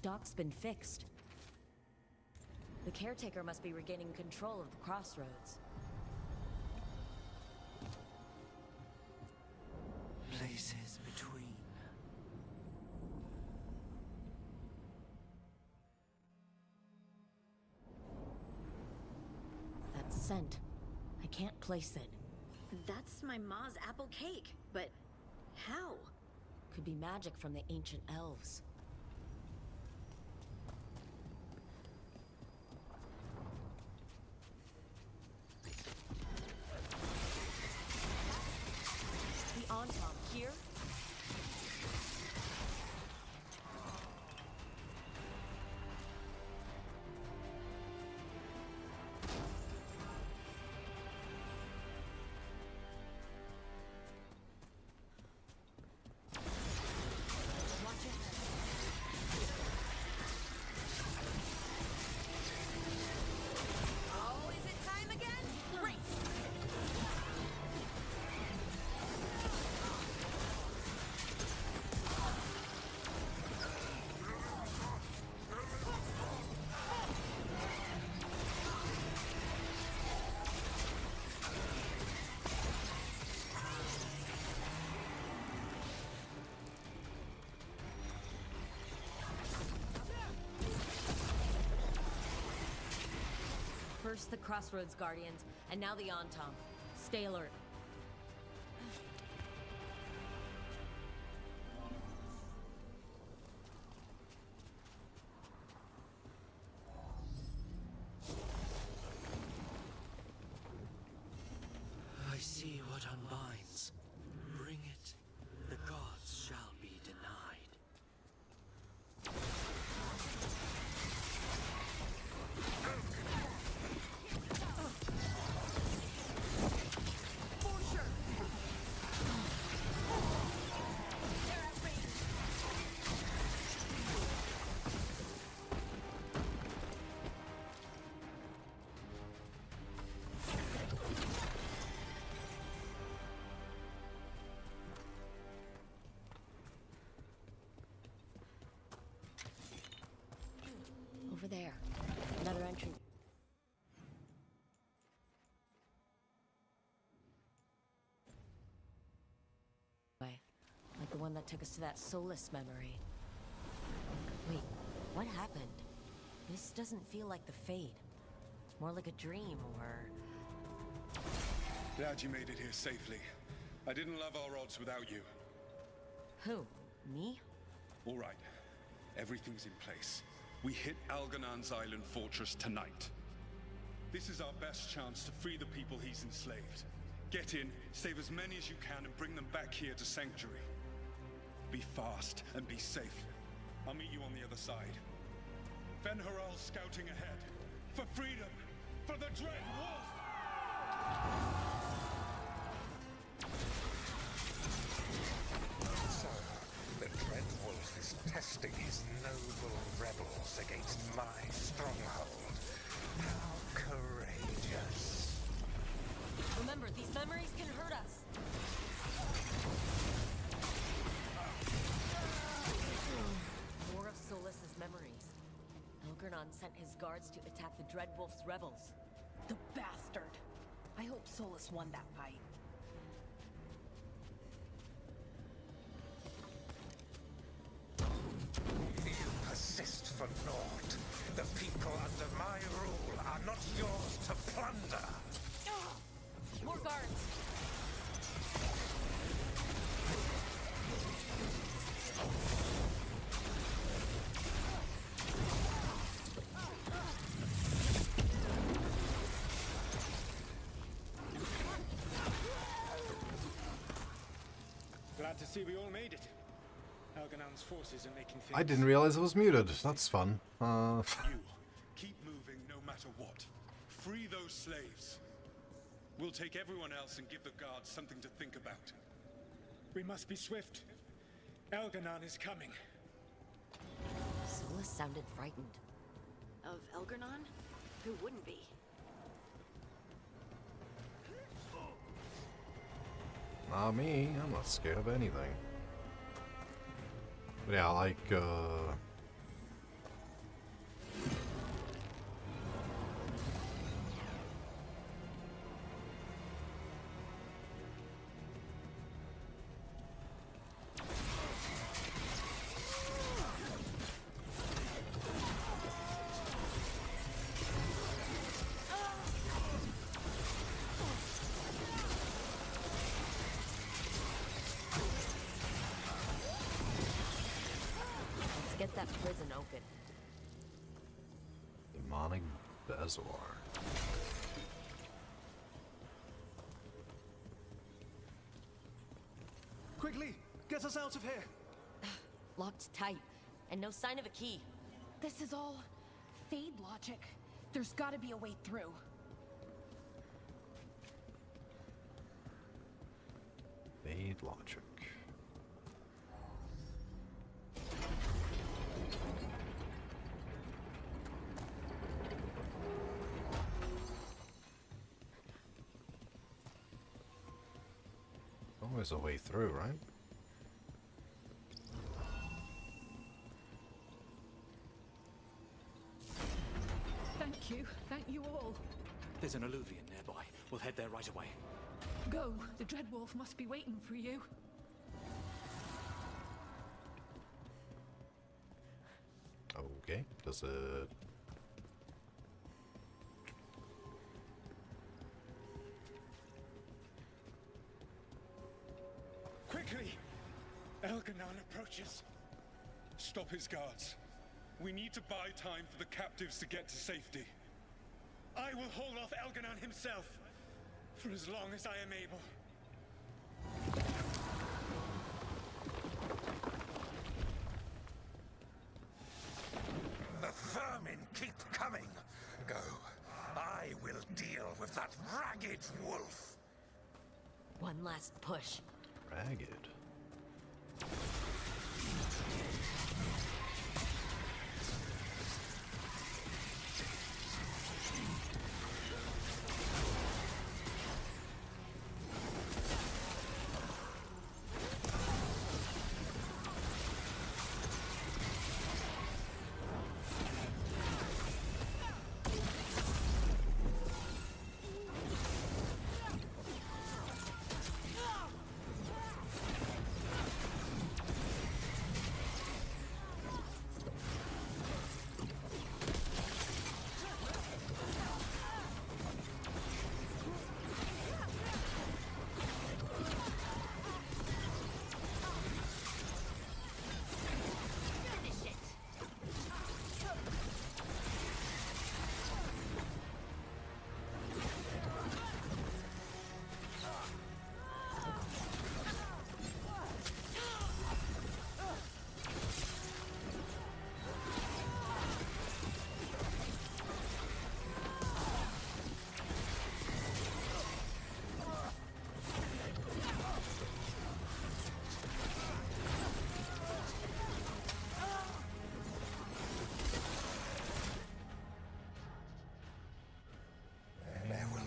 The dock's been fixed. The caretaker must be regaining control of the crossroads. Places between. That scent. I can't place it. That's my ma's apple cake, but how? Could be magic from the ancient elves. The Antom here? First the Crossroads Guardians, and now the Antom. Stay alert. I see what unbinds. Bring it. The gods shall be denied. Over there. Another entry. Like the one that took us to that Solus memory. Wait, what happened? This doesn't feel like the Fade. More like a dream, or... Glad you made it here safely. I didn't love our odds without you. Who? Me? All right. Everything's in place. We hit Algernon's island fortress tonight. This is our best chance to free the people he's enslaved. Get in, save as many as you can, and bring them back here to Sanctuary. Be fast and be safe. I'll meet you on the other side. Ben Haral's scouting ahead. For freedom! For the Dread Wolf! So, the Dread Wolf is testing his noble rebels against my stronghold. How courageous. Remember, these memories can hurt us. More of Solus's memories. Algernon sent his guards to attack the Dreadwolf's rebels. The bastard! I hope Solus won that fight. You persist for naught. The people under my rule are not yours to plunder. More guards! Glad to see we all made it. Algernon's forces are making things... I didn't realize it was muted. That's fun. You, keep moving no matter what. Free those slaves. We'll take everyone else and give the guards something to think about. We must be swift. Algernon is coming. Solus sounded frightened. Of Algernon? Who wouldn't be? Not me. I'm not scared of anything. But yeah, like, left that prison open. Demonic Bezoar. Quickly, get us out of here! Locked tight, and no sign of a key. This is all Fade logic. There's gotta be a way through. Fade logic. Always a way through, right? Thank you all. There's an alluvion nearby. We'll head there right away. Go. The Dreadwolf must be waiting for you. Okay, does it... Quickly! Elganon approaches. Stop his guards. We need to buy time for the captives to get to safety. I will hold off Elganon himself for as long as I am able. The vermin keep coming. Go. I will deal with that ragged wolf. One last push. Ragged.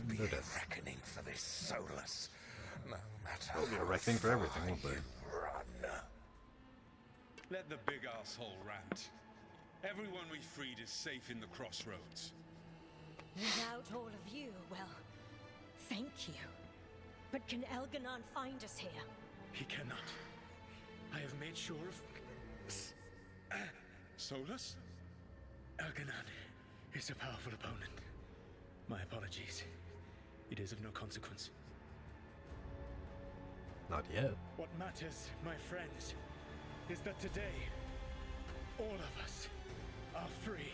Be a reckoning for this Solus. No matter There'll be a how reckoning for everything, far won't there? you run. Let the big asshole rant. Everyone we freed is safe in the crossroads. Without all of you, well, thank you. But can Elganon find us here? He cannot. I have made sure of... Solus? Elganon is a powerful opponent. My apologies. It is of no consequence. Not yet. What matters, my friends, is that today, all of us are free.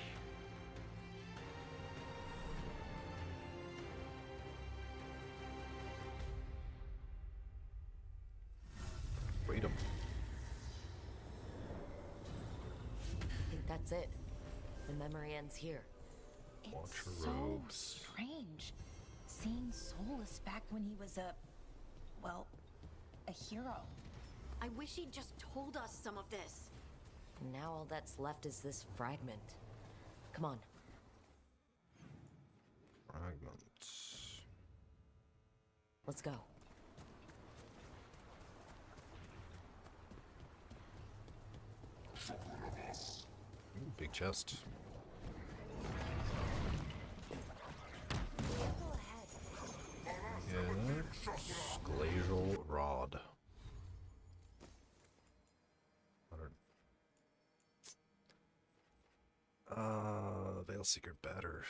Freedom. I think that's it. The memory ends here. Watch It's your so robes. strange. Seeing Solus back when he was well, a hero. I wish he'd just told us some of this. Now all that's left is this fragment. Come on. Fragments. Let's go. Ooh, big chest. Yes. Glacial rod. Veilseeker better.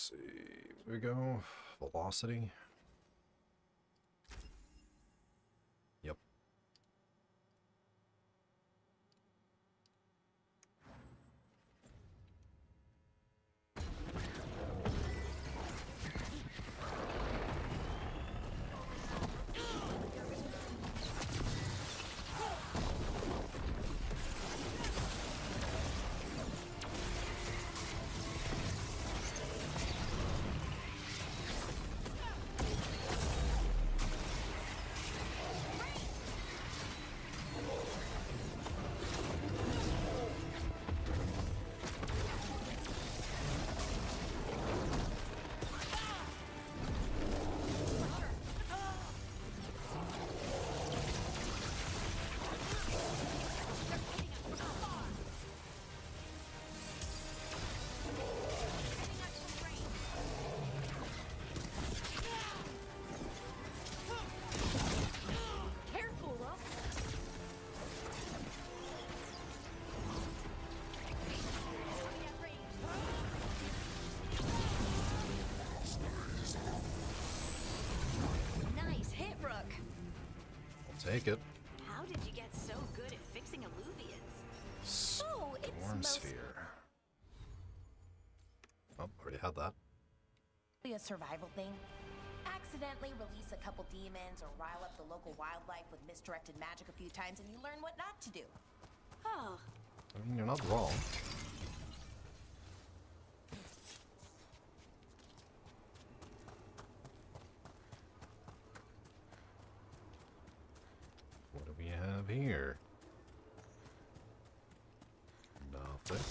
see. Here we go. Velocity. Yep. Take it. How did you get so good at fixing alluvions? Storm sphere. Oh, already had that. A survival thing. Accidentally release a couple demons or rile up the local wildlife with misdirected magic a few times and you learn what not to do. Oh. I mean, you're not wrong. What do we have here? Nothing.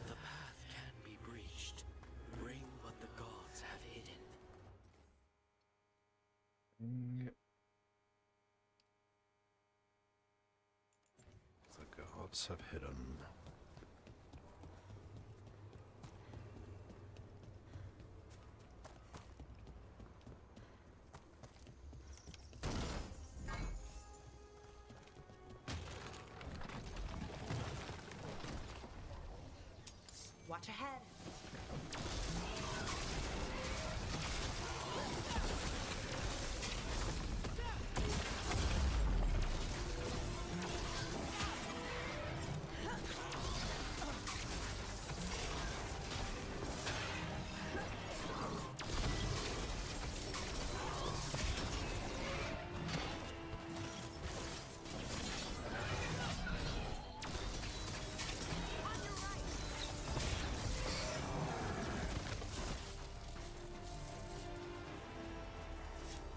The path can be breached. Bring what the gods have hidden. The gods have hidden. Watch ahead.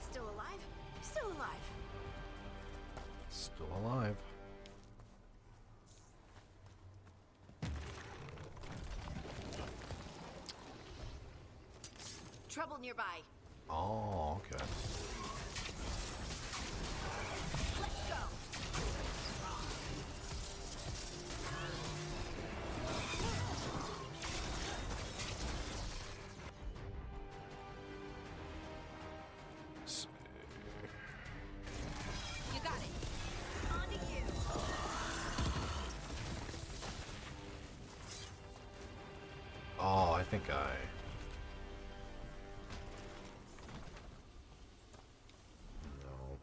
Still alive? Still alive. Still alive. Trouble nearby. Oh, okay. Let's go. You got it. On to you. Oh, I think I... No.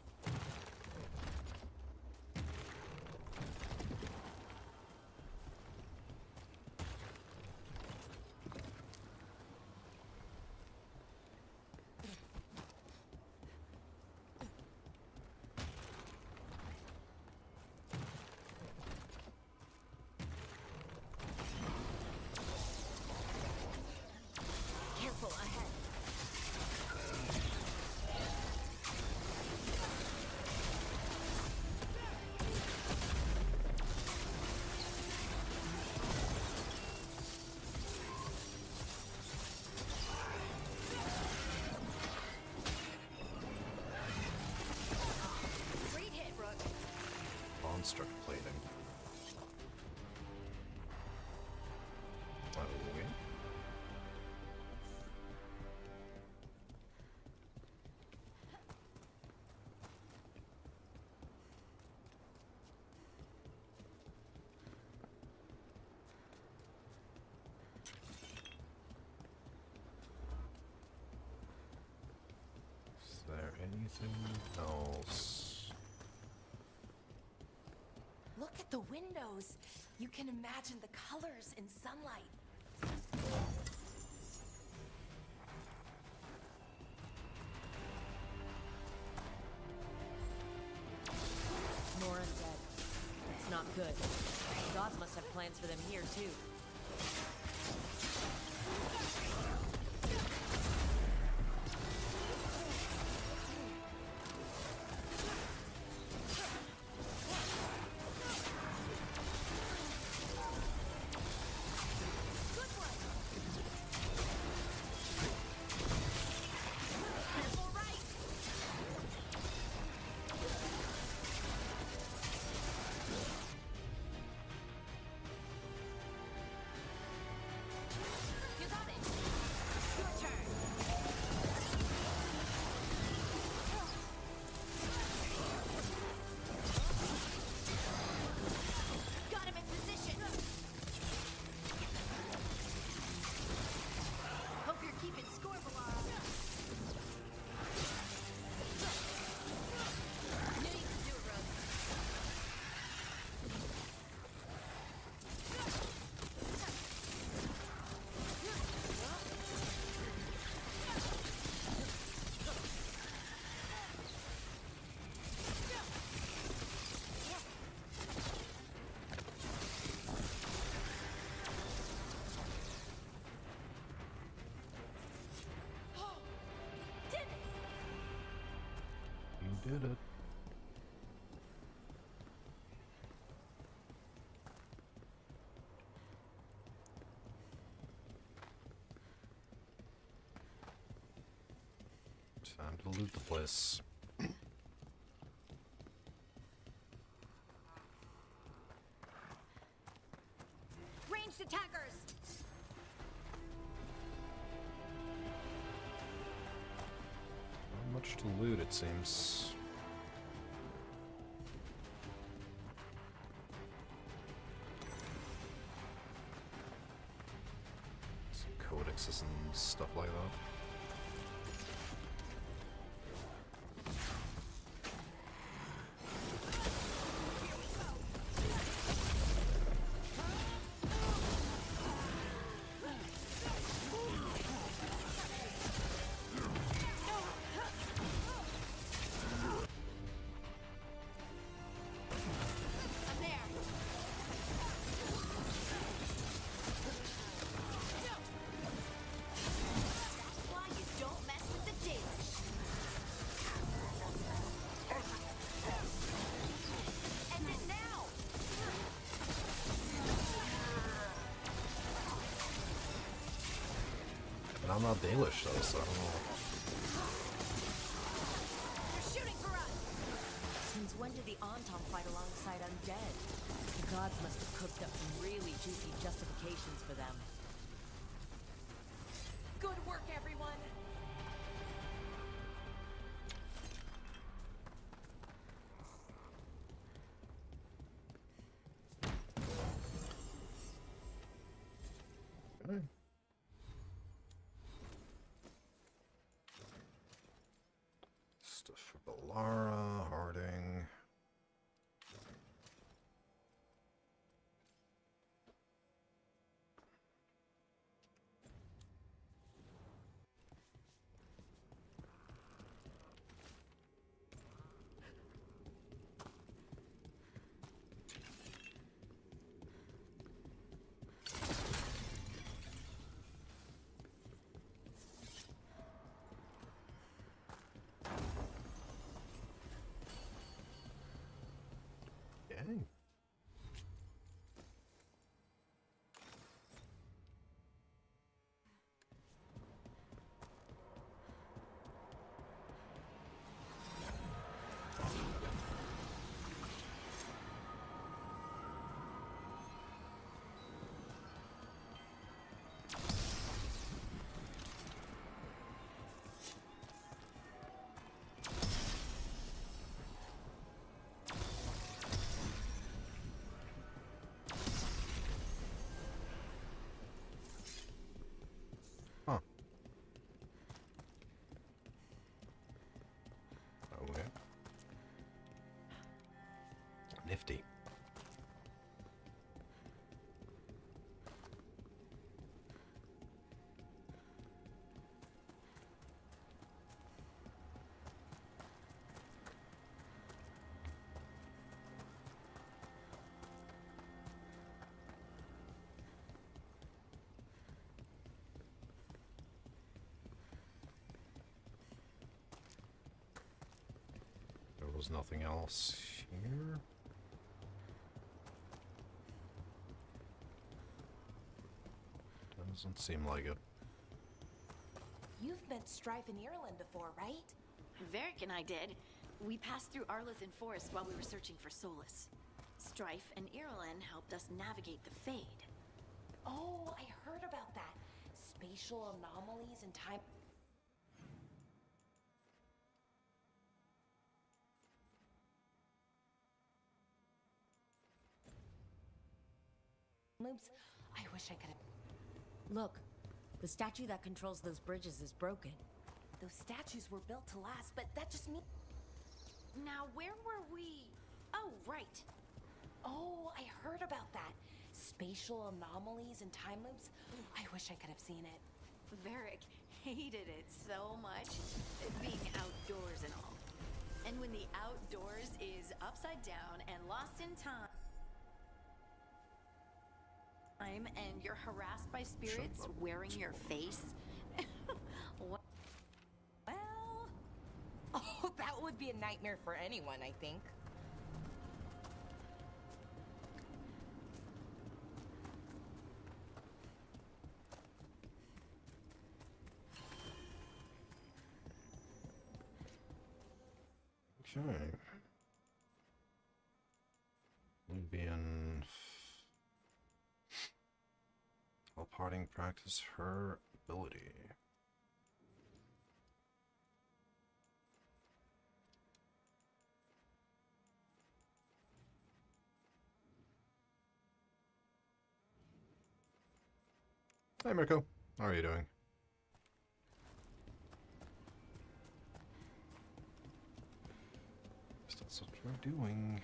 Anything else? Look at the windows. You can imagine the colors in sunlight. Nora's dead. It's not good. The gods must have plans for them here, too. You did it. Time to loot the place. Ranged attackers! Not much to loot, it seems. Some codexes and stuff like that. I'm not Dalish though, so I don't know. They're shooting for us! Since when did the Anton fight alongside undead? The gods must have cooked up some really juicy justifications for them. Good work, everyone! Okay. Stuff for Ballara, Harding. there's nothing else here. Doesn't seem like it. You've met Strife in Ireland before, right? Varric and I did. We passed through Arlothan Forest while we were searching for Solus. Strife and Irulan helped us navigate the Fade. Oh, I heard about that. Spatial anomalies and time... loops. I wish I could have... Look, the statue that controls those bridges is broken. Those statues were built to last, but that just means... Now, where were we? Oh, right. Oh, I heard about that. Spatial anomalies and time loops. I wish I could have seen it. Varric hated it so much, being outdoors and all. And when the outdoors is upside down and lost in time, and you're harassed by spirits wearing your face, well... Oh, that would be a nightmare for anyone, I think. Okay. Nubian. While parting, practice her ability. Hi, Mirko. How are you doing? That's what we're doing.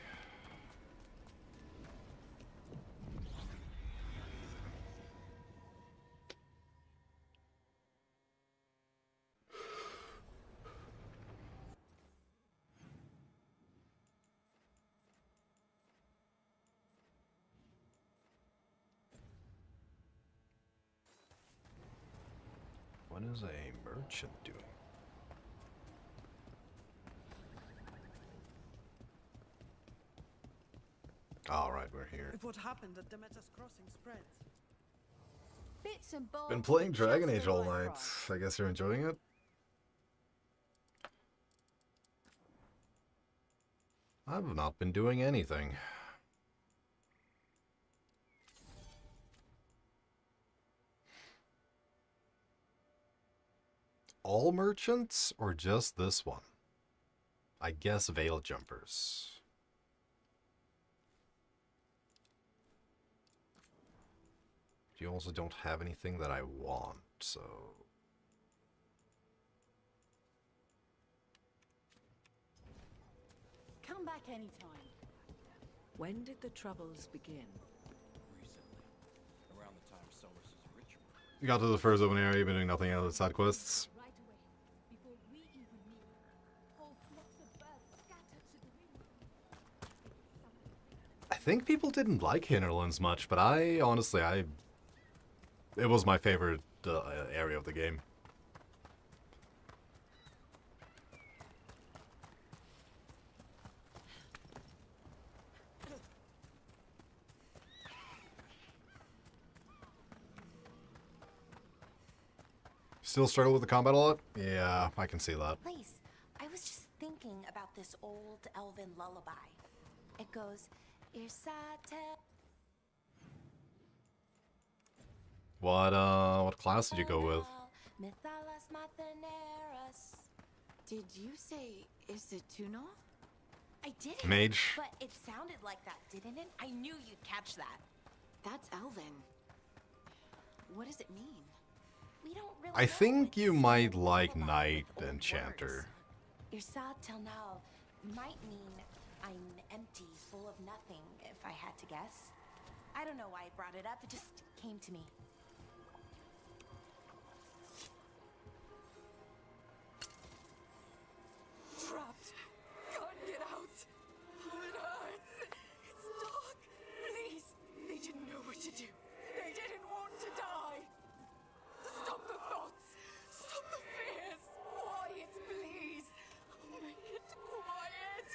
What is a merchant doing? All right, we're here. If what happened at Demeter's Crossing spreads. Bits and bobs. Been playing Dragon Age all night. I guess you're enjoying it? I've not been doing anything. All merchants or just this one? I guess Veil Jumpers. You also don't have anything that I want, so... Come back anytime. When did the Troubles begin? Recently. Around the time Solus' ritual. You got to the first open area, you've been doing nothing other than side quests. Right away, before we even knew. Whole flocks of birds scattered to the wind. I think people didn't like Hinterlands much, but I honestly, it was my favorite area of the game. Still struggle with the combat a lot? Yeah, I can see that. Lace, I was just thinking about this old elven lullaby. It goes, Irsate. What class did you go with? Did you say, is it Tuno? I didn't. Mage. But it sounded like that, didn't it? I knew you'd catch that. That's Elven. What does it mean? We don't really I know. think you It's might all like about Knight old Enchanter. words. Irsad Telnal might mean I'm empty, full of nothing, if I had to guess. I don't know why I brought it up, it just came to me. Trapped. Can't get out. It hurts. It's dark. Please. They didn't know what to do. They didn't want to die. Stop the thoughts. Stop the fears. Quiet, please. Make it quiet.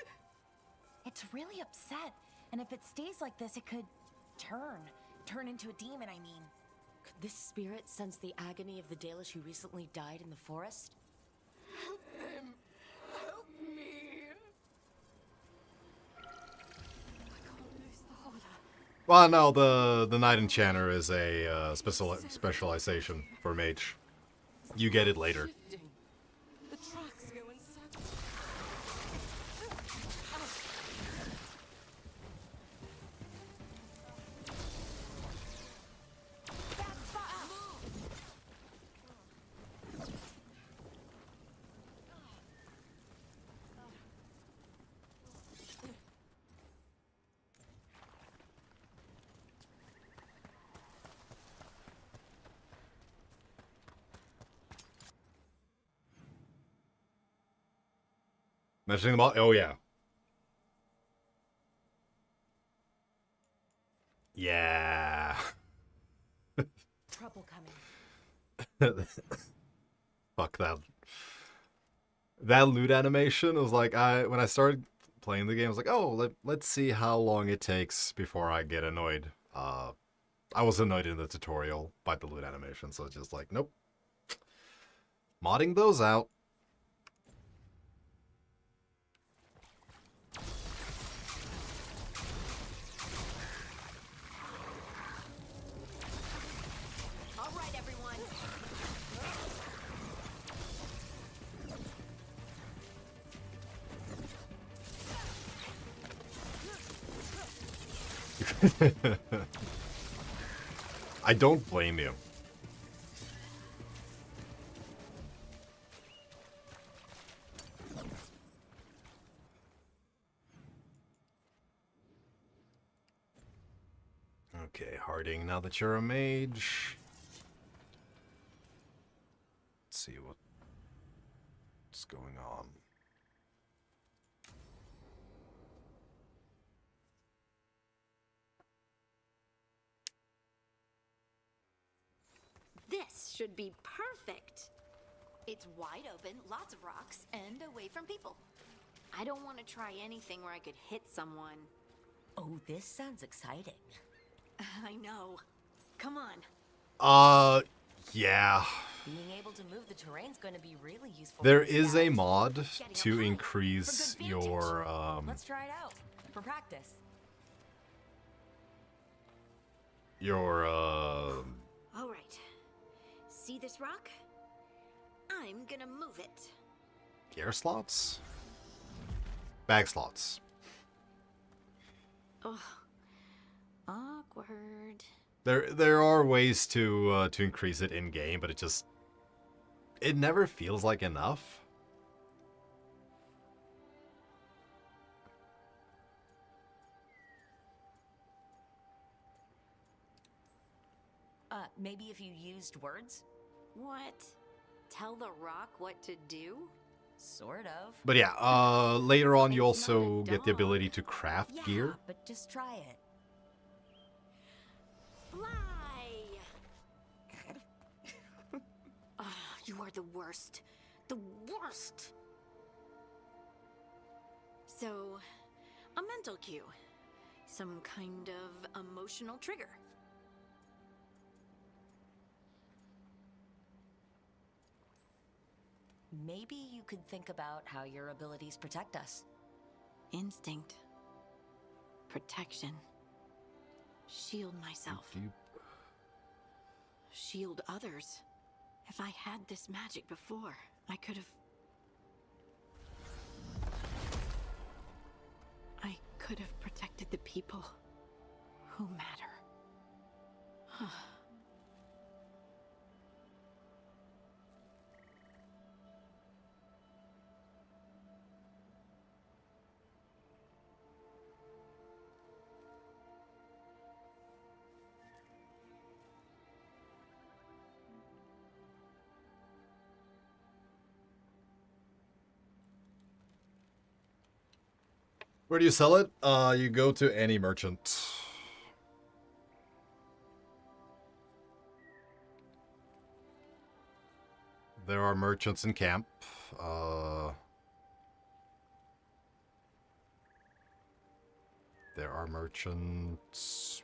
really upset. And if it stays like this, it could turn into a demon, I mean. Could this spirit sense the agony of the Dalish who recently died in the forest? Help them! Help me! I can't lose the holder. Well, no, the Knight Enchanter is a specialization for Mage. You get it later. The tracks go in circles. Mentioning the ball? Oh, yeah. Yeah. Trouble coming. Fuck that. That loot animation was like, when I started playing the game, I was like, oh, let's see how long it takes before I get annoyed. I was annoyed in the tutorial by the loot animation, so it's just like, nope. Modding those out. All right, everyone. I don't blame you. Okay, Harding, now that you're a mage. Let's see what's going on. This should be perfect. It's wide open, lots of rocks, and away from people. I don't want to try anything where I could hit someone. Oh, this sounds exciting. I know. Come on. Yeah. Being able to move the terrain's going to be really useful. There is a mod to increase your, Let's try it out for practice. Your, All right. See this rock? I'm gonna move it. gear slots? Bag slots. Ugh. Awkward. There are ways to increase it in game, but it never feels like enough. Maybe if you used words? What? Tell the rock what to do? Sort of. But yeah, later on you also get the ability to craft Yeah, gear. but just try it. Fly! You are the worst. The worst! So, a mental cue. Some kind of emotional trigger. Maybe you could think about how your abilities protect us. Instinct. Protection. Shield myself. Shield others. If I had this magic before, I could have... I could have protected the people who matter. Where do you sell it? You go to any merchant. There are merchants in camp. There are merchants.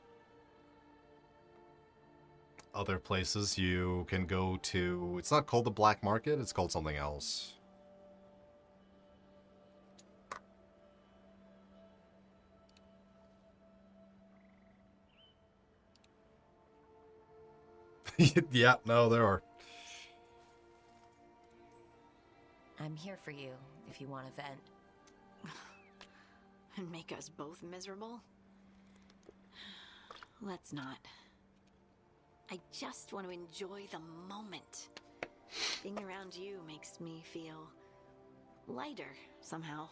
Other places you can go to. It's not called the black market, it's called something else. Yeah, no, there are. I'm here for you if you want to vent. And make us both miserable? Let's not. I just want to enjoy the moment. Being around you makes me feel lighter somehow.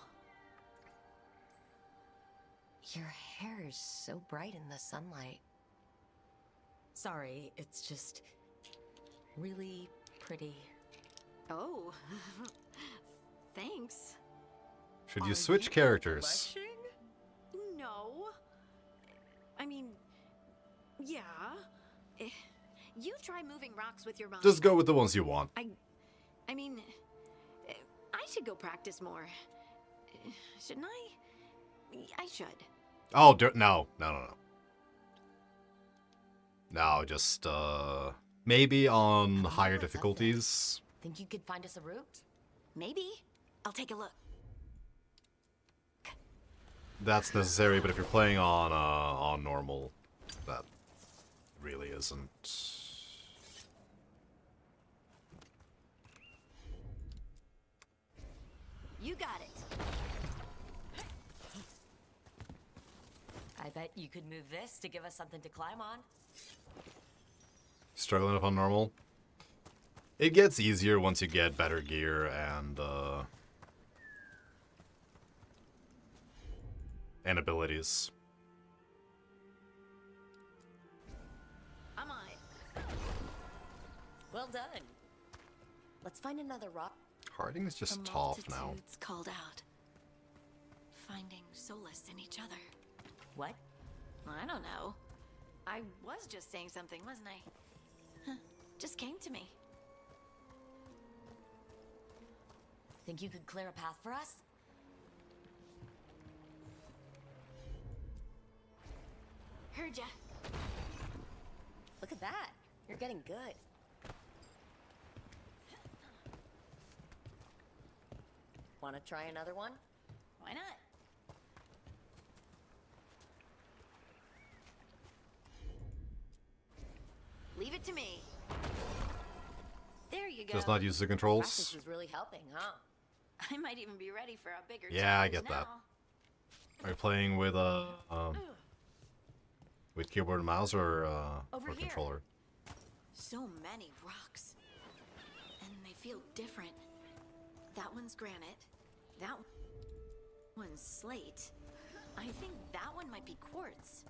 Your hair is so bright in the sunlight. Sorry, it's just really pretty. Oh, thanks. Should you switch characters? Blushing? No. I mean, yeah. You try moving rocks with your mom. Just go with the ones you want. I mean, I should go practice more. Shouldn't I? I should. Oh, no. No, just, maybe on higher difficulties. Think you could find us a route? Maybe. I'll take a look. That's necessary, but if you're playing on normal, that really isn't. You got it. I bet you could move this to give us something to climb on. Struggling up on normal. It gets easier once you get better gear and abilities. I'm on it. Well done. Let's find another rock. Harding is just The tough now. multitudes called out, finding solace in each other. What? I don't know. I was just saying something, wasn't I? Huh. Just came to me. Think you could clear a path for us? Heard ya. Look at that. You're getting good. Want to try another one? Why not? Leave it to me. There you go. Does not use the controls. Practice is really helping, huh? I might even be ready for a bigger Yeah, I challenge get that. now. Are you playing with keyboard and mouse or controller? So many rocks. And they feel different. That one's granite. That one's slate. I think that one might be quartz.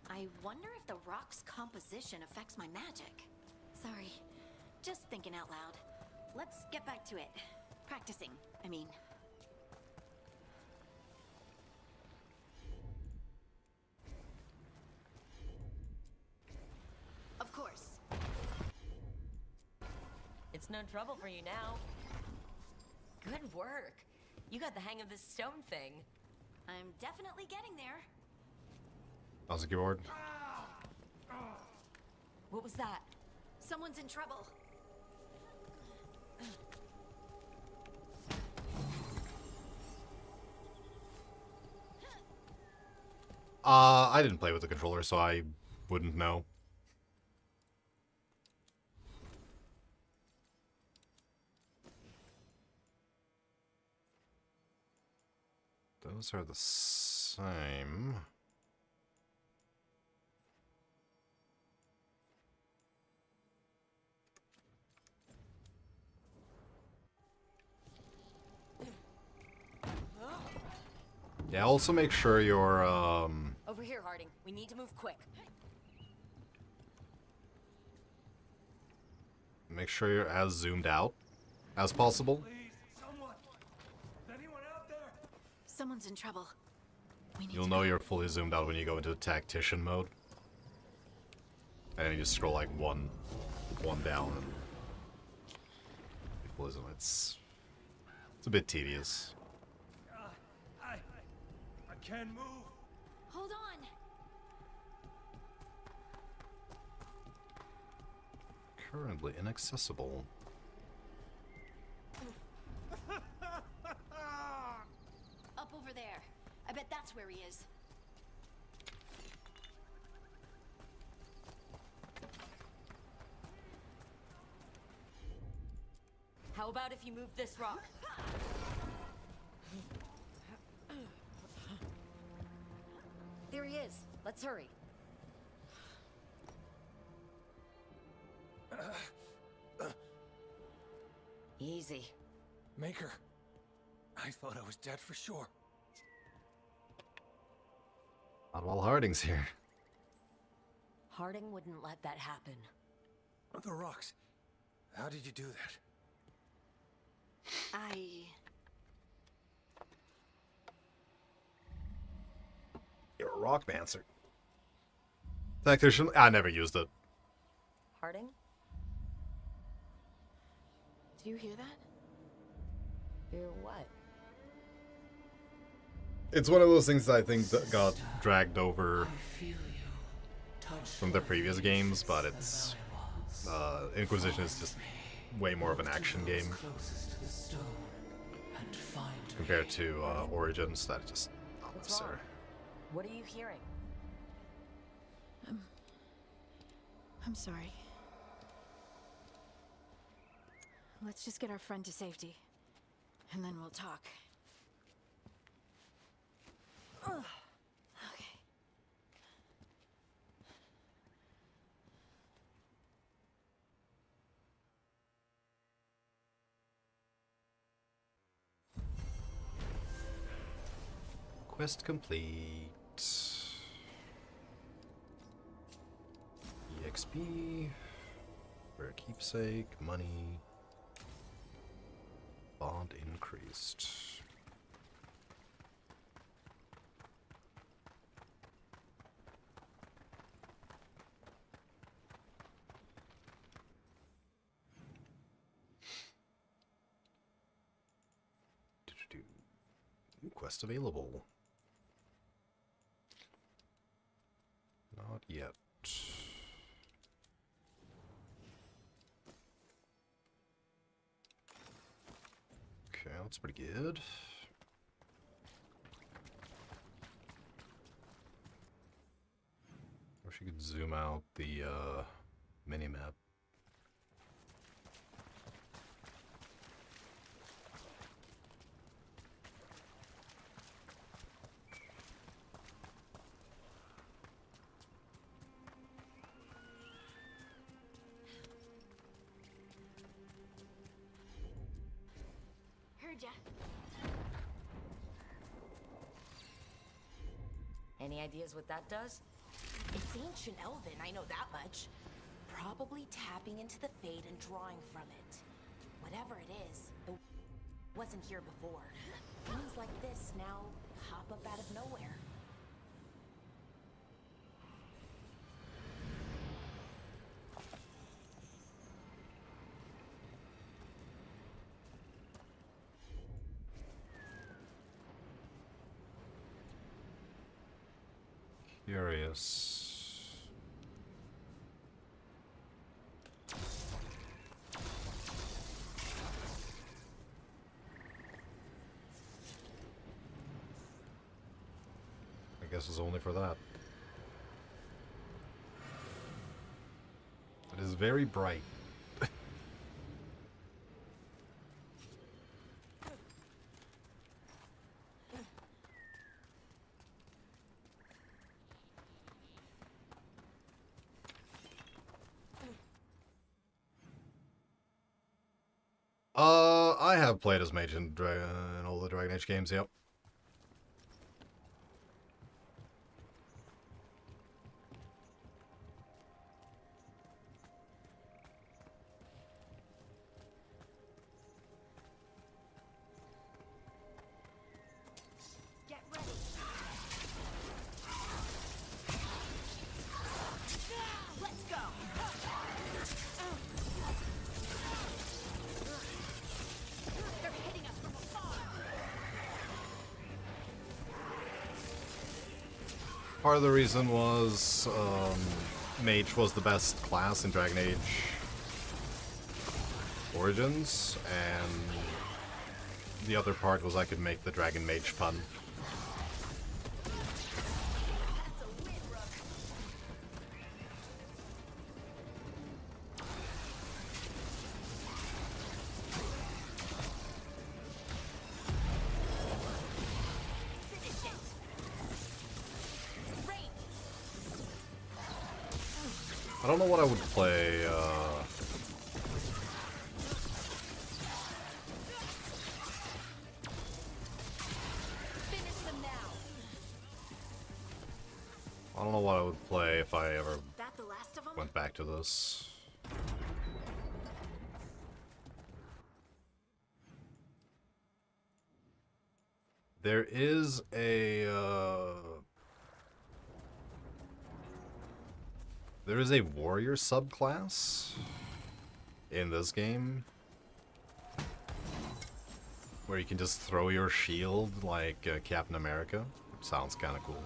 I wonder if the rock's composition affects my magic. Sorry, just thinking out loud. Let's get back to it. Practicing, I mean. Of course. It's no trouble for you now. Good work. You got the hang of this stone thing. I'm definitely getting there. How's the keyboard? What was that? Someone's in trouble. I didn't play with the controller, so I wouldn't know. Those are the same. Yeah, also make sure you're, Over here, Harding. We need to move quick. make sure you're as zoomed out as possible. Someone's in trouble. We need You'll to know go. you're fully zoomed out when you go into tactician mode. And then you just scroll like one down and you fully zoom. It's a bit tedious. I can't move. Hold on. Currently inaccessible. Up over there. I bet that's where he is. How about if you move this rock? There he is. Let's hurry. Easy. Maker, I thought I was dead for sure. Not while Harding's here. Harding wouldn't let that happen. The rocks. How did you do that? You're a rock dancer. Tactician? I never used it. Harding? Do you hear that? Hear what? It's one of those things that I think that got dragged over from the previous games, but it's Inquisition is just way more of an action game compared to Origins. That just not necessary. What are you hearing? I'm sorry. Let's just get our friend to safety, and then we'll talk. Okay. Quest complete. EXP. For a keepsake. Money. Bond increased. New quest available. Not yet. Okay, that's pretty good. Wish you could zoom out the mini-map. Heard ya. Any ideas what that does? It's ancient Elven, I know that much. Probably tapping into the Fade and drawing from it. Whatever it is, it wasn't here before. Things like this now pop up out of nowhere. Curious. I guess it's only for that. It is very bright. I have played as Mage in all the Dragon Age games, yep. Get ready. Let's go. They're hitting us from afar. Part of the reason was Mage was the best class in Dragon Age Origins, and the other part was I could make the Dragon Mage pun. I don't know what I would play. I don't know what I would play if I ever went back to this. There is a warrior subclass in this game where you can just throw your shield like Captain America. Sounds kind of cool.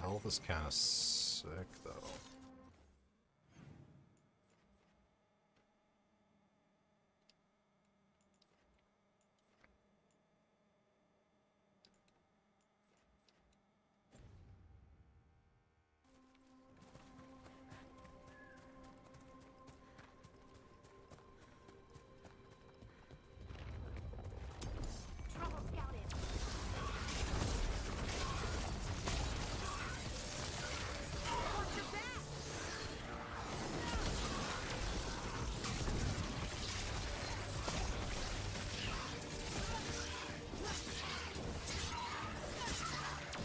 Health is kind of sick, though.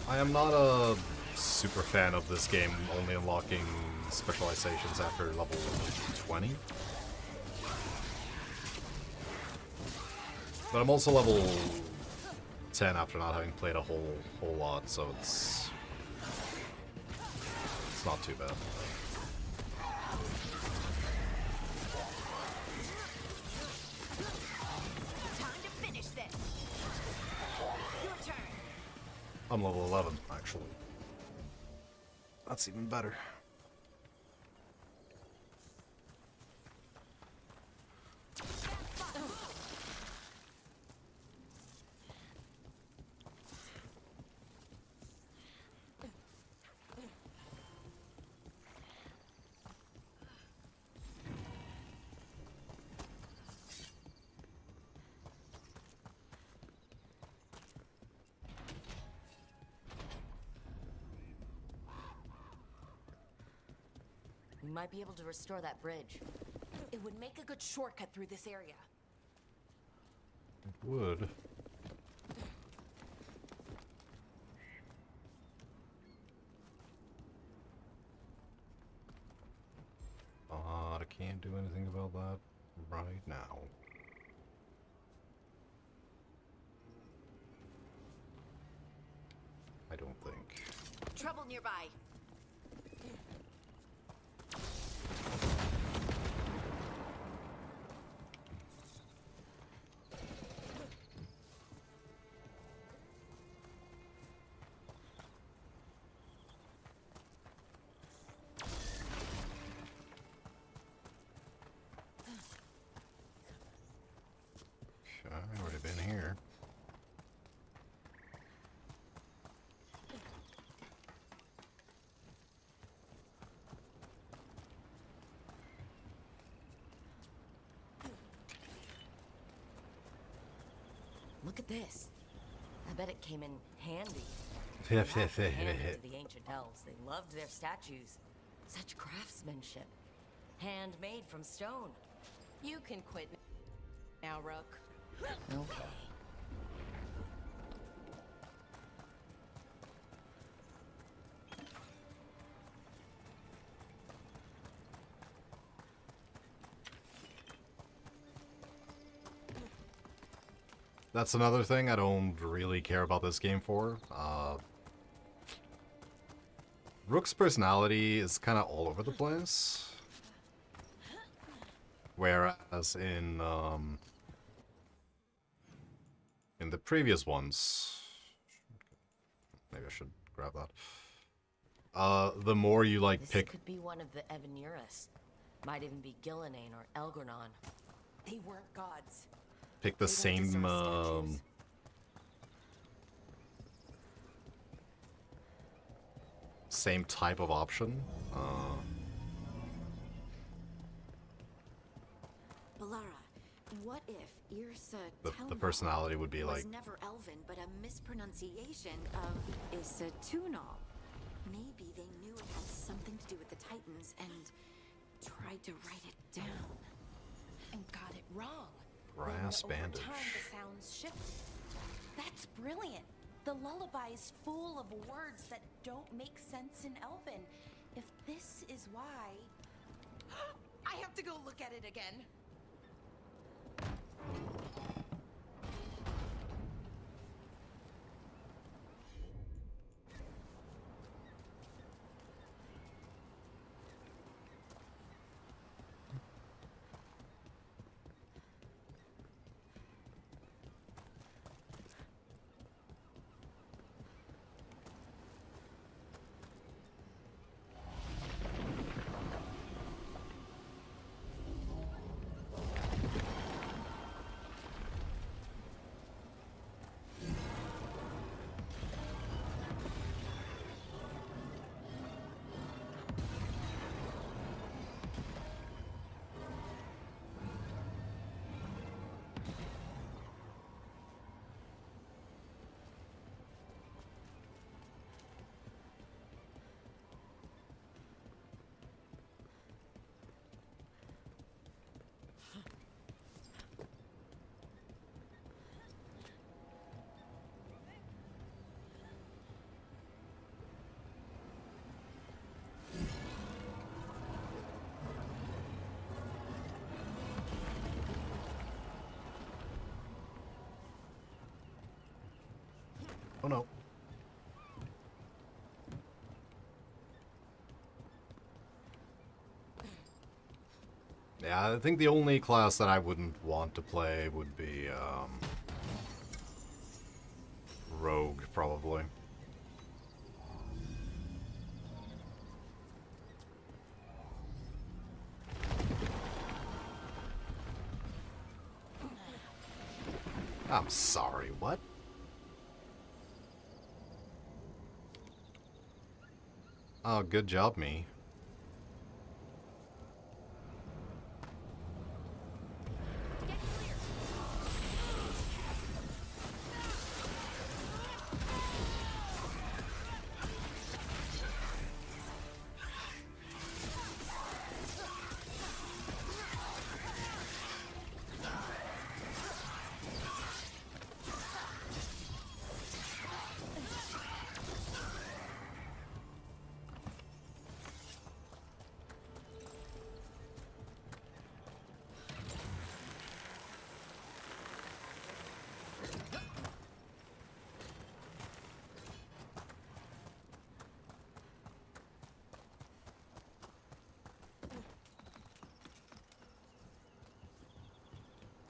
I am not a super fan of this game only unlocking specializations after level 20. But I'm also level 10 after not having played a whole lot, so it's not too bad. I'm level 11, actually. That's even better. We might be able to restore that bridge. It would make a good shortcut through this area. It would. But I can't do anything about that right now. I don't think. Trouble nearby. I would have been here. Look at this. I bet it came in handy. Yeah, They had to hand it to the ancient elves. They loved their statues. Such craftsmanship. Handmade from stone. You can quit now, Rook. Okay. That's another thing I don't really care about this game for. Rook's personality is kind of all over the place. Whereas in the previous ones... Maybe I should grab that. The more you, like, This pick... could be one of the Evaneris. Might even be Gillenane or Elgranon. They weren't gods. Pick the They don't same, deserve statues. same type of option. Balara, what if Irsa The Telma personality would be was like... never Elven, but a mispronunciation of Issa Tunal? Maybe they knew it had something to do with the Titans and tried to write it down. And got it wrong. Brass Then, bandage. over time, the sounds shifted. That's brilliant. The lullaby is full of words that don't make sense in Elven. If this is why... I have to go look at it again. Oh no. Yeah, I think the only class that I wouldn't want to play would be, Rogue, probably. I'm sorry, what? Oh, good job, me.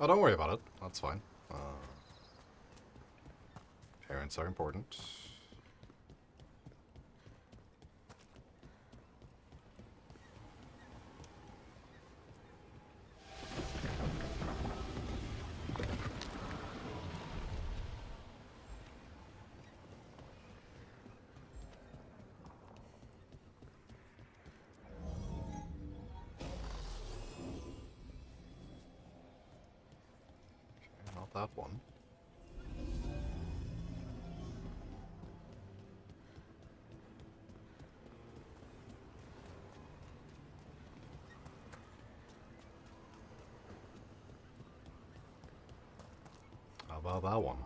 Oh, don't worry about it. That's fine. Parents are important. Not that one. How about that one?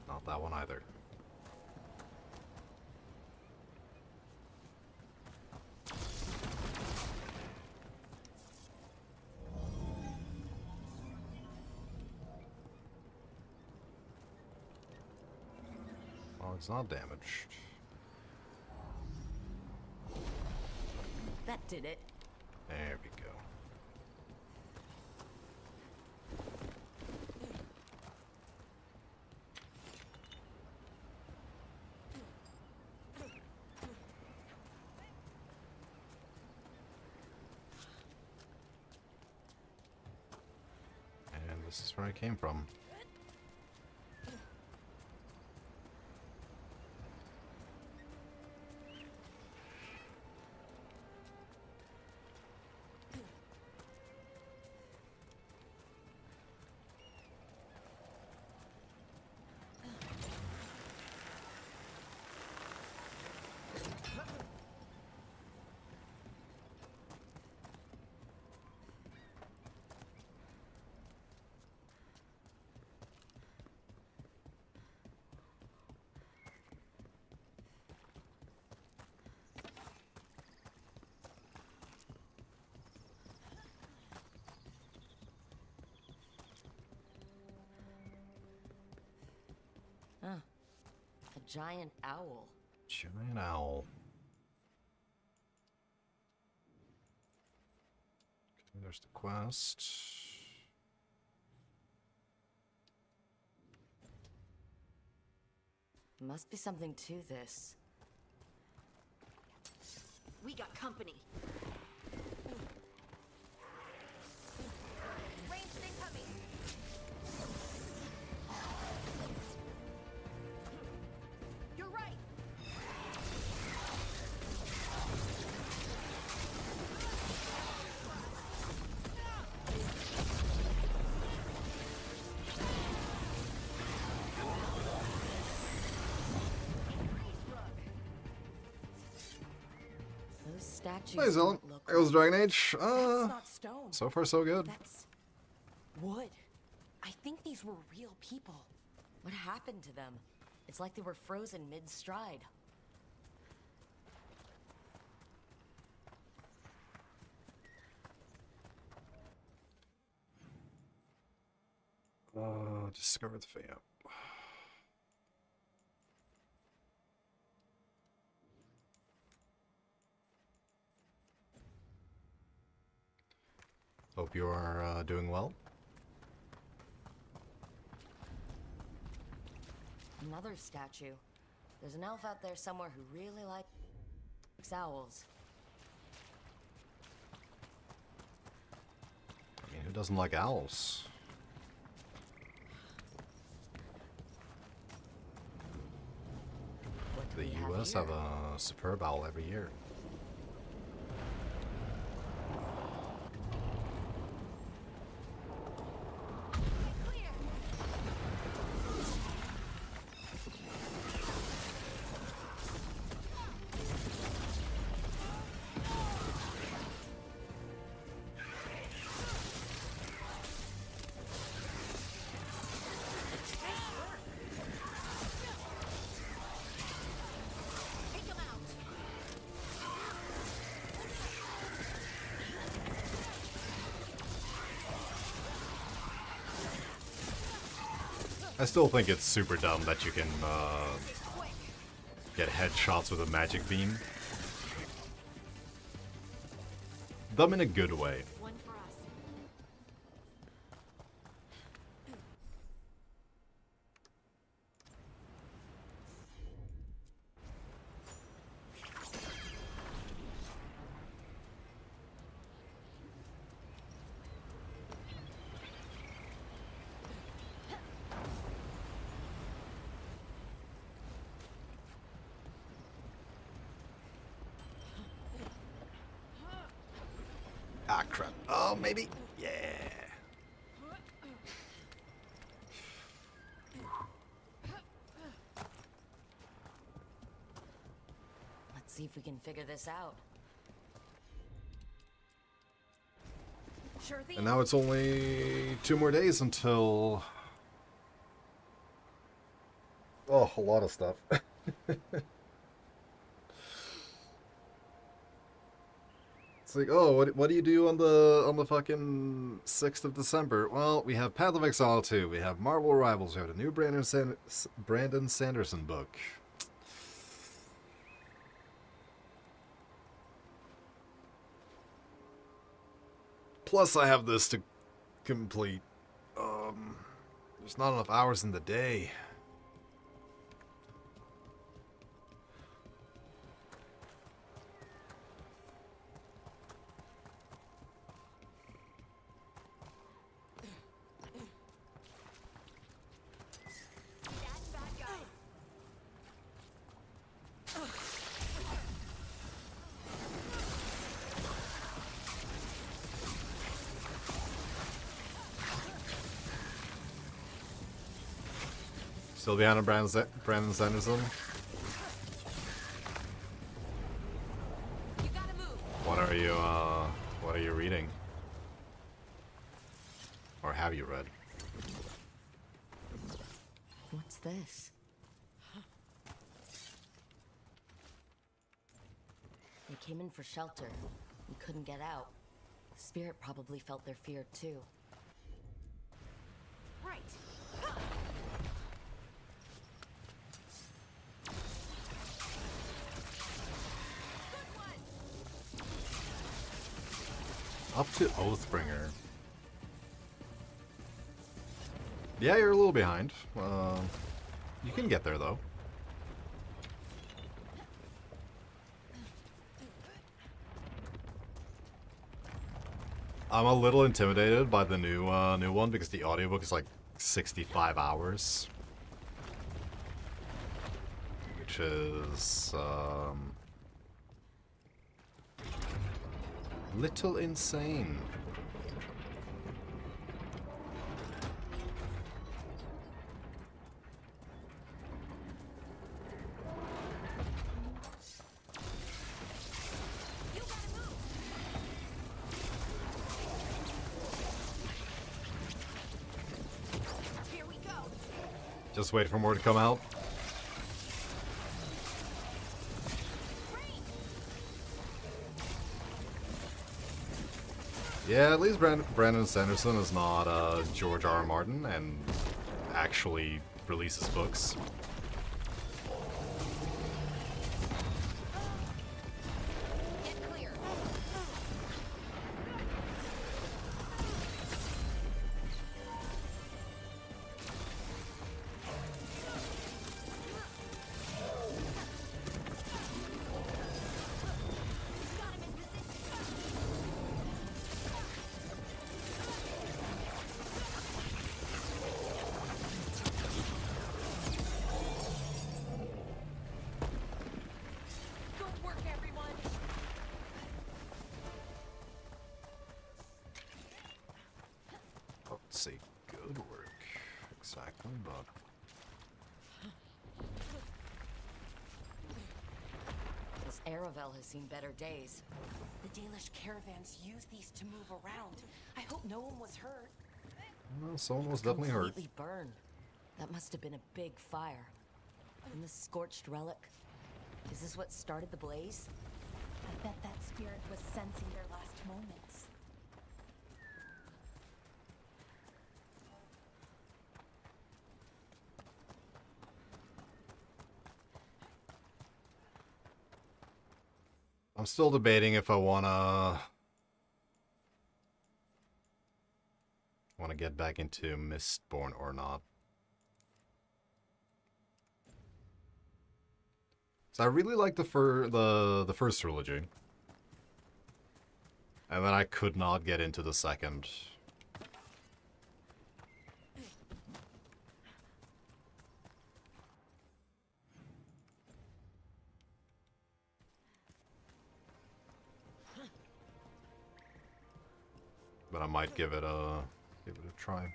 Not that one either. it's not damaged. That did it. There we go. And this is where I came from. Huh. A giant owl. Giant owl. Okay, there's the quest. Must be something to this. We got company. Ranged incoming. You're right. Those statues Hey, Zelen. don't look It was Dragon Age. That's not stone. So far, so good. That's wood. I think these were real people. What happened to them? It's like they were frozen mid-stride. Discover the Feyab. Hope you are doing well. Another statue. There's an elf out there somewhere who really likes owls. I mean, who doesn't like owls? The US have a superb owl every year. I still think it's super dumb that you can get headshots with a magic beam. Dumb in a good way. Ah, crap. Oh, maybe. Yeah. Let's see if we can figure this out. Sure thing. And now it's only 2 more days until... Oh, a lot of stuff. It's like, oh, what do you do on the fucking 6th of December? Well, we have Path of Exile 2, we have Marvel Rivals, we have a new Brandon Sanderson book. Plus, I have this to complete. There's not enough hours in the day. Still behind on Brandon Sanderson. What are you reading? Or have you read? What's this? They came in for shelter. We couldn't get out. The spirit probably felt their fear too. Right. Up to Oathbringer. Yeah, you're a little behind. You can get there though. I'm a little intimidated by the new one because the audiobook is like 65 hours. Which is little insane. Here we go. Just wait for more to come out. Yeah, at least Brandon Sanderson is not George R. R. Martin and actually releases books. Get clear. Good work, everyone. Let's see, good work. Exactly, but This Aravel has seen better days. The Dalish caravans use these to move around. I hope no one was hurt. well, someone was definitely hurt. Completely burned. That must have been a big fire. And this scorched relic. Is this what started the blaze? I bet that spirit was sensing their last moments. I'm still debating if I wanna get back into Mistborn or not. So I really like the first trilogy, and then I could not get into the second. But I might give it a try.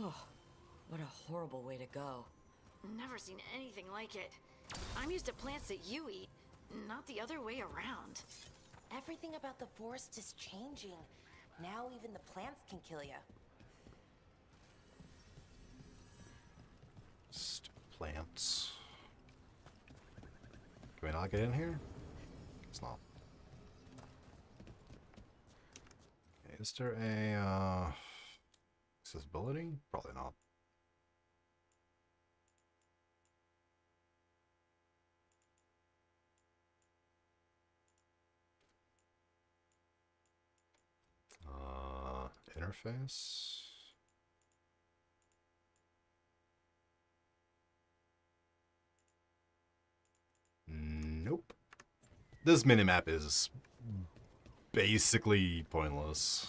Oh, what a horrible way to go. Never seen anything like it. I'm used to plants that you eat, not the other way around. Everything about the forest is changing. Now even the plants can kill you. Plants. Can we not get in here? It's not. Okay, is there a accessibility? Probably not. Interface. Nope. This minimap is basically pointless.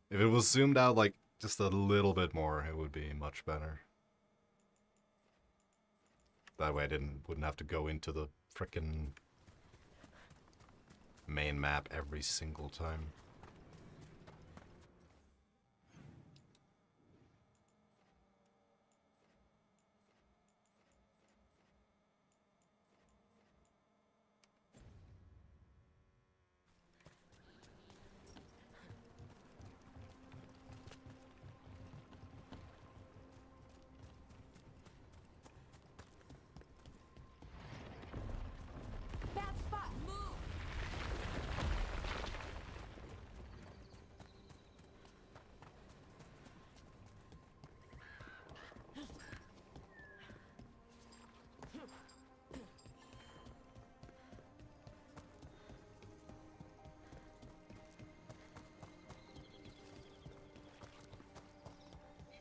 If it was zoomed out like just a little bit more, it would be much better. That way I wouldn't have to go into the frickin' main map every single time. Bad spot. Move.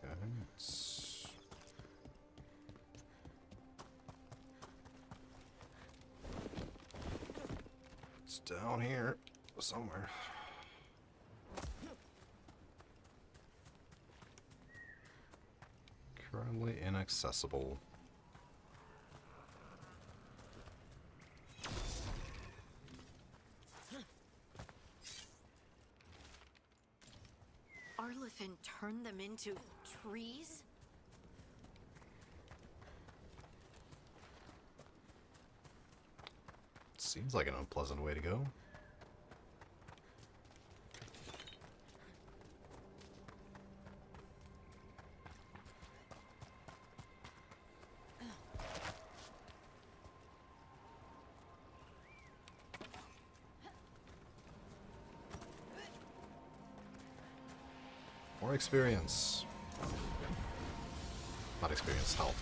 Okay, it's down here somewhere. Currently inaccessible. Arlithin turned them into trees? Seems like an unpleasant way to go. More experience. Not experience, health.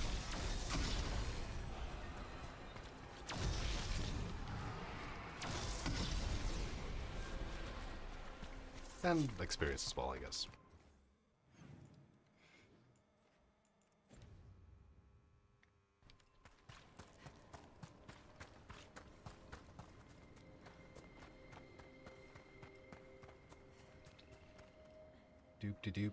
And experience as well, I guess. Doop-de-doop.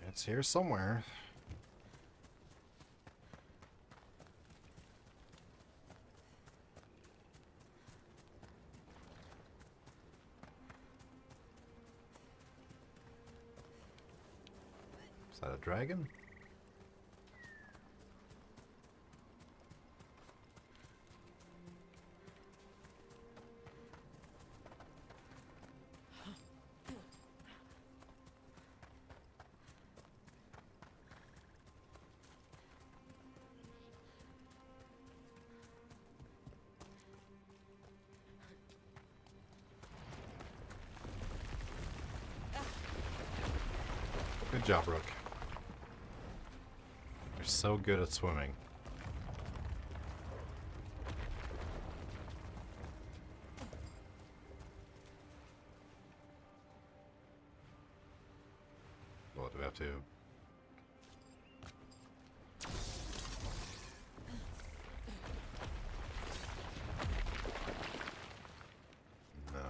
It's here somewhere. Is that a dragon? Good job, Rook. You're so good at swimming. have to. No.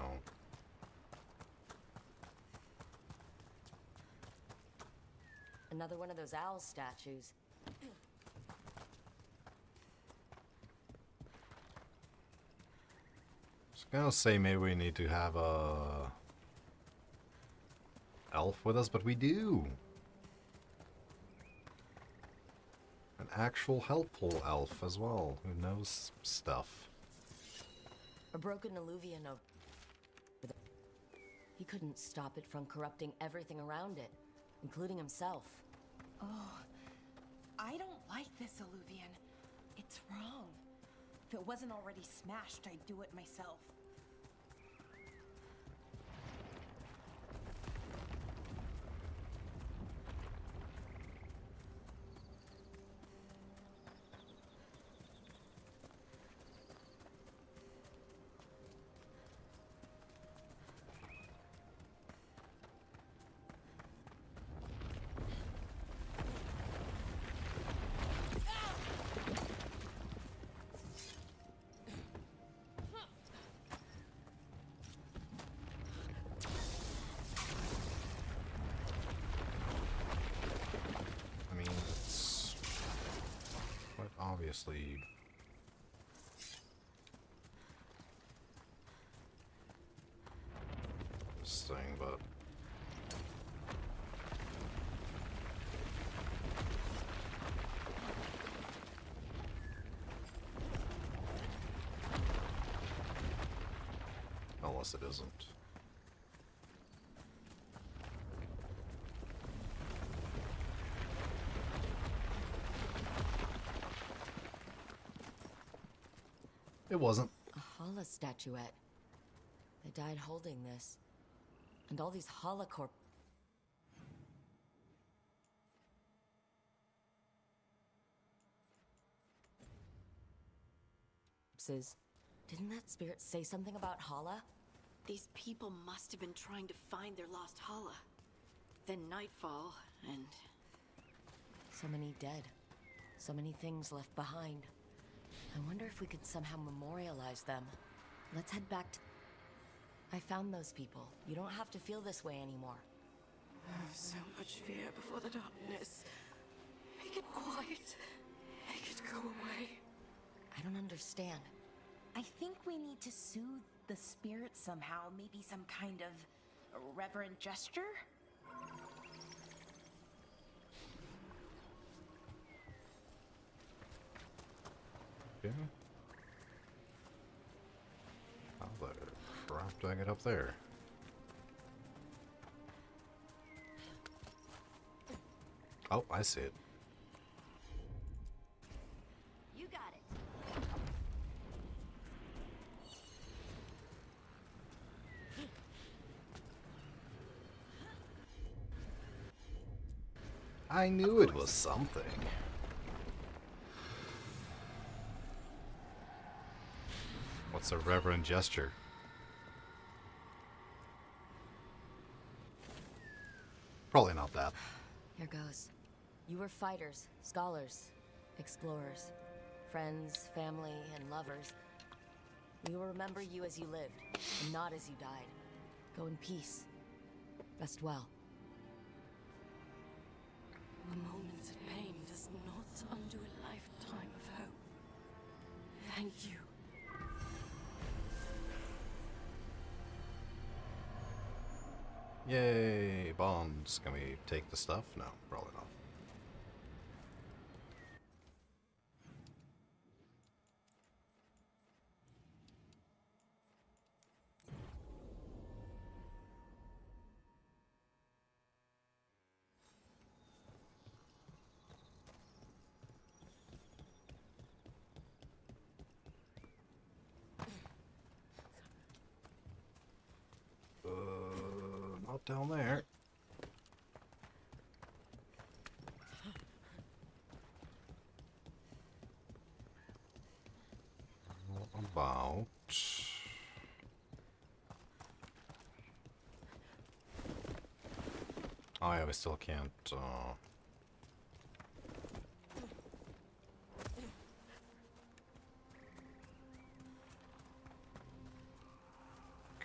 Another one of those owl statues. I was gonna say maybe we need to have a elf with us, but we do. An actual helpful elf as well, who knows stuff. A broken alluvian of... He couldn't stop it from corrupting everything around it, including himself. Oh, I don't like this alluvian. It's wrong. If it wasn't already smashed, I'd do it myself. I mean, it's quite obviously this thing, but unless it isn't. It wasn't. A Hala statuette. They died holding this. And all these Hala corpses. Didn't that spirit say something about Hala? These people must have been trying to find their lost Hala. Then nightfall, and... So many dead. So many things left behind. I wonder if we could somehow memorialize them. Let's head back to... I found those people. You don't have to feel this way anymore. So much fear before the darkness. Make it quiet. Make it go away. I don't understand. I think we need to soothe the spirit somehow. Maybe some kind of reverent gesture? Yeah. How the crap do I get up there? Oh, I see it. You got it. I knew it was something. What's a reverent gesture? Probably not that. Here goes. You were fighters, scholars, explorers, friends, family, and lovers. We will remember you as you lived, and not as you died. Go in peace. Rest well. A moment of pain does not undo a lifetime of hope. Thank you. Yay, bombs. Can we take the stuff? No, probably not. Not down there. What about... Oh yeah, we still can't,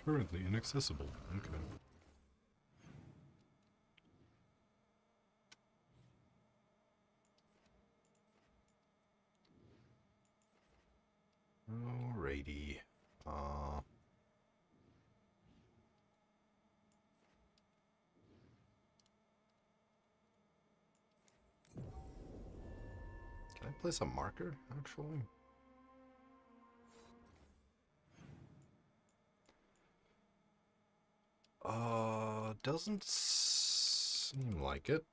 Currently inaccessible. Okay. Alrighty. Can I place a marker, actually? Doesn't seem like it.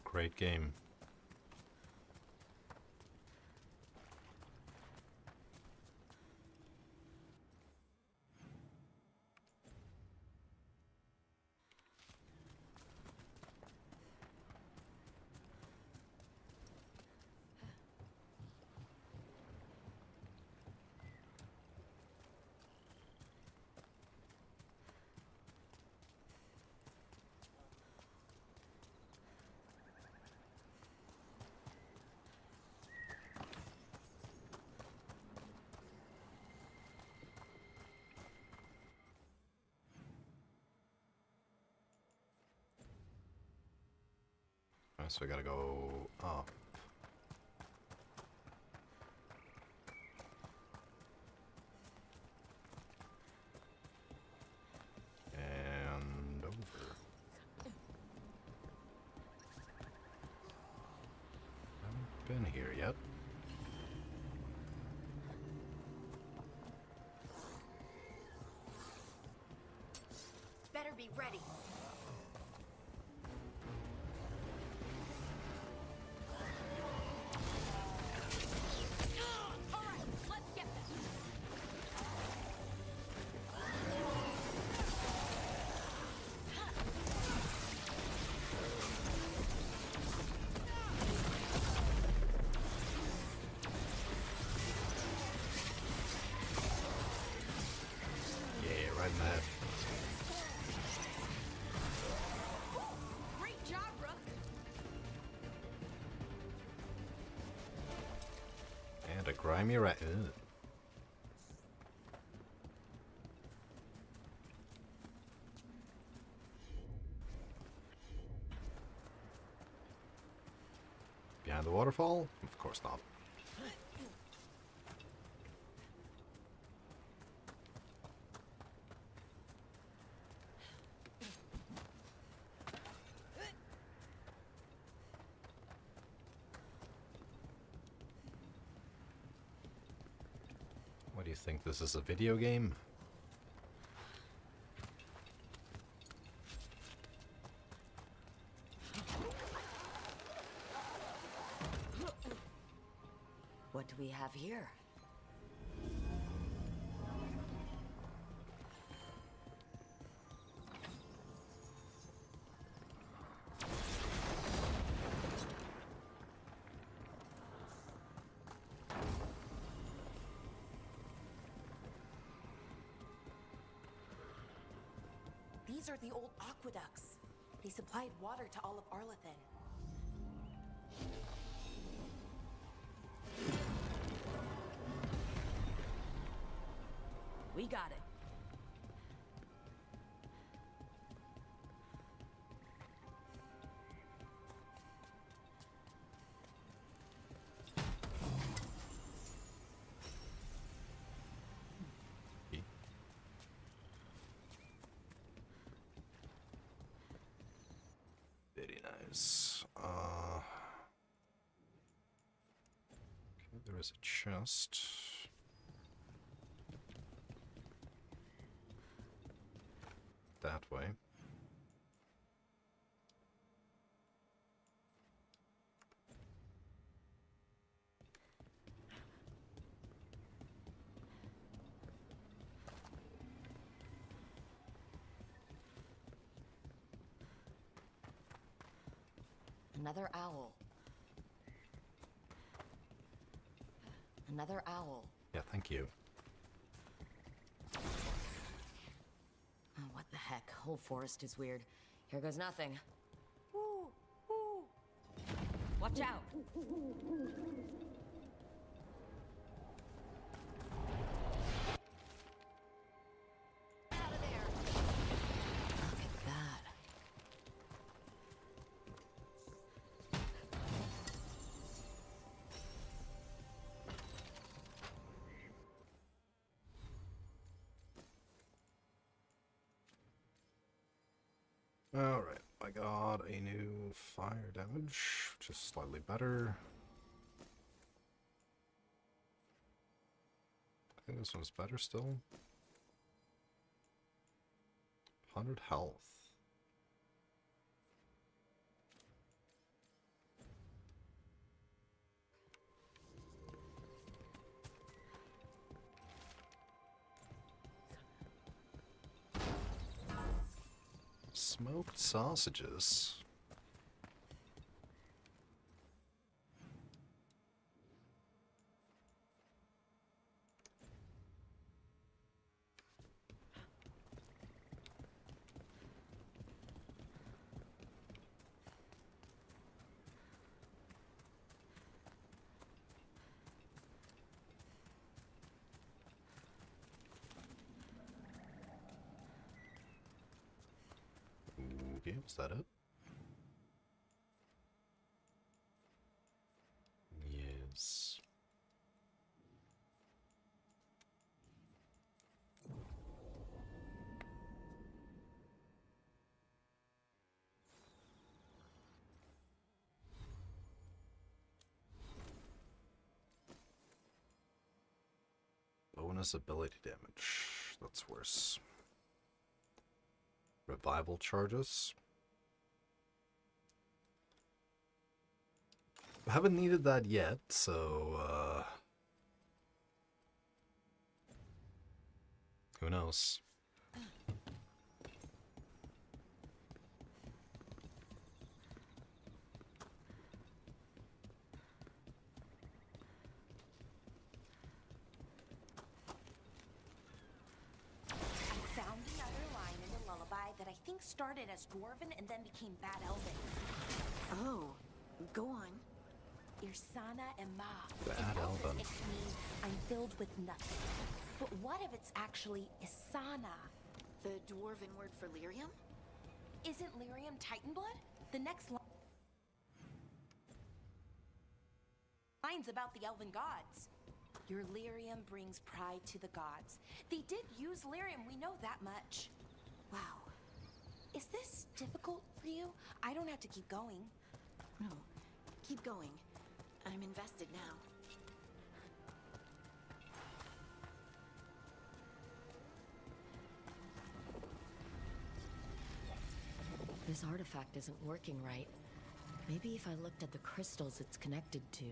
Great game. So we gotta go up. And over. Haven't been here yet. Better be ready. Yeah, right in the head. Great job, Rook. And a grimy rat. Ugh. Behind the waterfall? Of course not. What do you think? This is a video game? What do we have here? These are the old aqueducts. They supplied water to all of Arlathan. We got it. Very nice. Okay, there is a chest. That way. Another owl. Another owl. Yeah, thank you. heck, whole forest is weird. Here goes nothing. Ooh, ooh. Watch out! Out of there. Look at that. Alright, I got a new fire damage, which is slightly better. I think this one's better still. 100 health. Smoked sausages. Okay, was that it? Yes. Bonus ability damage. That's worse. Revival charges. I haven't needed that yet, so who knows? That I think started as Dwarven and then became Bad Elven. Oh, go on. Irsana and Ma. Bad Elven. It means I'm filled with nothing. But what if it's actually Isana? The dwarven word for lyrium? Isn't lyrium Titan blood? The next line's about the elven gods. Your lyrium brings pride to the gods. They did use lyrium, we know that much. Wow. Is this difficult for you? I don't have to keep going. No, keep going. I'm invested now. This artifact isn't working right. Maybe if I looked at the crystals it's connected to.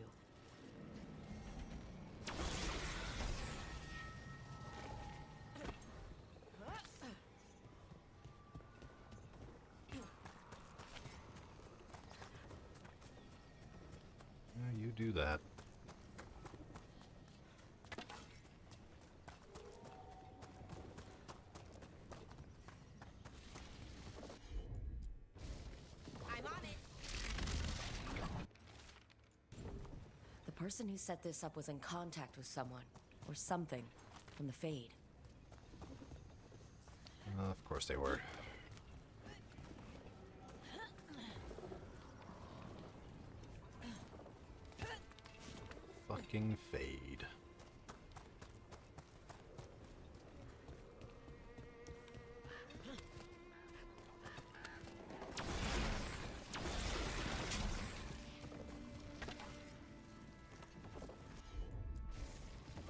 You do that. I'm on it. The person who set this up was in contact with someone, or something, from the Fade. Of course they were. Fucking Fade.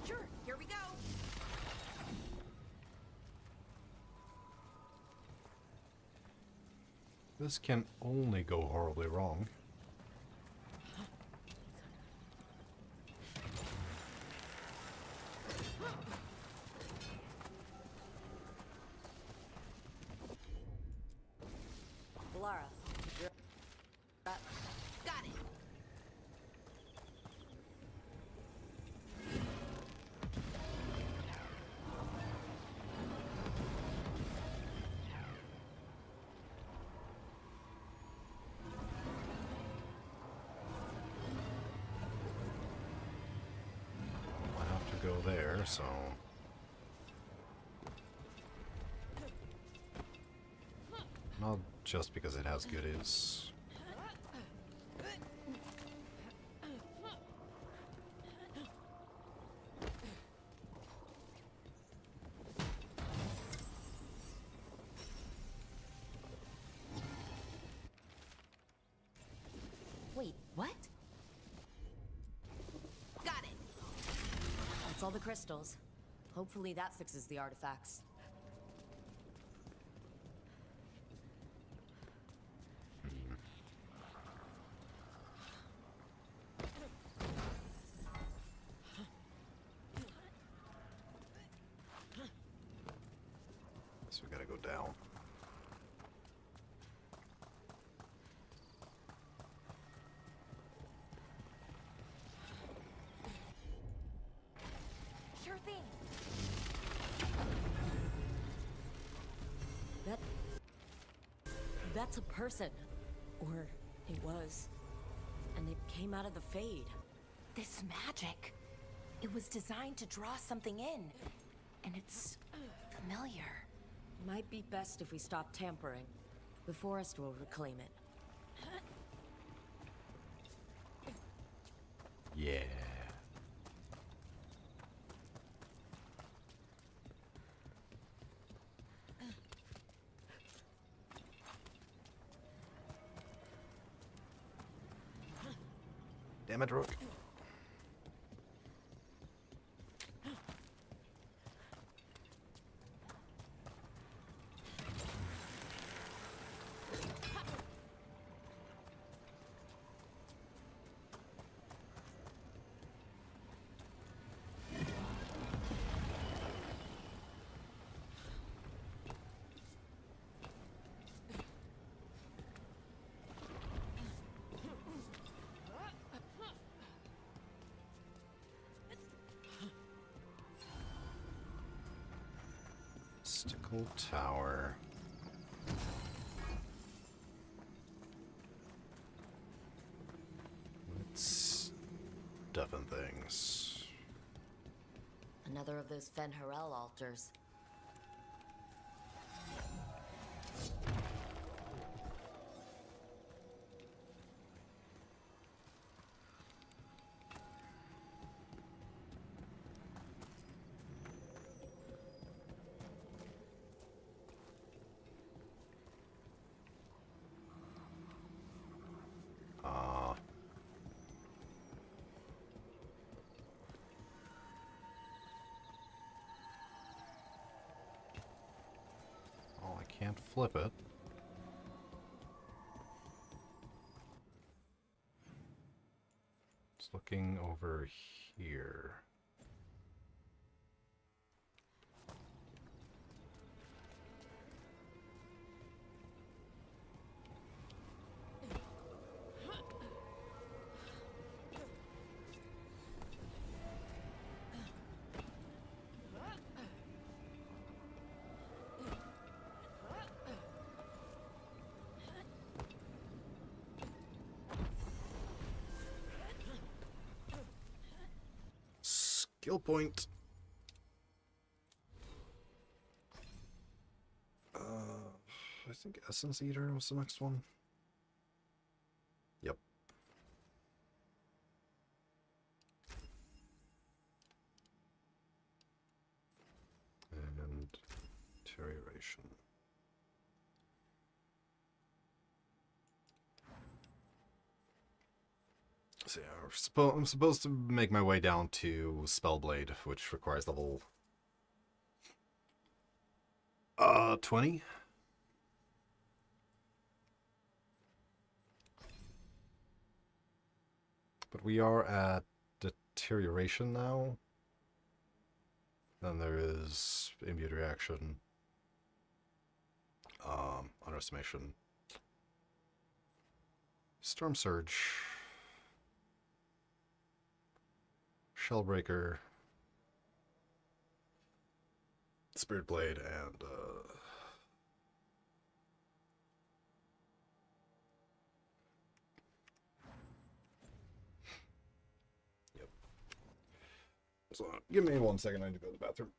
Sure, here we go. This can only go horribly wrong. Lara, you're up. Got it. there, so... Not just because it has goodies. Wait, what? Got it. That's all the crystals. Hopefully that fixes the artifacts. So we gotta go down. Sure thing. That's a person. Or it was. And it came out of the Fade. This magic. It was designed to draw something in. And it's familiar. Might be best if we stop tampering. The forest will reclaim it. Yeah. Damn it, Rook. Mystical Tower. Let's deafen things. Another of those Fen'Harel altars. Can't flip it. It's looking over here. Skill point. I think Essence Eater was the next one. Yep. And deterioration. So yeah, I'm supposed to make my way down to Spellblade, which requires level 20. But we are at deterioration now. Then there is immune reaction, underestimation, storm surge, Shellbreaker, Spirit Blade, and yep. So give me 1 second, I need to go to the bathroom.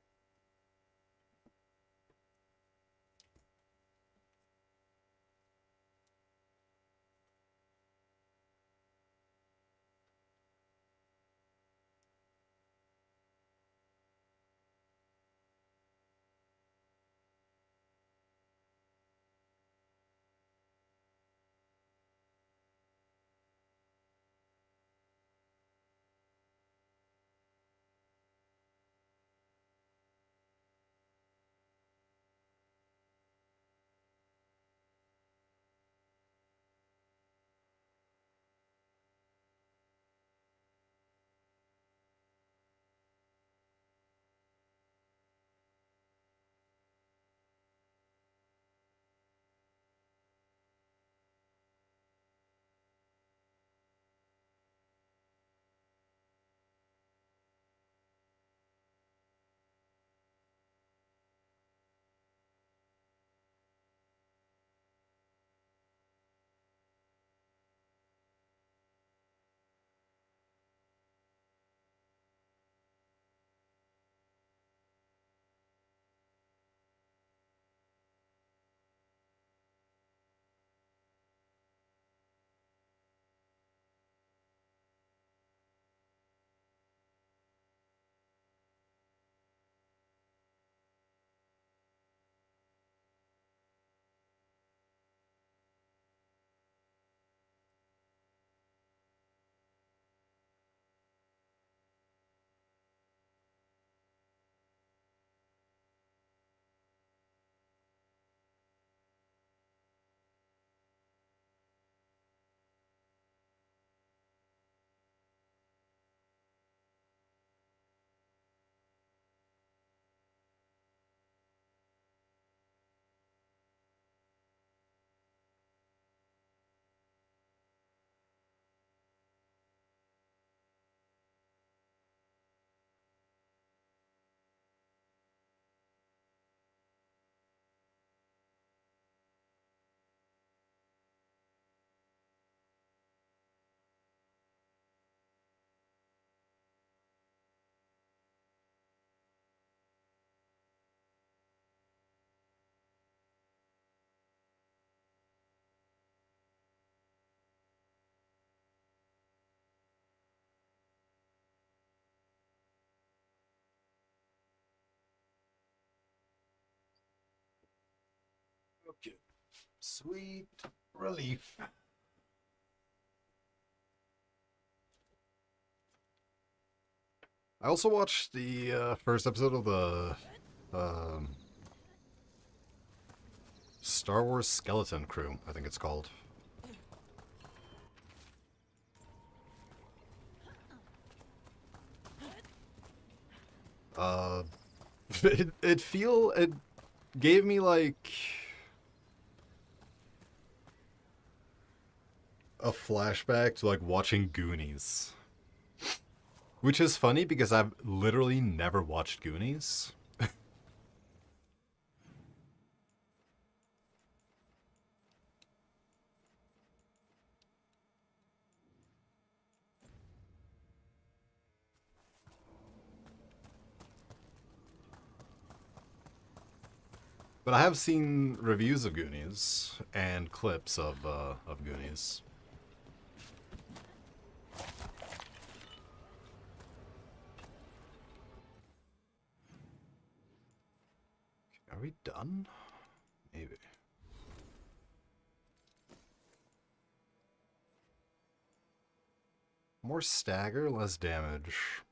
Okay. Sweet relief. I also watched the first episode of the Star Wars Skeleton Crew, I think it's called. It gave me like a flashback to like watching Goonies. Which is funny because I've literally never watched Goonies. But I have seen reviews of Goonies and clips of Goonies. Are we done? Maybe. More stagger, less damage.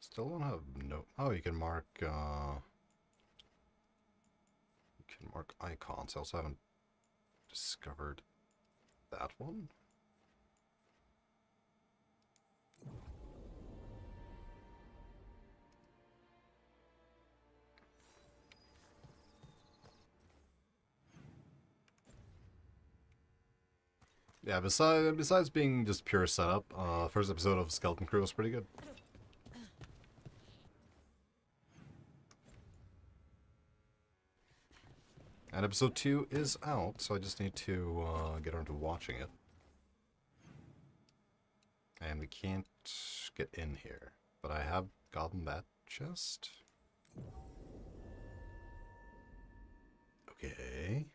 Still don't have no. Oh, you can mark. You can mark icons. I also haven't discovered that one. Yeah, besides being just pure setup, first episode of Skeleton Crew was pretty good. And episode 2 is out, so I just need to get around to watching it. And we can't get in here, but I have gotten that chest. Okay.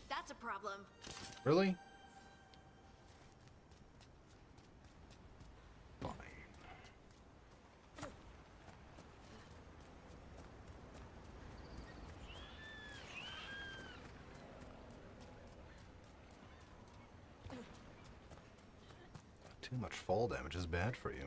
That's a problem. Really? Fine. Too much fall damage is bad for you.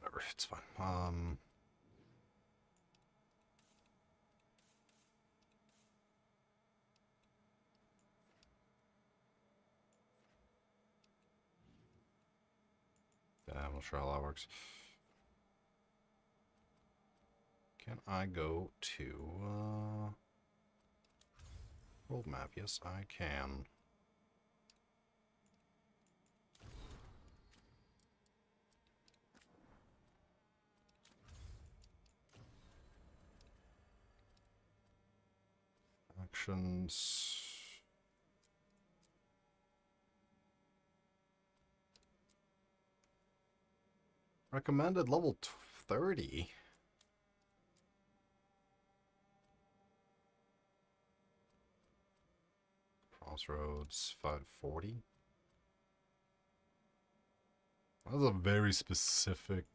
Whatever, it's fine. Yeah, I'm not sure how that works. Can I go to world map? Yes, I can. Actions. Recommended level 30. Crossroads 540. That's a very specific.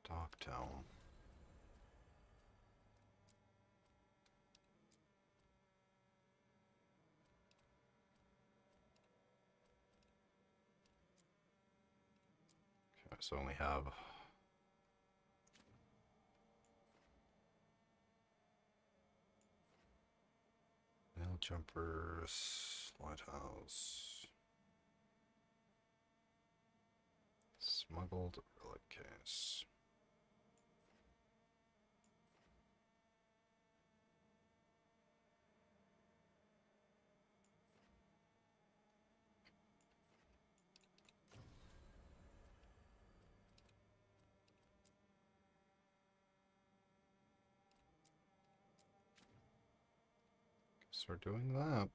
Docktown. Okay, so I only have nail jumpers, lighthouse, smuggled relic case. Start doing that.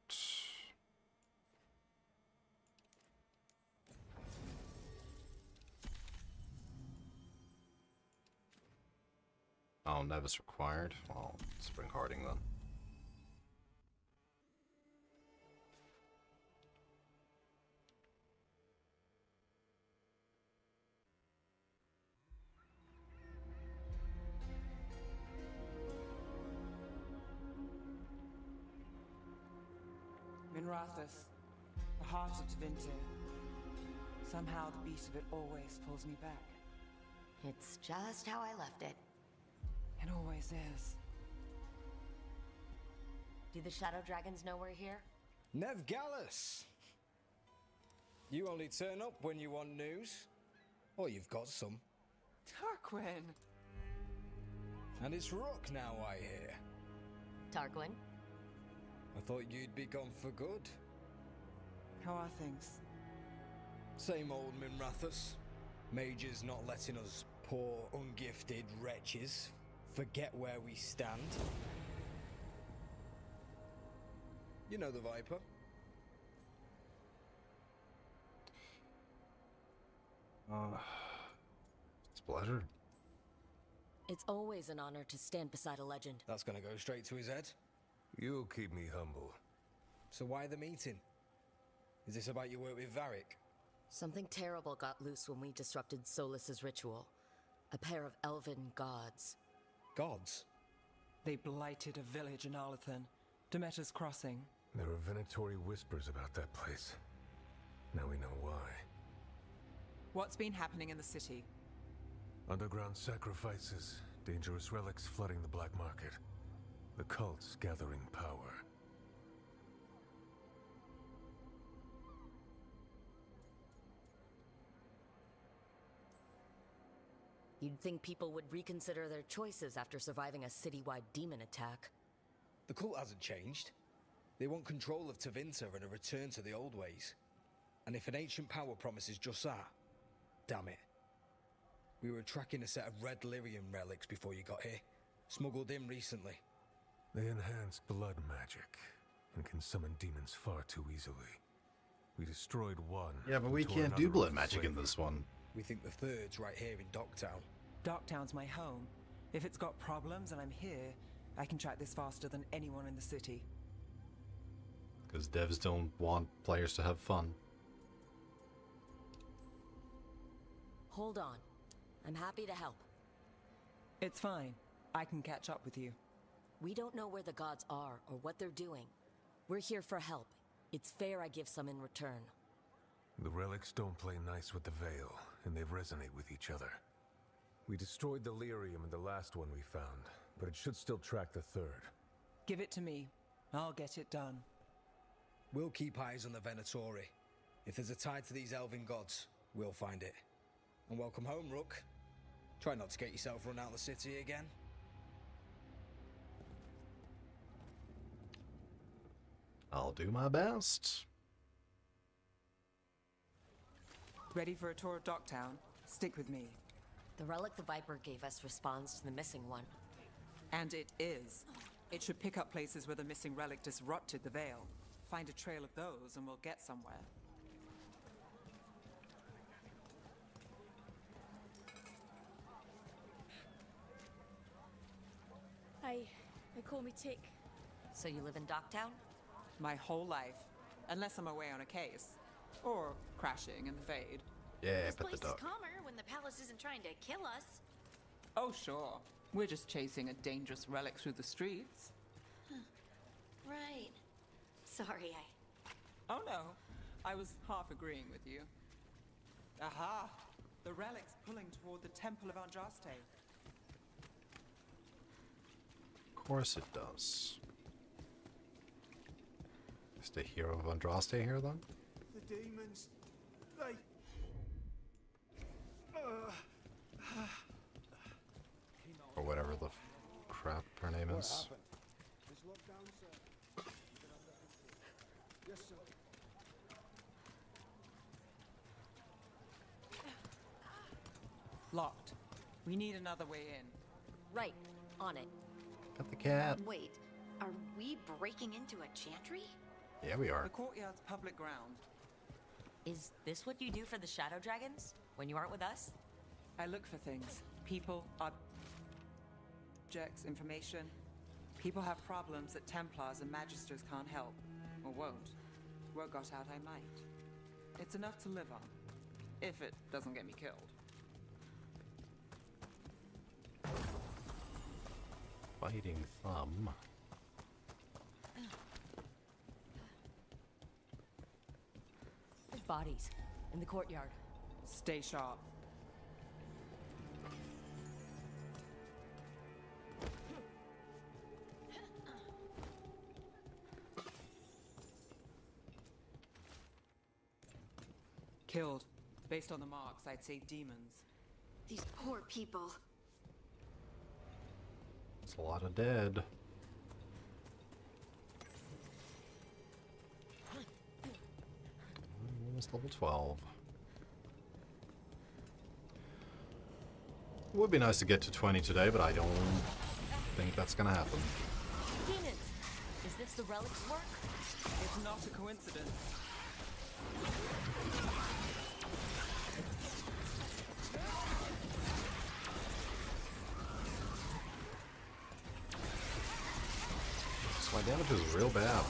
Oh, Nevis required. Well, spring harding then. Minrathous, the heart of Devinte. Somehow the beast of it always pulls me back. It's just how I left it. It always is. Do the Shadow Dragons know we're here? Nev Gallus! You only turn up when you want news. Or you've got some. Tarquin! And it's Rook now, I hear. Tarquin? I thought you'd be gone for good. How are things? Same old Minrathous. Mage is not letting us poor, ungifted wretches Forget where we stand. You know the Viper. It's a pleasure. It's always an honor to stand beside a legend. That's gonna go straight to his head. You'll keep me humble. So why the meeting? Is this about your work with Varric? Something terrible got loose when we disrupted Solus's ritual. A pair of elven gods. Gods? They blighted a village in Arlathan, Demeter's Crossing. There are venatory whispers about that place. Now we know why. What's been happening in the city? Underground sacrifices, dangerous relics flooding the black market. The cults gathering power. You'd think people would reconsider their choices after surviving a citywide demon attack. The cult hasn't changed. They want control of Tevinter and a return to the old ways. And if an ancient power promises just that, damn it. We were tracking a set of red lyrium relics before you got here. Smuggled in recently. They enhance blood magic and can summon demons far too easily. We destroyed one. Yeah, but we and tore can't do another blood with magic in flavor. this one. We think the third's right here in Docktown. Docktown's my home. If it's got problems and I'm here, I can track this faster than anyone in the city. Because devs don't want players to have fun. Hold on. I'm happy to help. It's fine. I can catch up with you. We don't know where the gods are or what they're doing. We're here for help. It's fair I give some in return. The relics don't play nice with the Veil, and they resonate with each other. We destroyed the lyrium in the last one we found, but it should still track the third. Give it to me. I'll get it done. We'll keep eyes on the Venatori. If there's a tie to these elven gods, we'll find it. And welcome home, Rook. Try not to get yourself run out of the city again. I'll do my best. Ready for a tour of Docktown? Stick with me. The relic the Viper gave us responds to the missing one. And it is. It should pick up places where the missing relic disrupted the Veil. Find a trail of those and we'll get somewhere. They call me Tick. So you live in Docktown? My whole life. Unless I'm away on a case. Or crashing in the Fade. Yeah, This put the place is duck. calmer when the palace isn't trying to kill us. Oh, sure. We're just chasing a dangerous relic through the streets. Right. Sorry, Oh no, I was half agreeing with you. Aha! The relic's pulling toward the Temple of Andraste. Of course it does. Is the hero of Andraste here then? The demons, they... Or whatever the crap her name is. It's locked down, sir. Yes, sir. Locked. We need another way in. Right. On it. Got the cat. Wait, are we breaking into a chantry? Yeah, we are. The courtyard's public ground. Is this what you do for the Shadow Dragons? When you aren't with us? I look for things. People, objects, information. People have problems that Templars and Magisters can't help. Or won't. Word got out I might. It's enough to live on. If it doesn't get me killed. Fighting thumb. There's bodies in the courtyard. Stay sharp. Killed. Based on the marks, I'd say demons. These poor people. It's a lot of dead. Almost level 12. It would be nice to get to 20 today, but I don't think that's gonna happen. Demons! Is this the relic's work? It's not a coincidence. So my damage is real bad.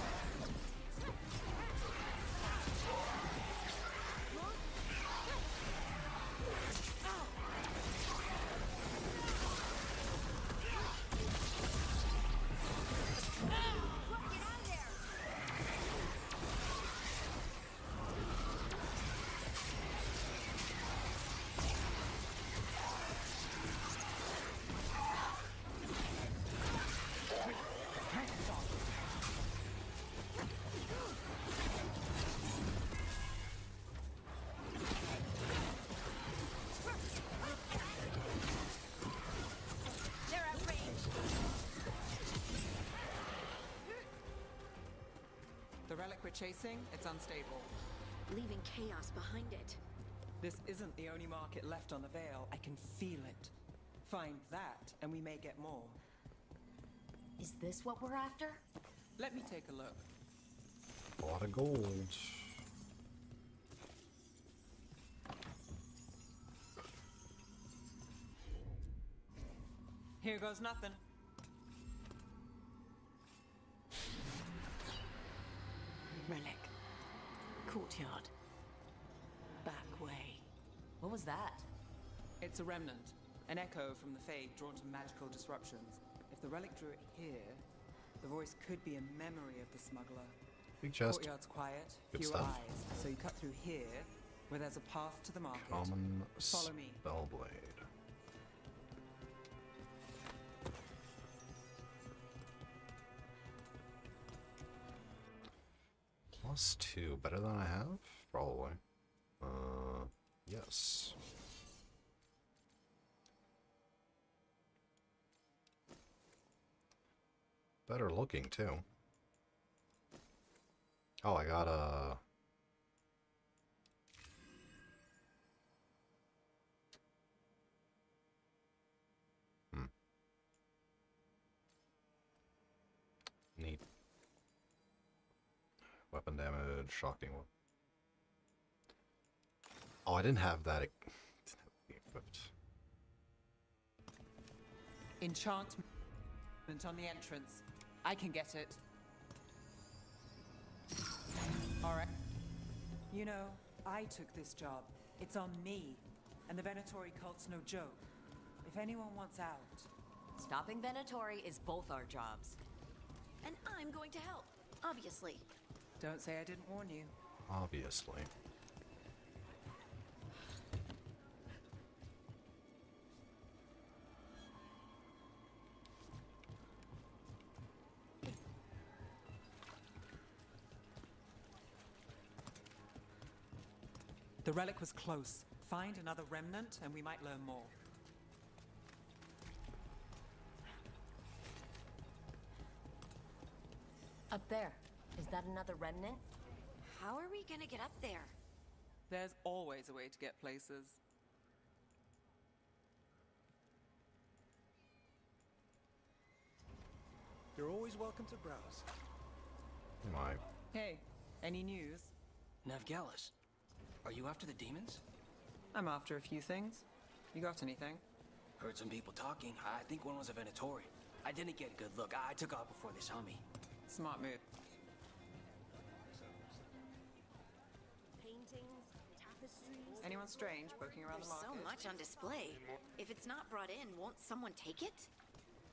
The relic we're chasing, it's unstable. Leaving chaos behind it. This isn't the only market left on the Veil. I can feel it. Find that, and we may get more. Is this what we're after? Let me take a look. A lot of gold. Here goes nothing. Relic. Courtyard. Back way. What was that? It's a remnant. An echo from the Fade drawn to magical disruptions. If the relic drew it here, the voice could be a memory of the smuggler. Big chest. Courtyard's quiet, Good fewer stuff. eyes. So you cut through here, where there's a path to the market. Common Follow me. Spellblade. +2, better than I have? Probably. Yes. Better looking, too. Oh, I got a... Neat. Weapon damage, shocking one. Oh, I didn't have that equipped. Enchantment on the entrance. I can get it. Alright. You know, I took this job. It's on me. And the Venatori cult's no joke. If anyone wants out... Stopping Venatori is both our jobs. And I'm going to help, obviously. Don't say I didn't warn you. Obviously. The relic was close. Find another remnant and we might learn more. Up there. Is that another remnant? How are we gonna get up there? There's always a way to get places. You're always welcome to browse. My. Hey, any news? Navgalis, are you after the demons? I'm after a few things. You got anything? Heard some people talking. I think one was a Venatori. I didn't get a good look. I took off before they saw me. Smart move. Paintings, tapestries. Anyone strange poking around There's the market? so much on display. If it's not brought in, won't someone take it?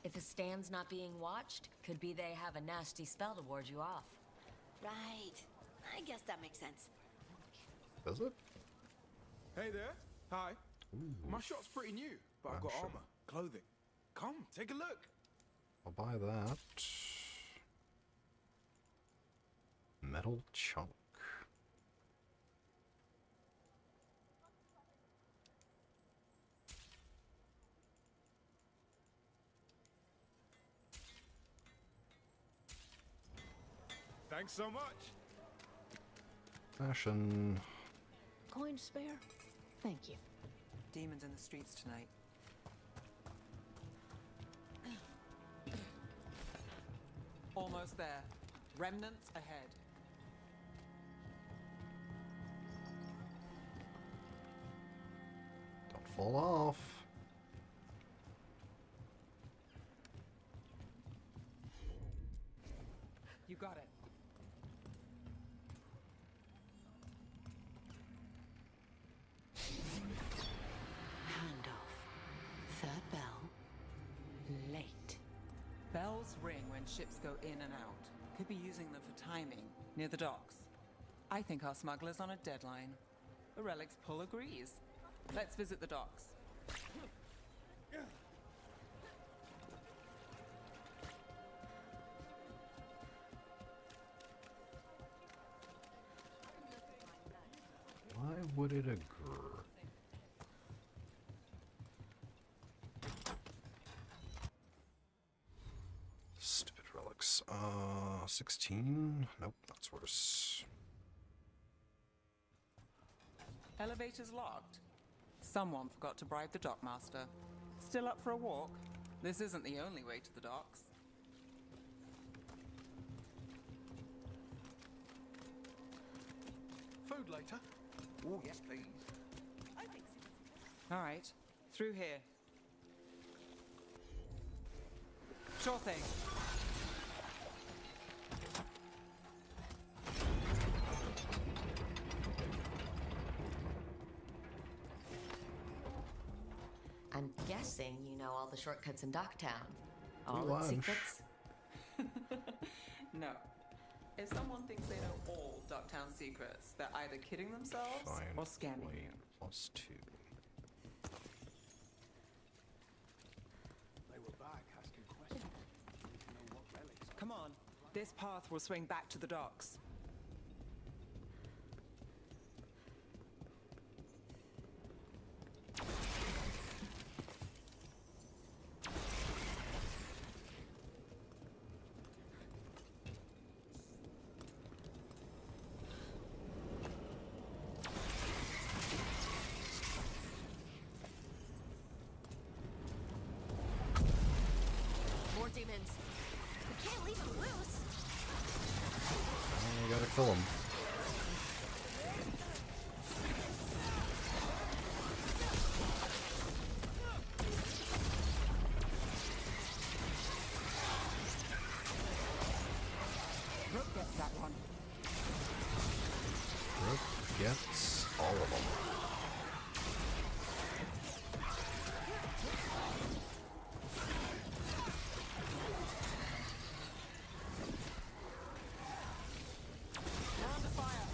If a stand's not being watched, could be they have a nasty spell to ward you off. Right. I guess that makes sense. Does it? Hey there. Hi. Ooh, My shop's pretty new, but I've got fashion. armor, clothing. Come, take a look. I'll buy that. Metal chunk. Thanks so much. Fashion. Coin to spare? Thank you. Demons in the streets tonight. Almost there. Remnants ahead. Don't fall off. You got it. Handoff. Third bell. Late. Bells ring when ships go in and out. Could be using them for timing, near the docks. I think our smuggler's on a deadline. The Relic's pull agrees. Let's visit the docks. Why would it agree? Stupid relics. 16? Nope, that's worse. Elevator's locked. Someone forgot to bribe the dockmaster. Still up for a walk? This isn't the only way to the docks. Food later? Oh, yes, please. All right, through here. Sure thing. I'm guessing you know all the shortcuts in Docktown. All Lunch. its secrets? No. If someone thinks they know all Ducktown secrets, they're either kidding themselves or scamming you. +2. They were back asking questions. You know what relics are. Come on, this path will swing back to the docks. More demons. We can't leave him loose. Oh, we gotta kill him. Rook gets that one. Rook gets all of them. Round of fire.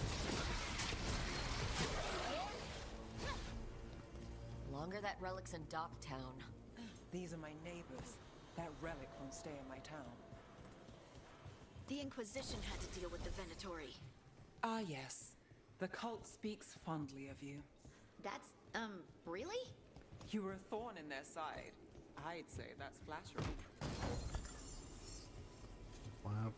Longer that relic's in Docktown. These are my neighbors. That relic won't stay in my town. The Inquisition had to deal with the Venatori. Ah, yes. The cult speaks fondly of you. That's, really? You were a thorn in their side. I'd say that's flattering. Wow.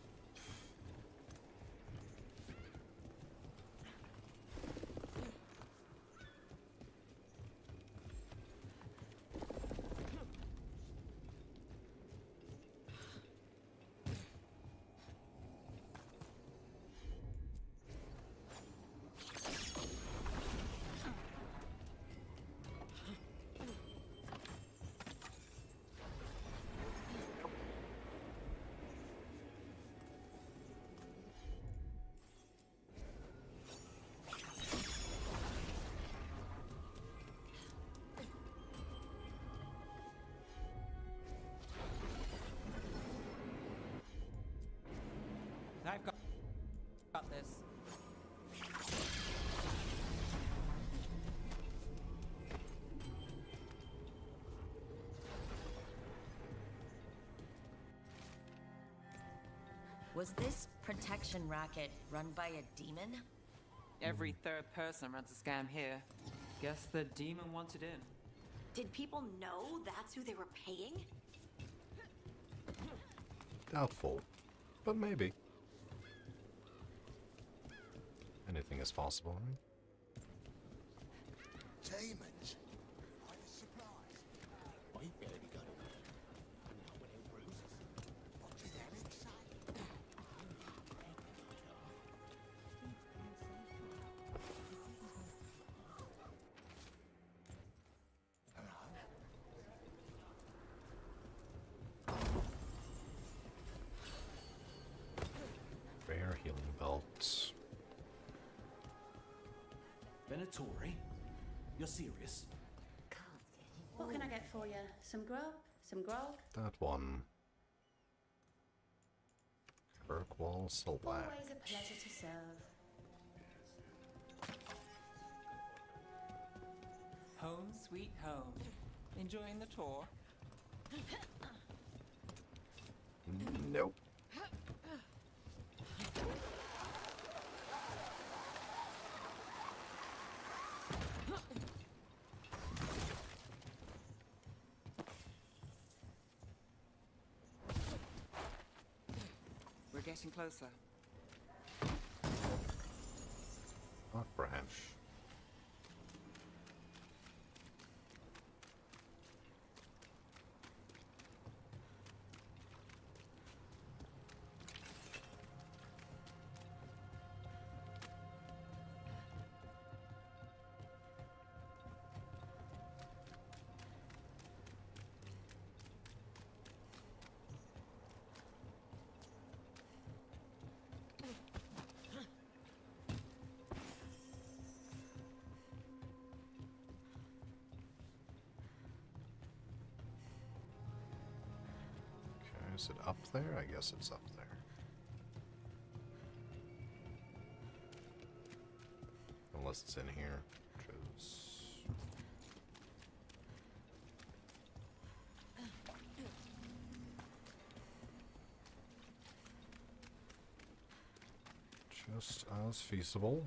I've got this. Was this protection racket run by a demon? Every third person runs a scam here. Guess the demon wanted in. Did people know that's who they were paying? Doubtful, but maybe. Anything is possible, right? Demons? Quite a surprise. I barely got it. Not when it roosts. What did Alex say? Tory? You're serious? What can I get for you? Some grub? Some grog? That one. Kirkwall Select. Always a pleasure to serve. Home sweet home. Enjoying the tour? Nope. We're getting closer. Rock branch. Is it up there? I guess it's up there. Unless it's in here, which is... just as feasible.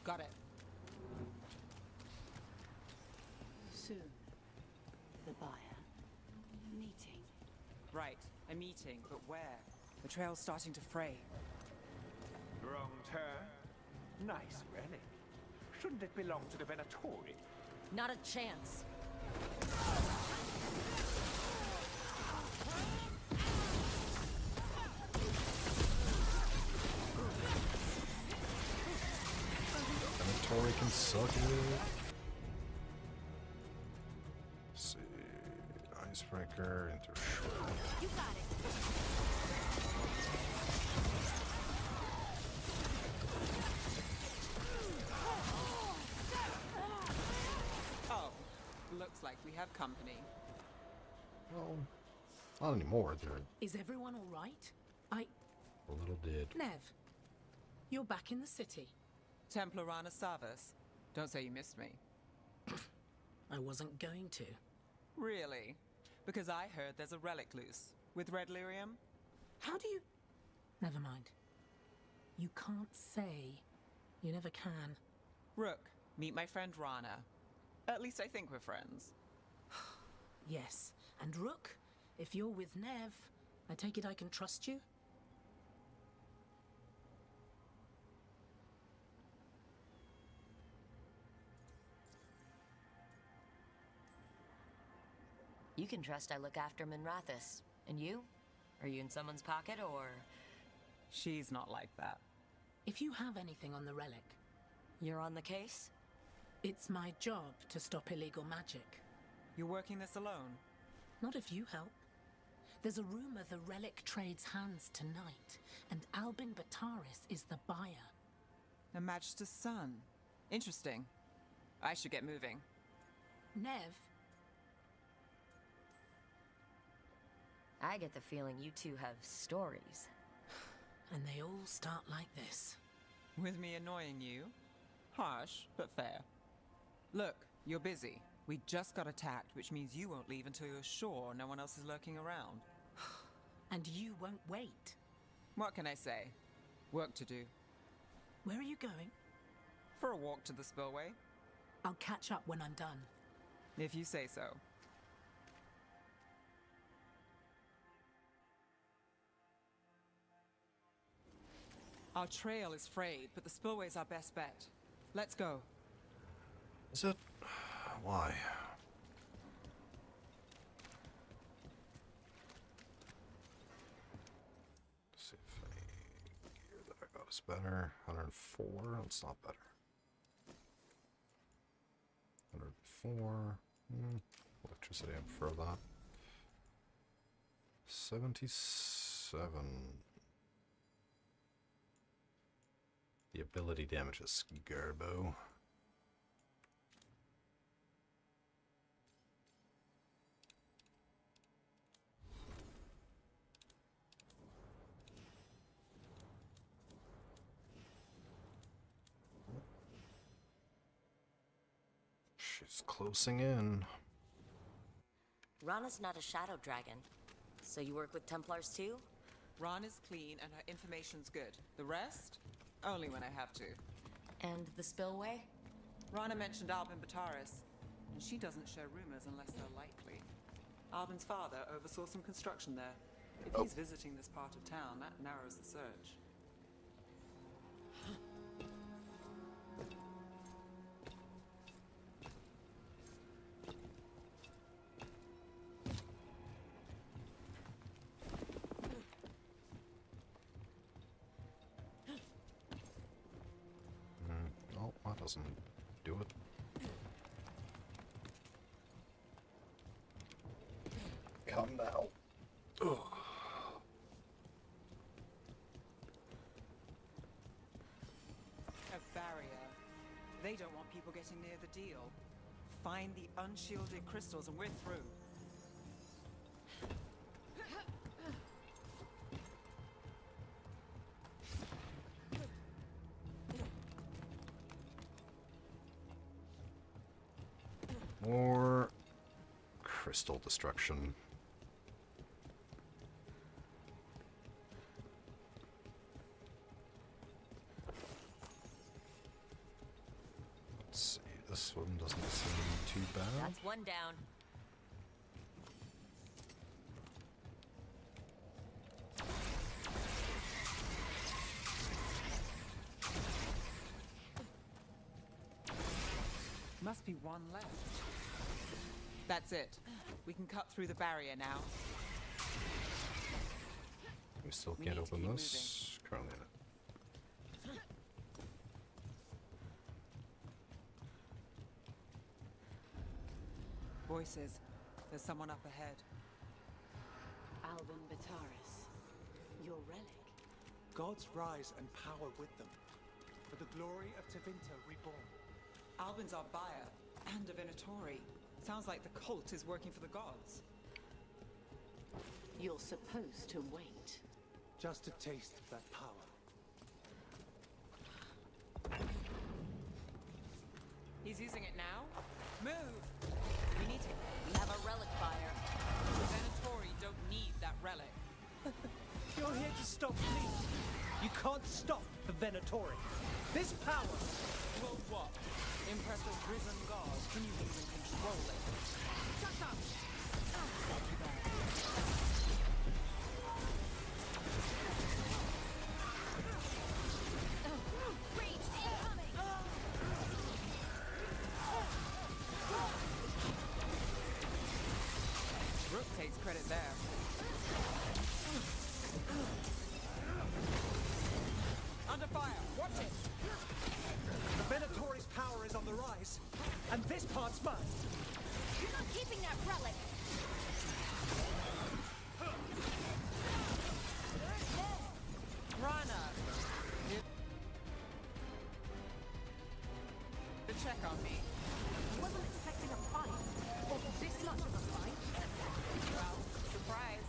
Got it. Soon, the buyer. Meeting. Right, a meeting, but where? The trail's starting to fray. Wrong turn. Nice relic. Shouldn't it belong to the Venatori? Not a chance. Venatori can suck it. Let's see. Icebreaker into shred. You got it. Oh, looks like we have company. Well, not anymore. They're Is everyone all right? a little dead. Nev, you're back in the city. Templarana Savas. Don't say you missed me. I wasn't going to. Really? Because I heard there's a relic loose. With red lyrium? How do you... Never mind. You can't say. You never can. Rook, meet my friend Rana. At least I think we're friends. Yes. And Rook, if you're with Nev, I take it I can trust you? You can trust I look after Minrathis. And you? Are you in someone's pocket, or...? She's not like that. If you have anything on the relic... You're on the case? It's my job to stop illegal magic. You're working this alone? Not if you help. There's a rumor the relic trades hands tonight, and Albin Bataris is the buyer. A Magister's son. Interesting. I should get moving. Nev? I get the feeling you two have stories. And they all start like this. With me annoying you? Harsh, but fair. Look, you're busy. We just got attacked, which means you won't leave until you're sure no one else is lurking around. And you won't wait. What can I say? Work to do. Where are you going? For a walk to the spillway. I'll catch up when I'm done. If you say so. Our trail is frayed, but the spillway's our best bet. Let's go. Is it? Why? was better. 104. It's not better. 104. Electricity, I prefer that. 77. The ability damages Garbo. She's closing in. Rana's not a shadow dragon. So you work with Templars too? Ron is clean and her information's good. The rest? Only when I have to. And the spillway? Rana mentioned Albin Bataris, and she doesn't share rumors unless they're likely. Albin's father oversaw some construction there. If he's visiting this part of town, that narrows the search. Oh, that doesn't do it. Come now. Ugh. A barrier. They don't want people getting near the deal. Find the unshielded crystals and we're through. More crystal destruction. Let's see, this one doesn't seem too bad. That's one down. Must be one left. That's it. We can cut through the barrier now. We still can't open this. Currently not. Voices. There's someone up ahead. Albin Bataris, your relic. Gods rise and power with them, for the glory of Tevinter reborn. Albin's our buyer, and a Venatori. Sounds like the cult is working for the gods. You're supposed to wait. Just a taste of that power. He's using it now? Move! We need to... We have a relic buyer. The Venatori don't need that relic. You're here to stop me. You can't stop the Venatori. This power... Will what? Impress a risen god? Can you even control it? Shut up! Not too bad. Rage incoming! Rook takes credit there. Under fire! Watch it! The Venatori's power is on the rise, and this part's mine. You're not keeping that relic! Rana! The check on me. I wasn't expecting a fight. Or this much of a fight. Well, surprise.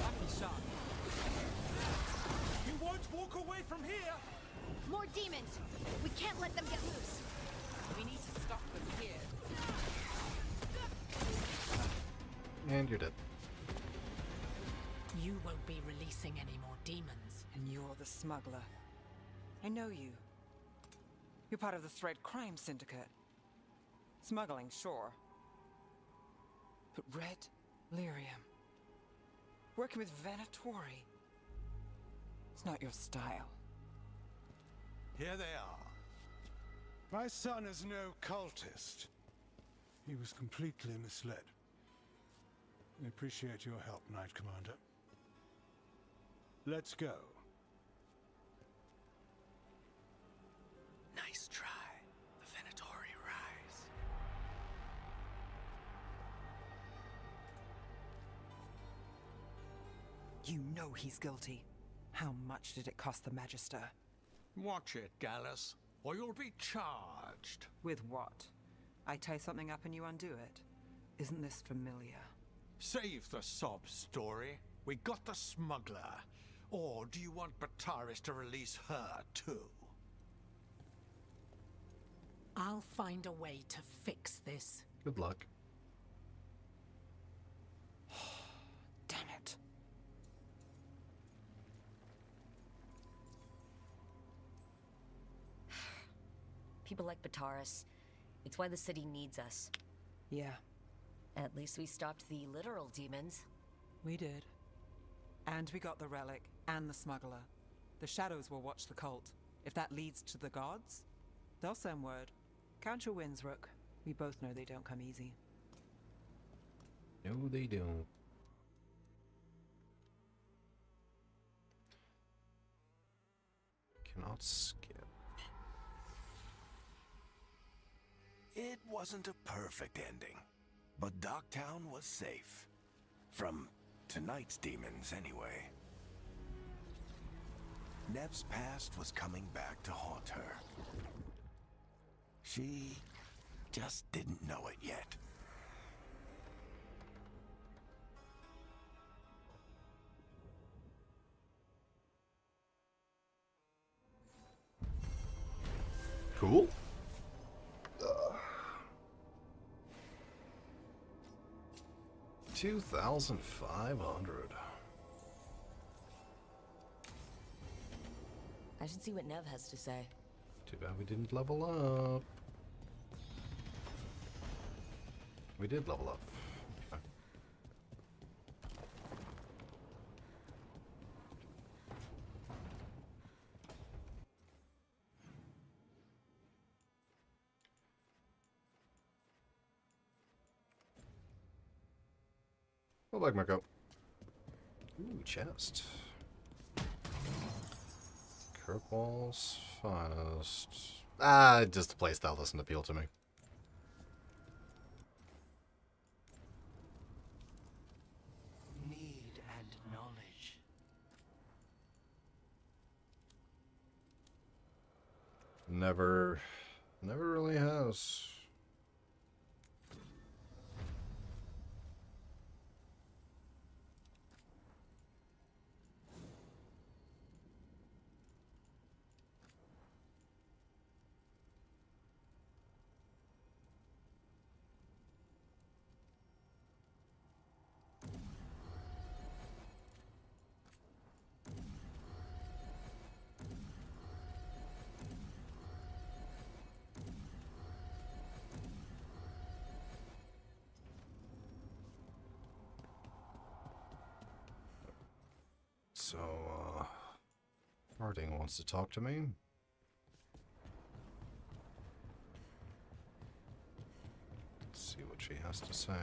Lucky shot. You won't walk away from here! More demons! We can't let them get loose! We need to stop them here. And you're dead. You won't be releasing any more demons. And you're the smuggler. I know you. You're part of the Thread Crime Syndicate. Smuggling, sure. But Red Lyrium. Working with Venatori. It's not your style. Here they are. My son is no cultist. He was completely misled. I appreciate your help, Knight Commander. Let's go. Nice try. The Venatori rise. You know he's guilty. How much did it cost the Magister? Watch it, Gallus, or you'll be charged. With what? I tie something up and you undo it. Isn't this familiar? Save the sob story. We got the smuggler. Or do you want Bataris to release her, too? I'll find a way to fix this. Good luck. Damn it. People like Bataris. It's why the city needs us. Yeah. At least we stopped the literal demons. We did. And we got the relic and the smuggler. The shadows will watch the cult. If that leads to the gods, they'll send word. Count your wins, Rook. We both know they don't come easy. No, they don't. Cannot skip. It wasn't a perfect ending, but Dogtown was safe. From tonight's demons, anyway. Nev's past was coming back to haunt her. She just didn't know it yet. Cool. 2,500. I should see what Nev has to say. Too bad we didn't level up. We did level up. Okay. I like my coat. Ooh, chest. Kirkwall's finest. Just the playstyle doesn't appeal to me. Need and knowledge. Never really has. So, Harding wants to talk to me. Let's see what she has to say.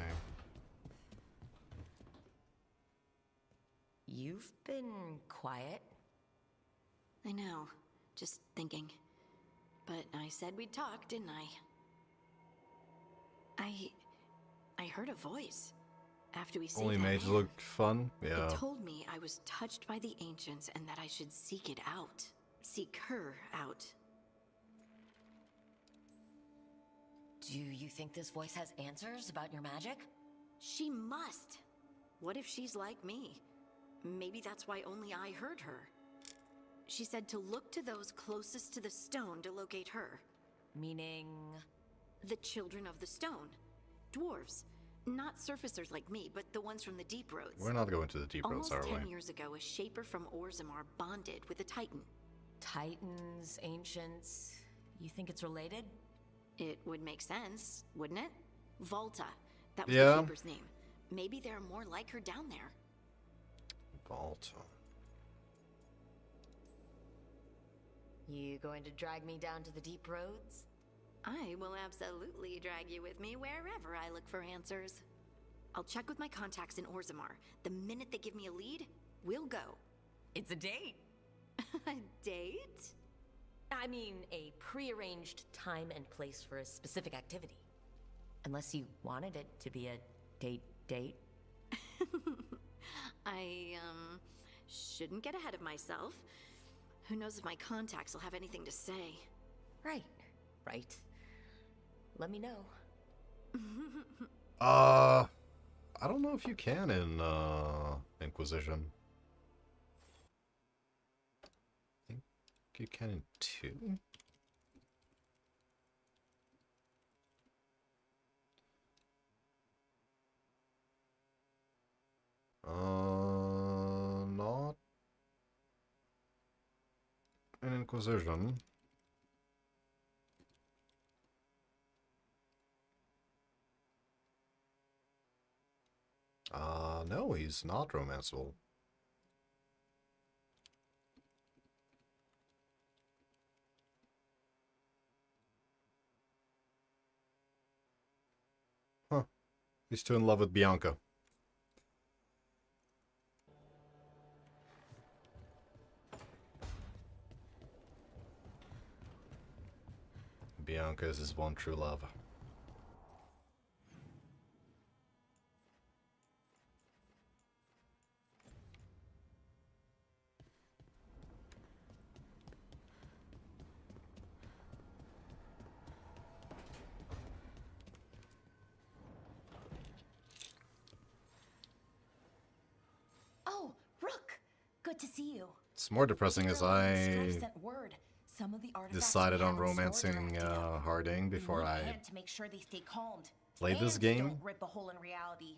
You've been quiet. I know. Just thinking. But I said we'd talk, didn't I? I heard a voice. After we saved Only that Mage man. looked fun. Yeah. It told me I was touched by the ancients and that I should seek it out. Seek her out. Do you think this voice has answers about your magic? She must. What if she's like me? Maybe that's why only I heard her. She said to look to those closest to the stone to locate her. Meaning? The children of the stone. Dwarves. Not surfacers like me, but the ones from the deep roads. We're not going to the deep roads, are Almost we? 10 years ago, a shaper from Orzammar bonded with a titan. Titans, ancients. You think it's related? It would make sense, wouldn't it? Volta. That was Yeah. the shaper's name. Maybe there are more like her down there. Volta. You going to drag me down to the deep roads? I will absolutely drag you with me wherever I look for answers. I'll check with my contacts in Orzammar. The minute they give me a lead, we'll go. It's a date. A date? I mean, a prearranged time and place for a specific activity. Unless you wanted it to be a date. I, shouldn't get ahead of myself. Who knows if my contacts will have anything to say. Right. Let me know. I don't know if you can in Inquisition. I think you can in 2. Not in Inquisition. No, he's not romanceable. Huh. He's too in love with Bianca. Bianca is his one true love. Oh, Rook! Good to see you. It's more depressing as I Sent word. Some of the artifacts decided we on have in storage are romancing acting up. Harding before We need a I hand to make sure they stay calmed. played this And game. Don't rip a hole in reality.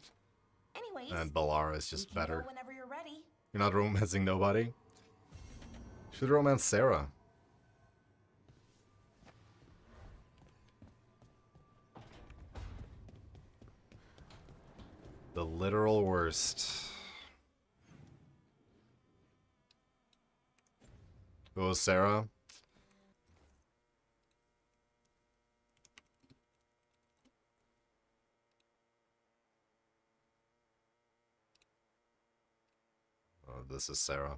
Anyways, And Balara is we just can better. go whenever you're ready. You're not romancing nobody? Should romance Sarah. The literal worst. Who was Sarah? Oh, this is Sarah.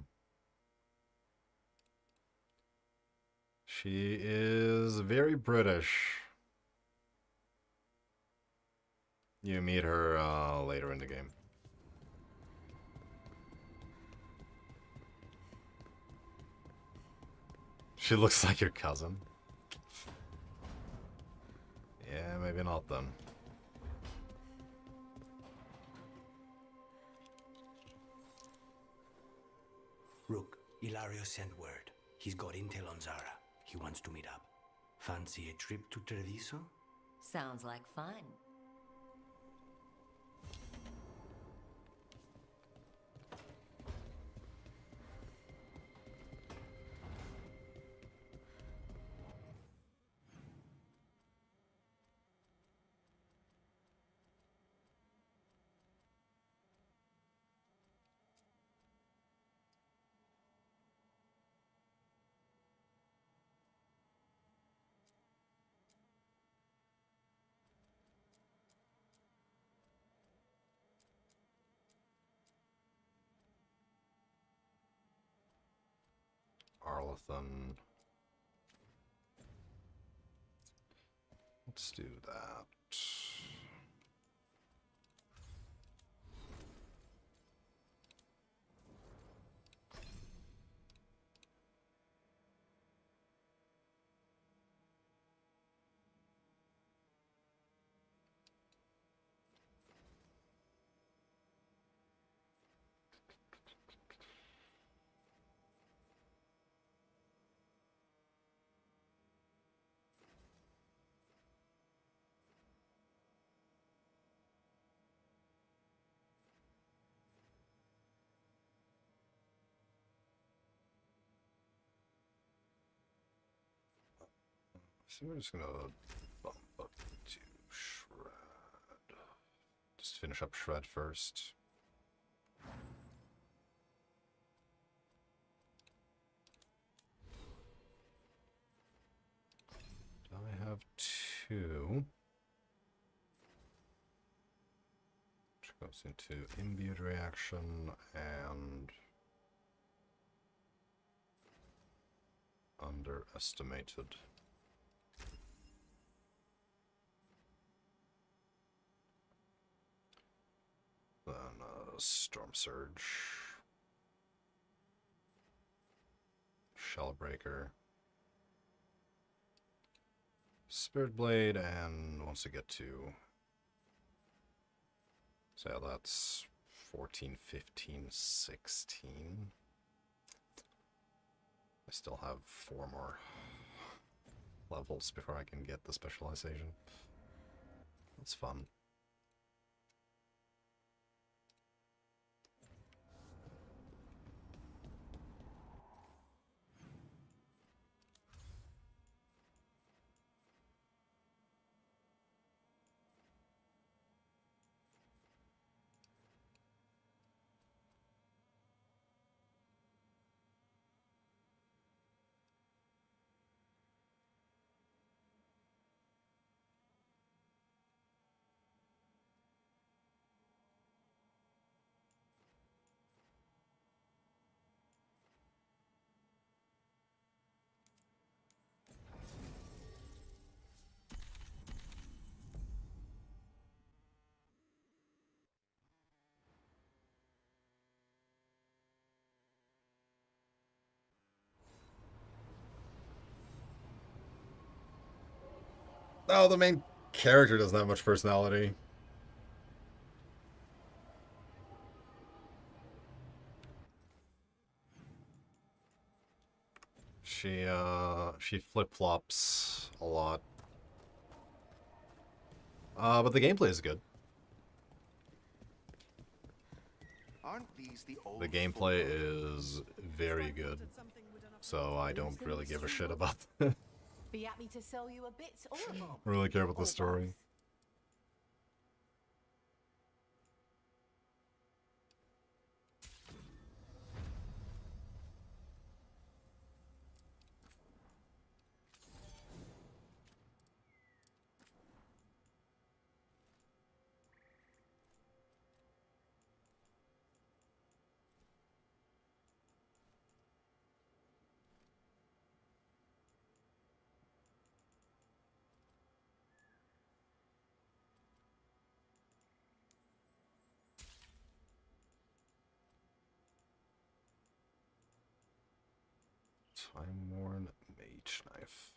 She is very British. You meet her later in the game. She looks like your cousin. Yeah, maybe not then. Rook, Ilario sent word. He's got intel on Zara. He wants to meet up. Fancy a trip to Treviso? Sounds like fun. Arlathan. Let's do that. So we're just gonna bump up to Shred. Just finish up Shred first. Do I have 2, which goes into imbued reaction and underestimated. Then Storm Surge, Shellbreaker, Spirit Blade, and once we get to, so yeah, that's 14, 15, 16. I still have 4 more levels before I can get the specialization. That's fun. Oh, the main character doesn't have much personality. She flip-flops a lot. But the gameplay is good. The gameplay is very good. So I don't really give a shit about that. Be happy to sell you a bit or a bob. I really care about the story. Time-worn mage knife.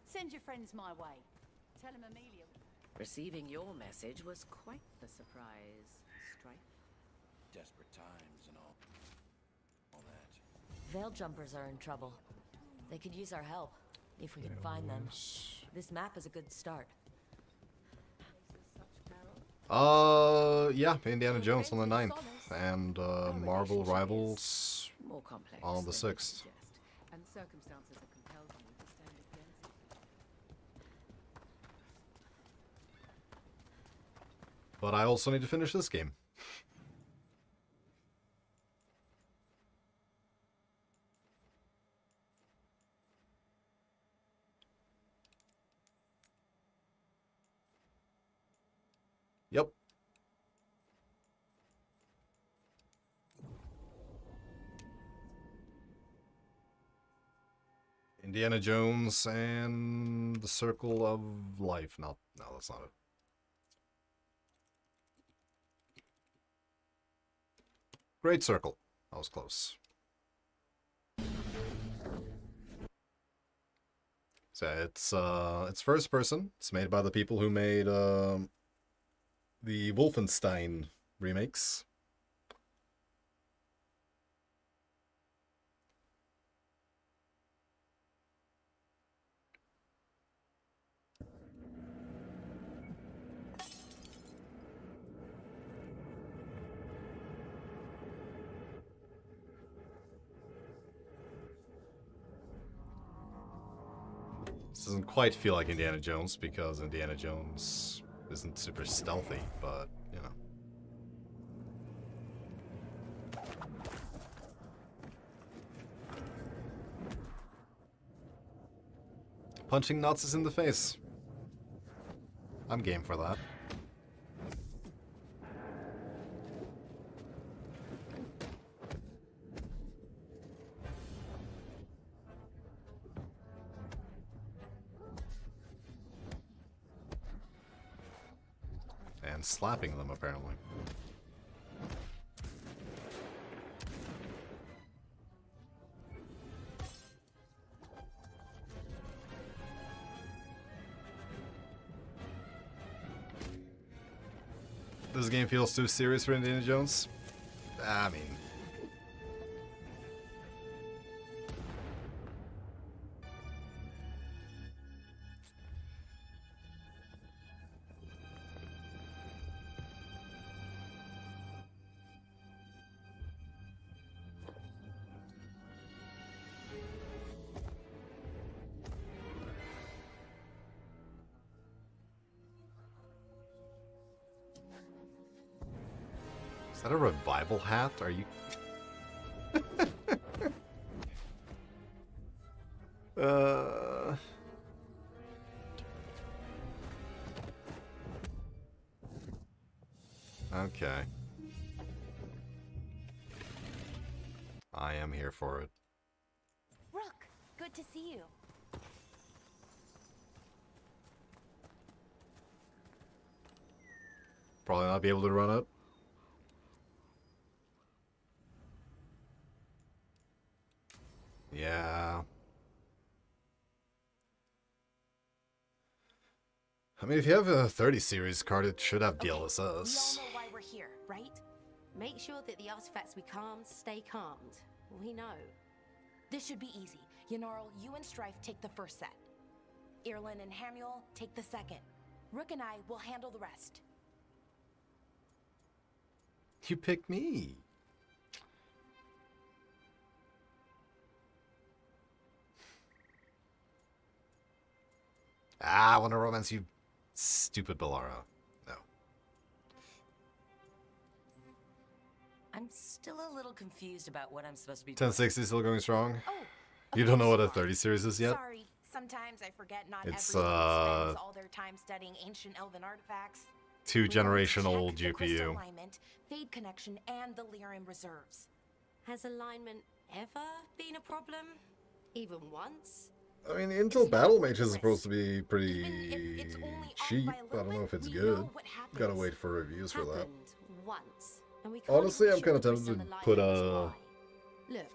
Send your friends my way. Tell them Amelia. Receiving your message was quite the surprise, Strife. Desperate times and all that. Veil jumpers are in trouble. They could use our help, if we can find them. This map is a good start. Yeah, Indiana Jones on the 9th, and Marvel Rivals on the 6th. And circumstances have compelled you to stand against it. But I also need to finish this game. Yep. Indiana Jones and the Circle of Life. No, that's not it. Great Circle. That was close. So it's first person. It's made by the people who made the Wolfenstein remakes. This doesn't quite feel like Indiana Jones because Indiana Jones isn't super stealthy, but, you know. punching Nazis in the face. I'm game for that. And slapping them, apparently. This game feels too serious for Indiana Jones. I mean... Is that a revival hat? Are you... Okay. I am here for it. Rook, good to see you. Probably not be able to run it. Yeah. I mean, if you have a 30 series card, it should have DLSS. We all know why we're here, right? Make sure that the artifacts we calmed stay calmed. We know. This should be easy. Yanarl, you and Strife take the first set. Irlin and Hamuel take the second. Rook and I will handle the rest. You picked me. I want to romance you, stupid Bellara. No. I'm still a little confused about what I'm supposed to be 1060 still going strong? Oh, You don't know what a 30 series is yet? Sorry, sometimes I forget not It's, everyone spends all their time studying ancient elven artifacts. 2-generational Check the crystal GPU. alignment, fade connection, and the lyrium reserves. Has alignment ever been a problem? Even once? I mean, the Intel Battle Mage is supposed to be pretty cheap. I don't know if it's good. Gotta wait for reviews for that. Once. And we can't Honestly, even I'm kind of sure tempted to crystal put alignment is a... why. Look,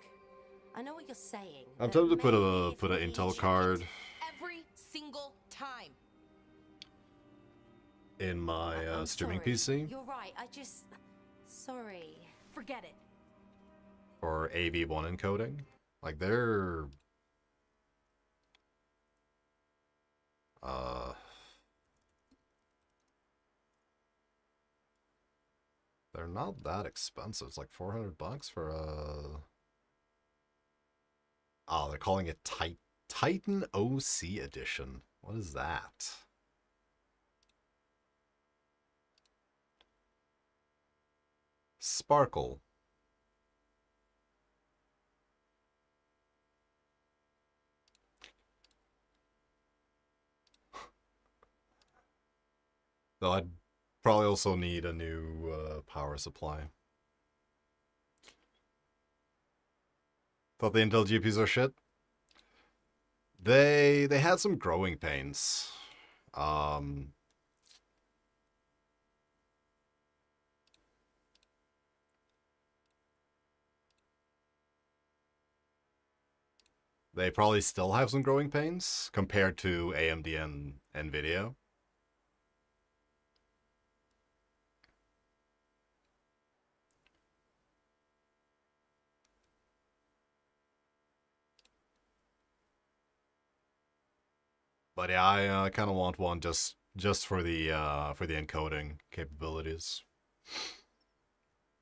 I know what you're saying. I'm but tempted to put maybe a if put an we Intel check card it- Every single time. in my streaming Sorry, PC You're right, I just... Sorry. Forget it. for AV1 encoding. Like, they're... They're not that expensive. It's like $400 for a... Oh, they're calling it Titan OC Edition. What is that? Sparkle. Though I'd probably also need a new power supply. Thought the Intel GPUs are shit. They had some growing pains. They probably still have some growing pains compared to AMD and NVIDIA. But yeah, I kind of want one just for the encoding capabilities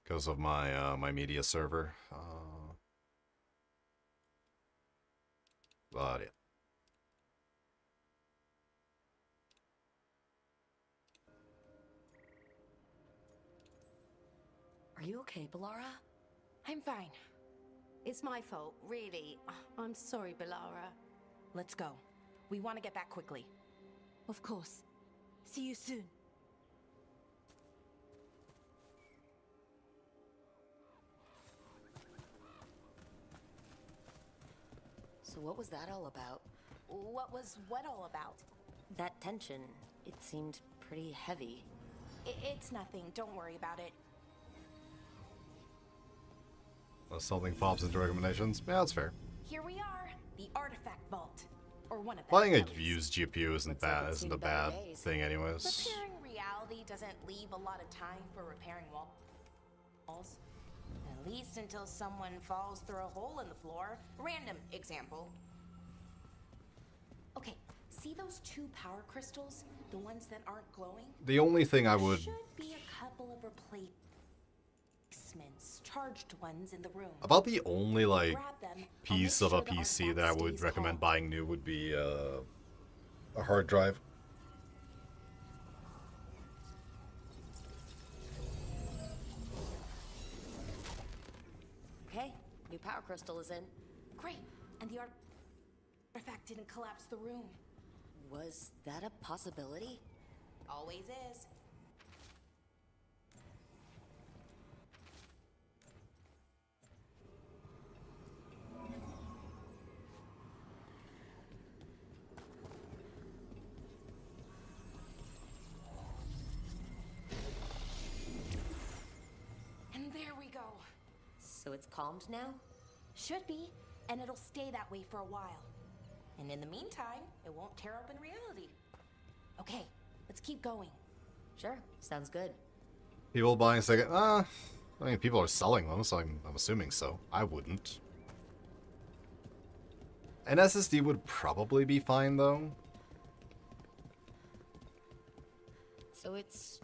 because of my my media server. But yeah. Are you okay, Bellara? I'm fine. It's my fault, really. I'm sorry, Bellara. Let's go. We want to get back quickly. Of course. See you soon. So what was that all about? What was what all about? That tension, it seemed pretty heavy. It's nothing. Don't worry about it. Unless something pops into recommendations. Yeah, that's fair. Here we are, the artifact vault. Or one of them. Playing a used GPU isn't a bad thing anyways. Repairing reality doesn't leave a lot of time for repairing walls. At least until someone falls through a hole in the floor. Random example. Okay, see those 2 power crystals? The ones that aren't glowing? The only thing I would... Should be a couple of replacements, charged ones in the room. About the only, like, Grab them. piece of a PC that I would recommend buying new would be a hard drive. Okay, new power crystal is in. Great, and the artifact didn't collapse the room. Was that a possibility? Always is. And there we go. So it's calmed now? Should be, and it'll stay that way for a while. And in the meantime, it won't tear open reality. Okay, let's keep going. Sure, sounds good. People buying second... I mean, people are selling them, so I'm assuming so. I wouldn't. An SSD would probably be fine, though. So it's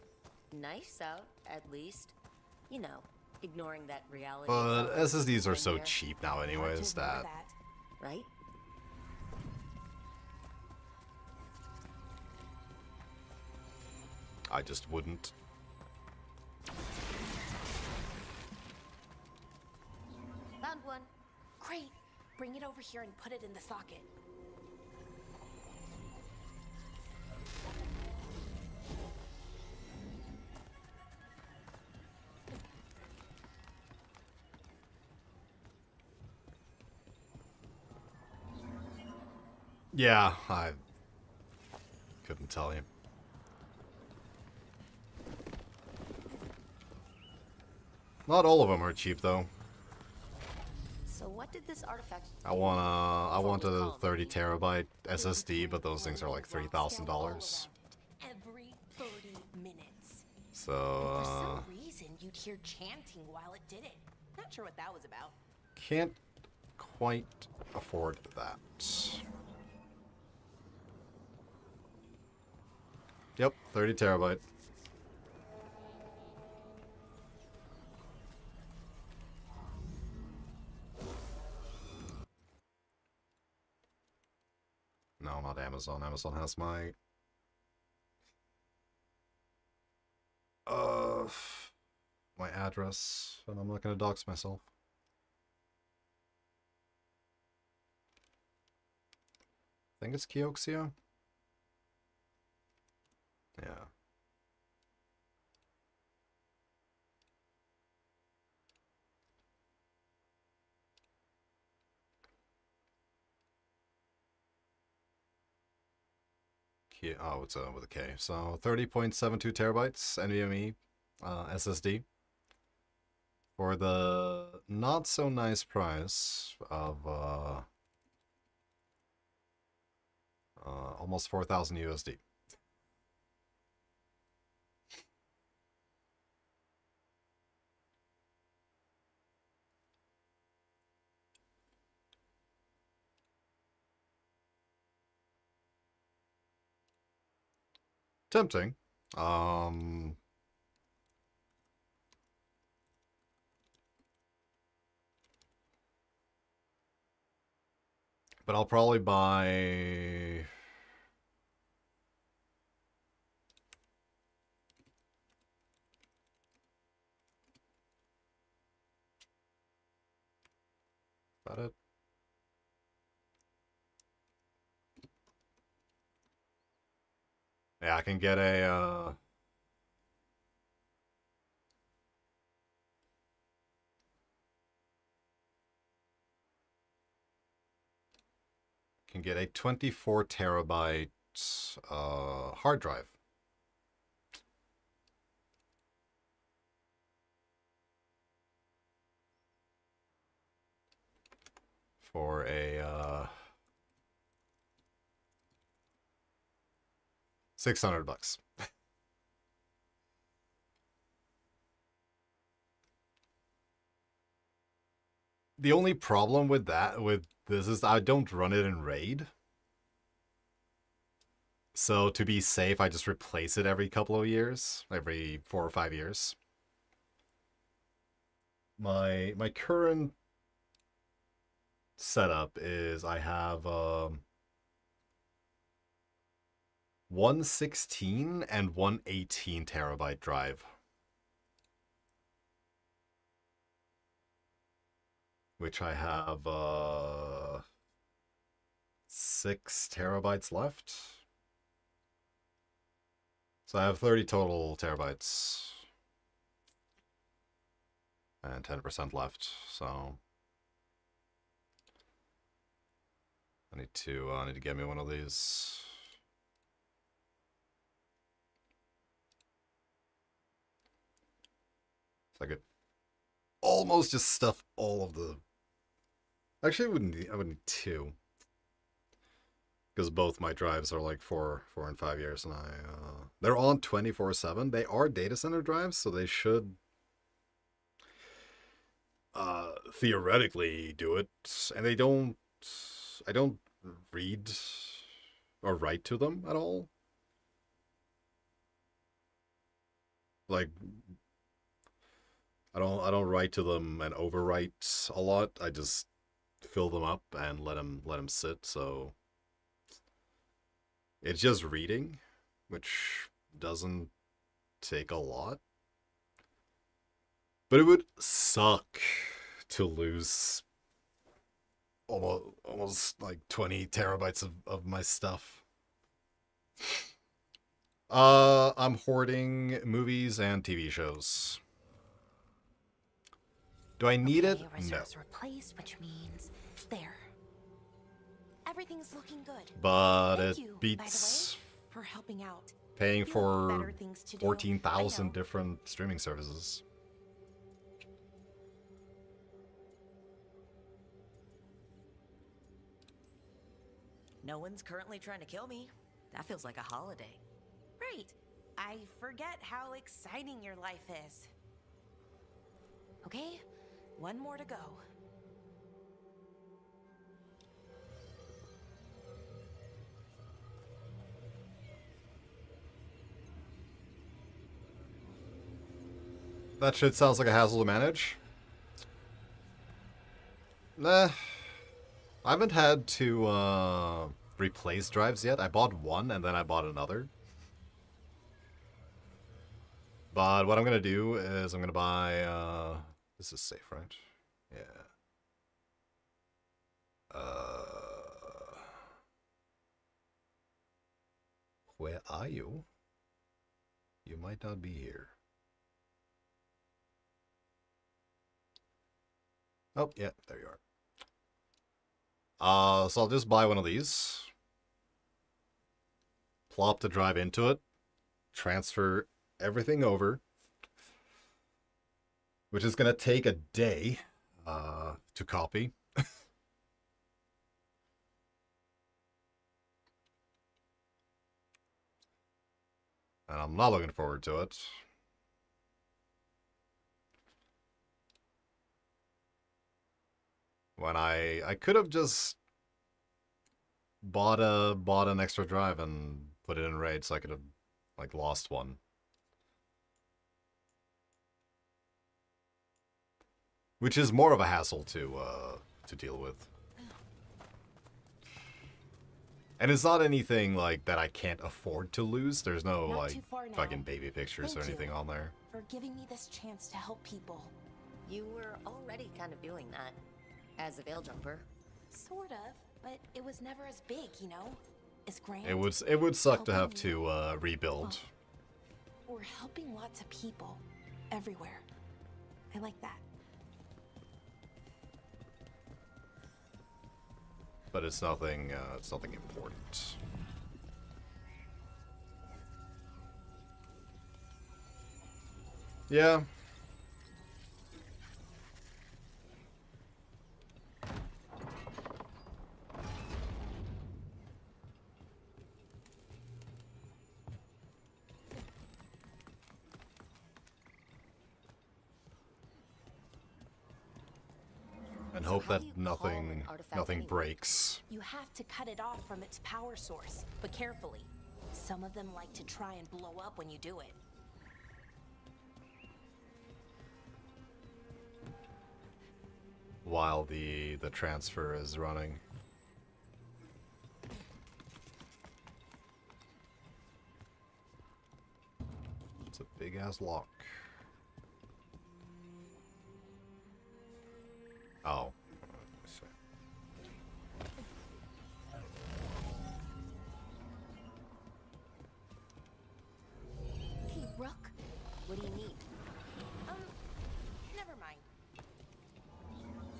nice out, at least. You know, ignoring that reality. But SSDs are so cheap now anyways that... Right? I just wouldn't. Found one. Great. Bring it over here and put it in the socket. Yeah, I couldn't tell you. Not all of them are cheap though. So what did this artifact I want a 30 terabyte SSD, but those things are like $3,000. Every 30 minutes. So For some reason, you'd hear chanting while it did it. Not sure what that was about. can't quite afford that. Yep, 30 terabyte. No, not Amazon. Amazon has my my address, and I'm not gonna dox myself. I think it's Kioxia. Yeah. Oh, it's with a K. So 30.72 terabytes NVMe SSD for the not so nice price of almost 4,000 USD. Tempting. But I'll probably buy that it. Yeah, I can get a can get a 24 terabyte hard drive. For a 600 bucks. The only problem with this is I don't run it in RAID. So to be safe, I just replace it every couple of years, every 4 or 5 years. My current setup is I have 116 and 118 terabyte drive, which I have 6 terabytes left. So I have 30 total terabytes and 10% left. So I need to get me one of these. So I could almost just stuff all of the. Actually, I wouldn't need 2. Because both my drives are like 4 and 5 years, and they're on 24/7. They are data center drives, so they should theoretically do it. And I don't read or write to them at all. Like I don't write to them and overwrite a lot. I just fill them up and let them sit. So it's just reading, which doesn't take a lot. But it would suck to lose almost like 20 terabytes of my stuff. I'm hoarding movies and TV shows. Do I need it? No. Replaced, which means there. Everything's looking good. But Thank it you, beats by the way, for helping out. paying You have for better things to do. 14,000 different streaming services. No one's currently trying to kill me. That feels like a holiday. Right. I forget how exciting your life is. Okay, one more to go. That shit sounds like a hassle to manage. Nah. I haven't had to replace drives yet. I bought one and then I bought another. But what I'm gonna do is I'm gonna buy this is safe, right? Yeah. Where are you? You might not be here. Oh, yeah, there you are. So I'll just buy one of these. Plop the drive into it. Transfer everything over. Which is going to take a day to copy. And I'm not looking forward to it. When I could have just bought an extra drive and put it in RAID so I could have like lost one. Which is more of a hassle to deal with. And it's not anything like that I can't afford to lose. There's no Not like too far now. fucking baby pictures or Thank anything you on there. for giving me this chance to help people. You were already kind of doing that as a veil jumper. Sort of, but it was never as big, you know? is grand. It would suck to have to rebuild. We're helping lots of people everywhere. I like that. But it's nothing important. Yeah. And hope that nothing breaks. You have to cut it off from its power source, but carefully. Some of them like to try and blow up when you do it. While the transfer is running. It's a big ass lock. Oh. Hey, Rook, what do you need? Never mind.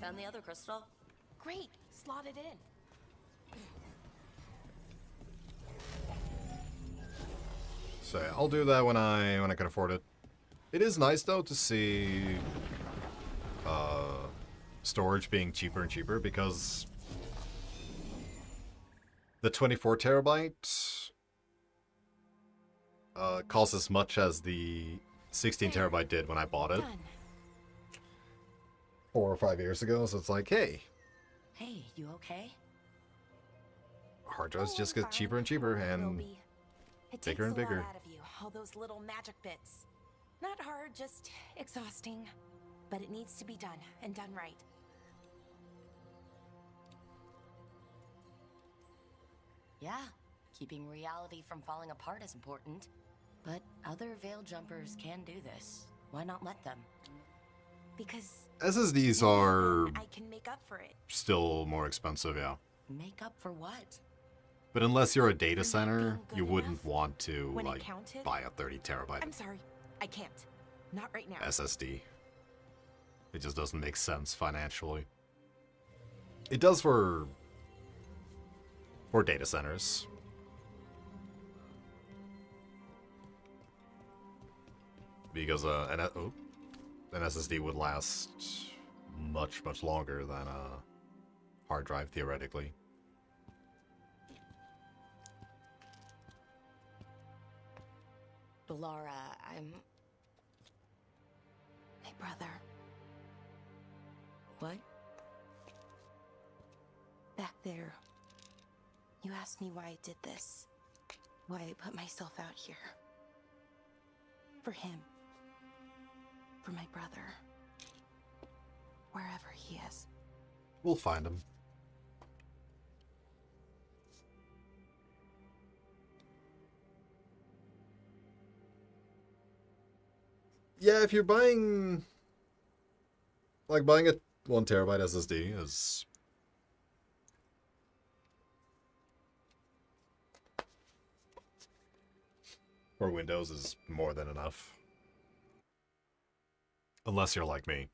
Found the other crystal? Great, slot it in. So I'll do that when I can afford it. It is nice though to see storage being cheaper and cheaper, because the 24 terabyte costs as much as the 16 terabyte did when I bought it 4 or 5 years ago. So it's like, hey, you okay? hard drives just get cheaper and cheaper and bigger and bigger. Out of you, all those little magic bits. Not hard, just exhausting. But it needs to be done, and done right. Yeah, keeping reality from falling apart is important. But other Veil jumpers can do this. Why not let them? Because SSDs are I can make up for it. still more expensive, yeah. Make up for what? But unless you're a data center, you wouldn't want to When it like counted? buy a 30 terabyte I'm sorry, I can't. Not right now. SSD. It just doesn't make sense financially. It does for data centers. Because an SSD would last much longer than a hard drive theoretically. Laura, I'm... My brother. What? Back there. You asked me why I did this. Why I put myself out here. For him. For my brother. Wherever he is. We'll find him. Yeah, if you're buying... like, buying a 1 terabyte SSD is... for Windows is more than enough. Unless you're like me.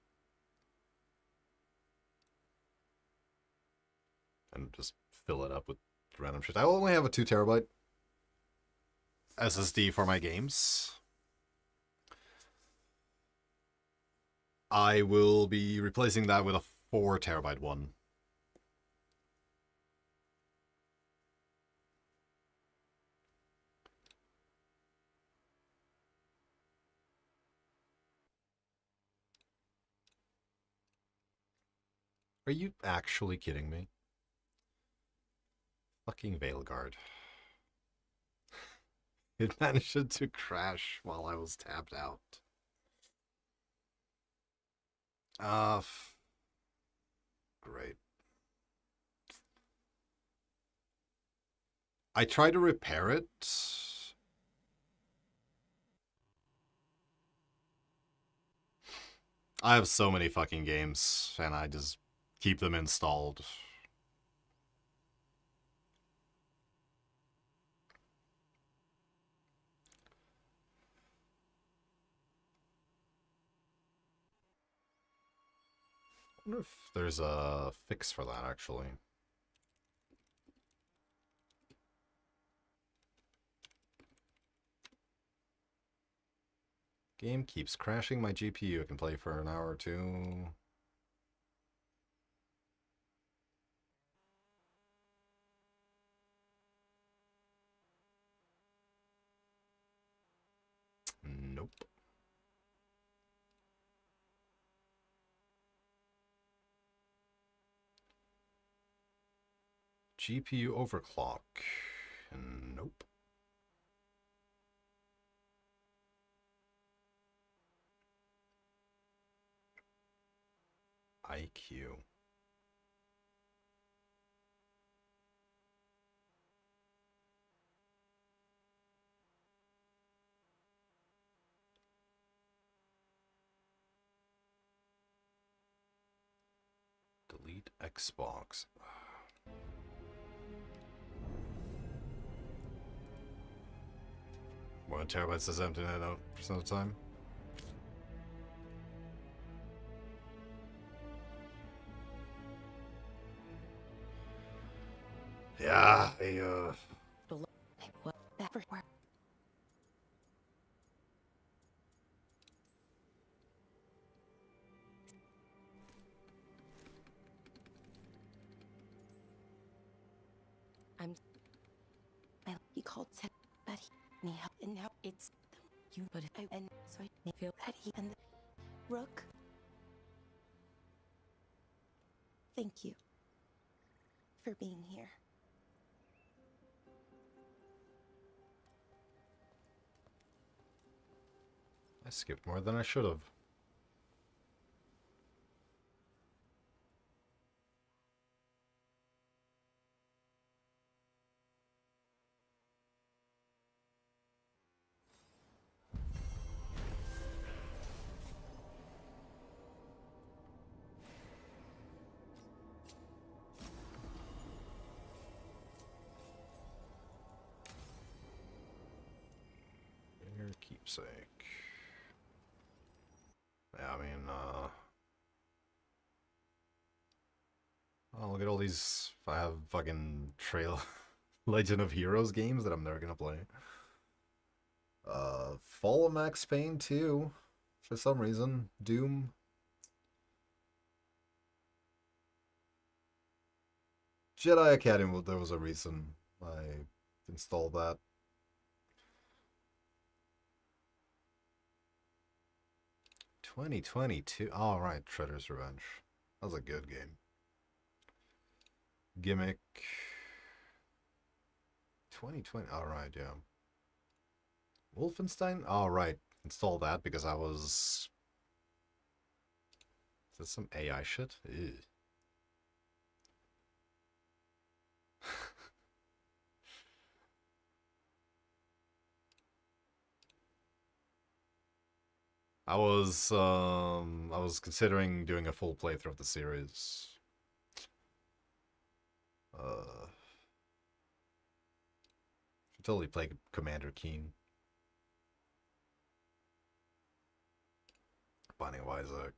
And just fill it up with random shit. I only have a 2 terabyte SSD for my games. I will be replacing that with a 4 terabyte one. Are you actually kidding me? Fucking Veilguard. It managed to crash while I was tapped out. Great. I tried to repair it. I have so many fucking games, and I just keep them installed. wonder if there's a fix for that, actually. Game keeps crashing my GPU. I can play for an hour or two. Nope. GPU overclock. Nope. IQ. Delete Xbox. 1 terabyte says empty 99% of the time. Yeah, Everywhere. He called said Betty and he helped, and now it's you, but and so I feel Betty and Rook. Thank you for being here. I skipped more than I should have. Your keepsake. Yeah, I mean, oh, look at all these. I have fucking Trail Legend of Heroes games that I'm never gonna play. Fall of Max Payne 2, for some reason. Doom. Jedi Academy, there was a reason I installed that. '22. All right, Shredder's Revenge. That was a good game. Gimmick. 2020. All right, yeah. Wolfenstein. All right, install that because I was. Is this some AI shit? Ew. I was considering doing a full playthrough of the series. Should totally play Commander Keen. Binding of Isaac.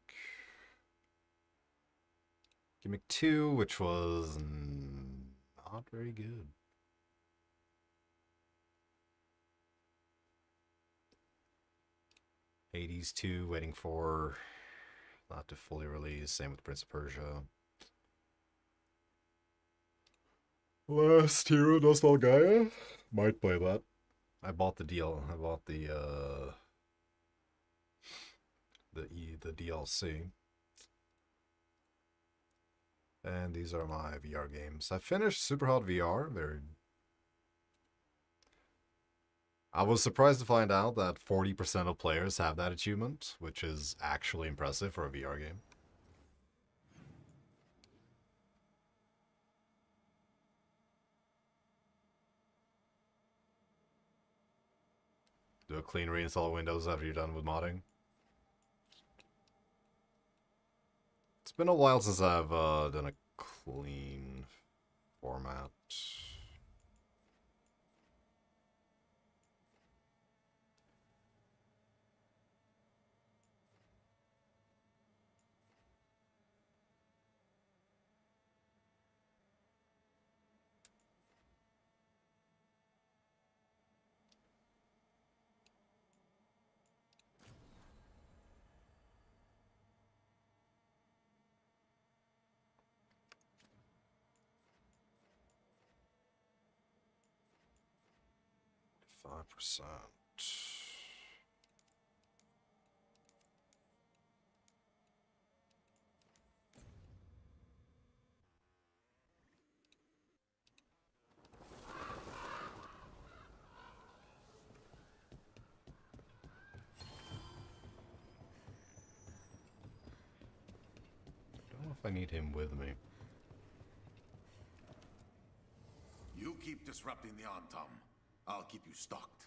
Gimmick 2, which was not very good. Hades 2, waiting for not to fully release. Same with Prince of Persia. Last Hero Nostalgia. Might play that. I bought the deal. I bought the DLC. And these are my VR games. I finished Superhot VR. I was surprised to find out that 40% of players have that achievement, which is actually impressive for a VR game. Do a clean reinstall of Windows after you're done with modding. It's been a while since I've done a clean format. 5%. If I need him with me. You keep disrupting the Antum. I'll keep you stocked.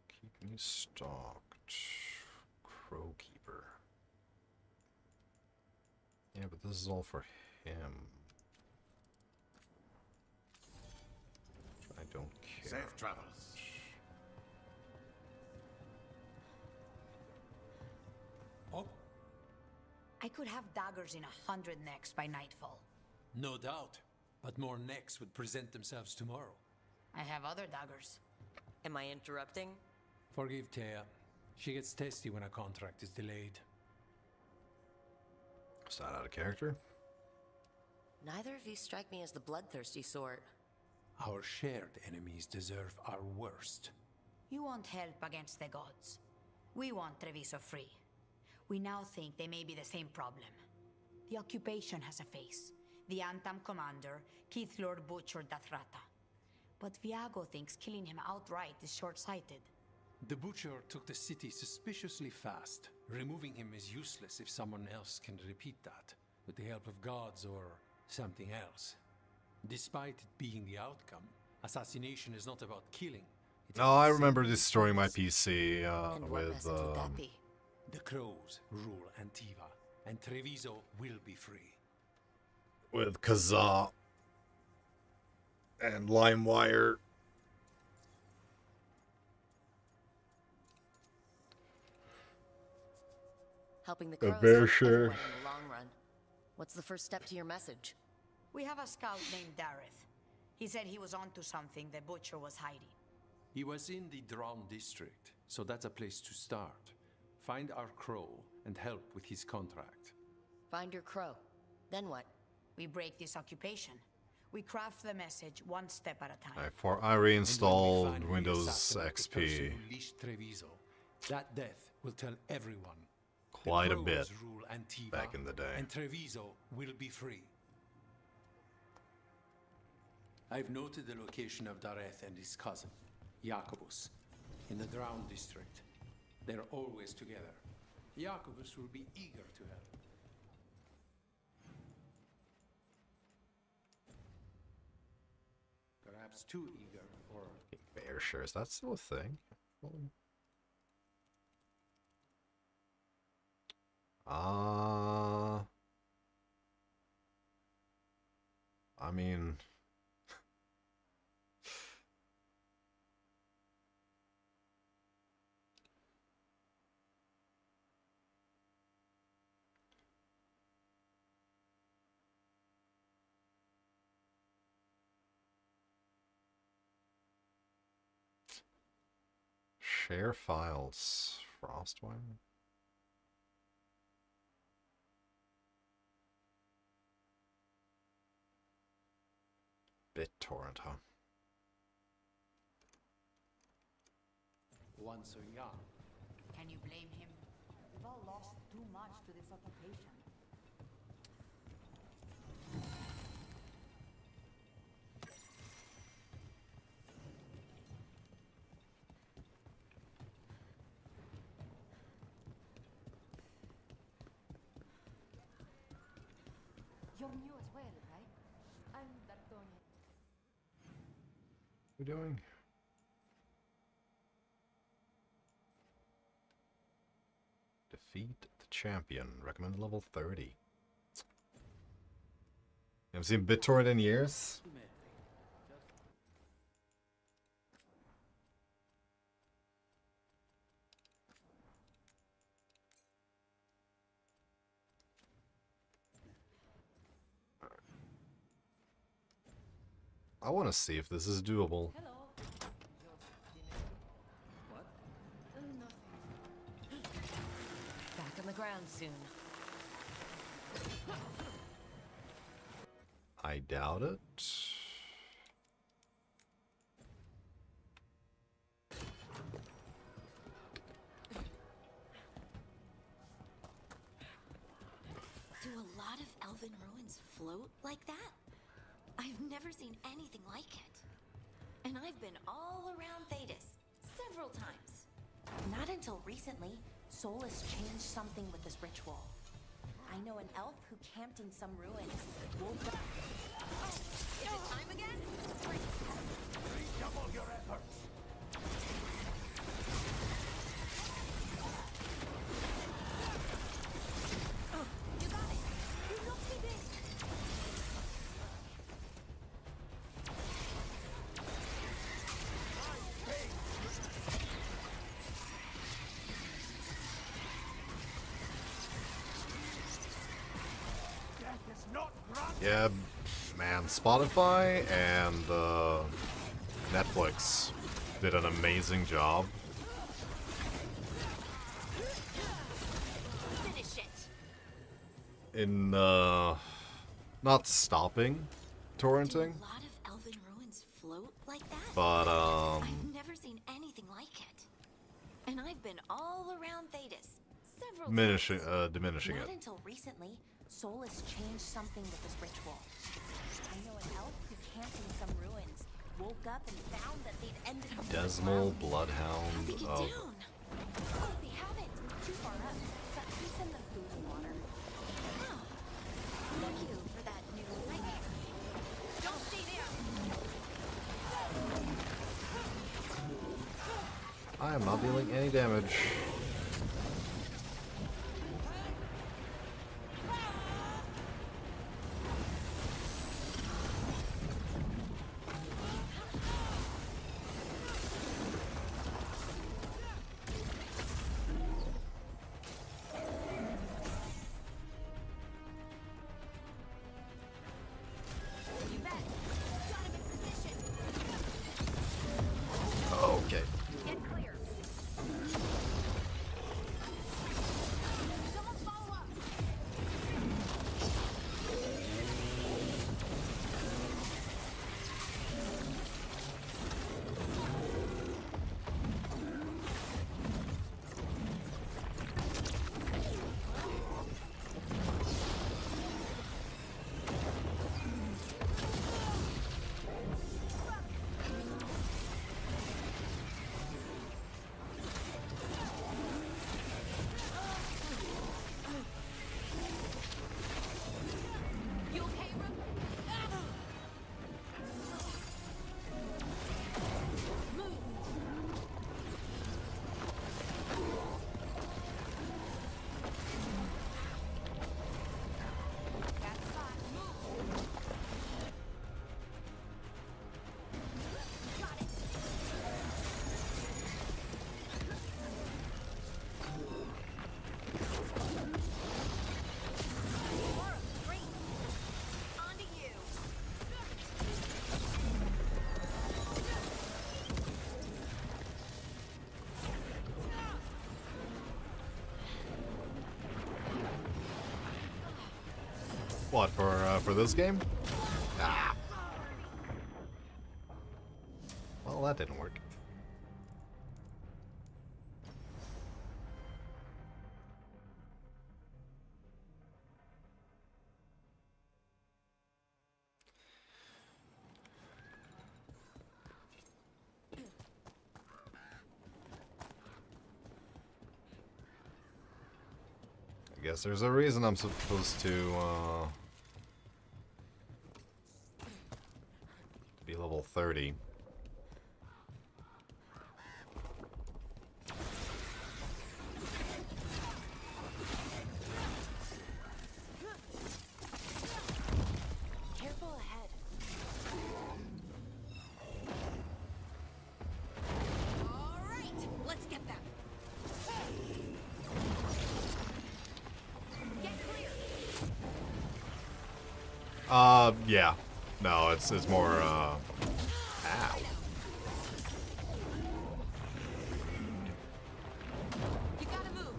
Keep me stocked. Crow Keeper. Yeah, but this is all for him. I don't care. Safe travels. Oh, I could have daggers in 100 necks by nightfall. no doubt. But more necks would present themselves tomorrow. I have other daggers. Am I interrupting? Forgive Thea. She gets testy when a contract is delayed. Is that out of character? Neither of you strike me as the bloodthirsty sort. Our shared enemies deserve our worst. You want help against the gods. We want Treviso free. We now think they may be the same problem. The occupation has a face. The Antam commander, Keith Lord butchered Dathrata. But Viago thinks killing him outright is short-sighted. The Butcher took the city suspiciously fast. Removing him is useless if someone else can repeat that, with the help of gods or something else. Despite it being the outcome, assassination is not about killing. No, I remember destroying my PC with The Crows rule Antiva, and Treviso will be free. with Kazaa and LimeWire. Helping the A crows bear help share. everyone in the long run. What's the first step to your message? We have a scout named Dareth. He said he was onto something the Butcher was hiding. He was in the Drown district, so that's a place to start. Find our crow and help with his contract. Find your crow. Then what? We break this occupation. We craft the message one step at a time. I reinstalled Windows XP Unleash Treviso. That death will tell everyone. quite The a bit Crows rule Antiva, back in the day. And Treviso will be free. I've noted the location of Dareth and his cousin, Jacobus, in the Drown district. They're always together. Jacobus will be eager to help. Perhaps too eager for... Bear share, is that still a thing? I mean... Share files. Frostwire? BitTorrent, huh? Once so young. Can you blame him? We've all lost too much to this occupation. You're new as well, right? I'm D'Artagnan. What are we doing? Defeat the champion. Recommended level 30. You haven't seen BitTorrent in years? I want to see if this is doable. What? Nothing. Back on the ground soon. I doubt it. never seen anything like it. And I've been all around Thetis several times. Not until recently, Solus changed something with this ritual. I know an elf who camped in some ruins. Is it time again? Redouble your efforts. Oh, you got it. You knocked me big. Yeah, man, Spotify and Netflix did an amazing job. Finish it. In not stopping torrenting, A lot of elven ruins float like that? but I've never seen anything like it. And I've been all around Thetis several diminishing Not it. until recently, Solus changed something with this ritual. I know an elf who camped in some ruins, woke up and found that they'd ended up Desmal Bloodhound. How'd they get Oh, down? Oh, they haven't. Too far up. But please send them food and water. Oh, thank you for that new nightmare. Don't stay there. I am not dealing any damage. You bet. Got him in position. Okay. Get clear. Someone follow up. You okay, Rook? Move. That spot. Move. Got it. Aura, great. On to you. What for this game? Ah. Well, that didn't work. I guess there's a reason I'm supposed to be level 30. Careful ahead. All right, let's get them. Get clear. Yeah. No, it's more ow. You gotta move.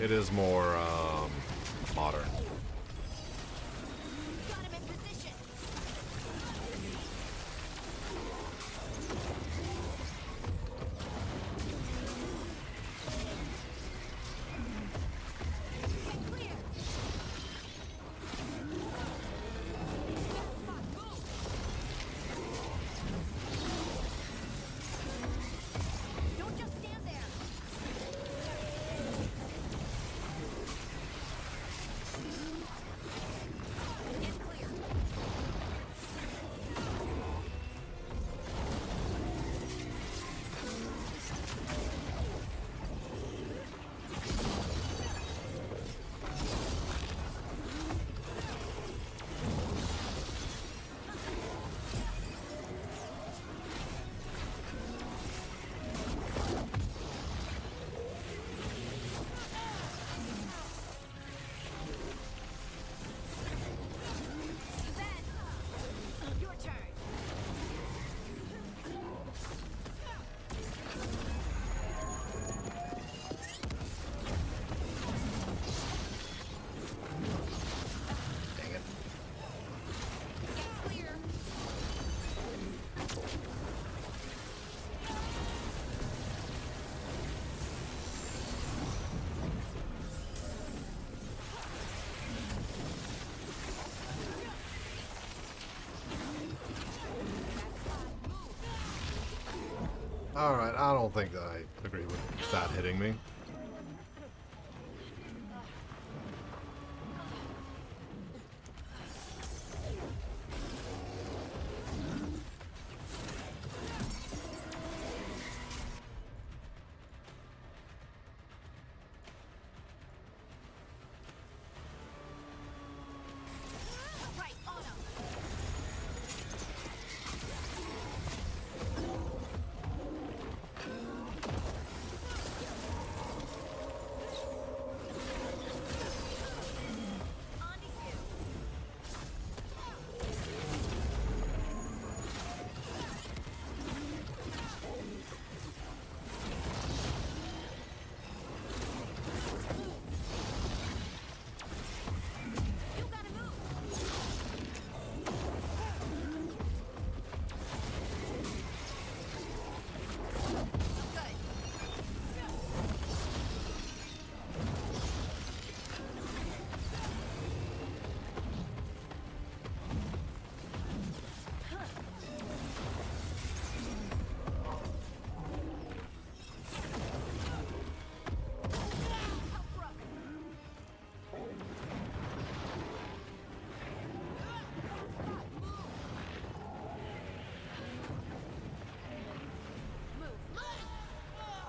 It is more modern. Got him in position. Alright, I don't think I agree with that hitting me.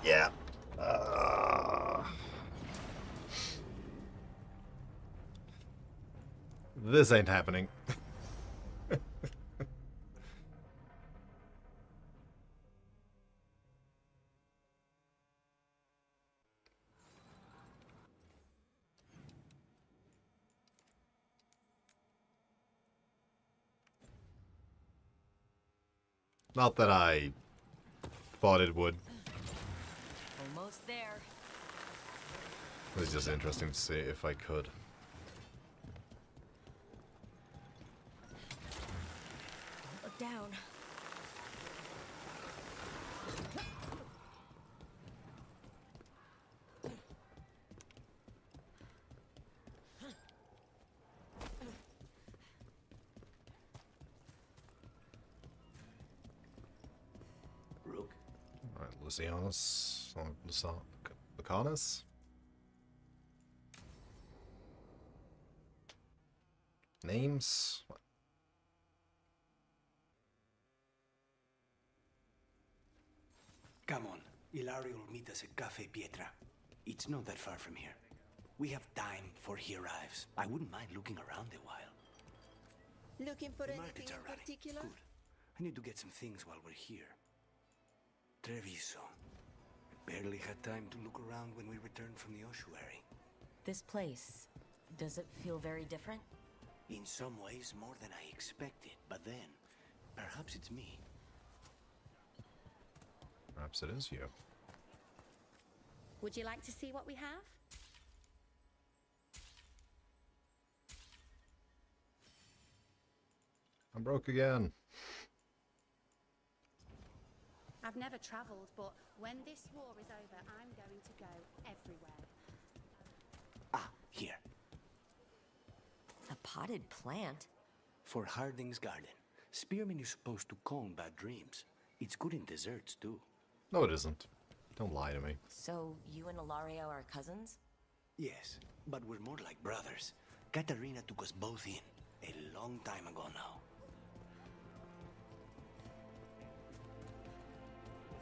Yeah. This ain't happening. Not that I thought it would. Almost there. It was just interesting to see if I could. Look down. Rook. Alright, Lucianus. Lucanus? Names? Come on. Ilario will meet us at Cafe Pietra. It's not that far from here. We have time before he arrives. I wouldn't mind looking around a while. Looking for The anything markets in are running. particular? Good. I need to get some things while we're here. Treviso. Barely had time to look around when we returned from the ossuary. This place, does it feel very different? In some ways, more than I expected. But then, perhaps it's me. Perhaps it is you. Would you like to see what we have? I'm broke again. I've never travelled, but when this war is over, I'm going to go everywhere. Ah, here. A potted plant? For Harding's garden. Spearmint is supposed to calm bad dreams. It's good in desserts, too. No, it isn't. Don't lie to me. So, you and Ilario are cousins? Yes, but we're more like brothers. Katarina took us both in, a long time ago now.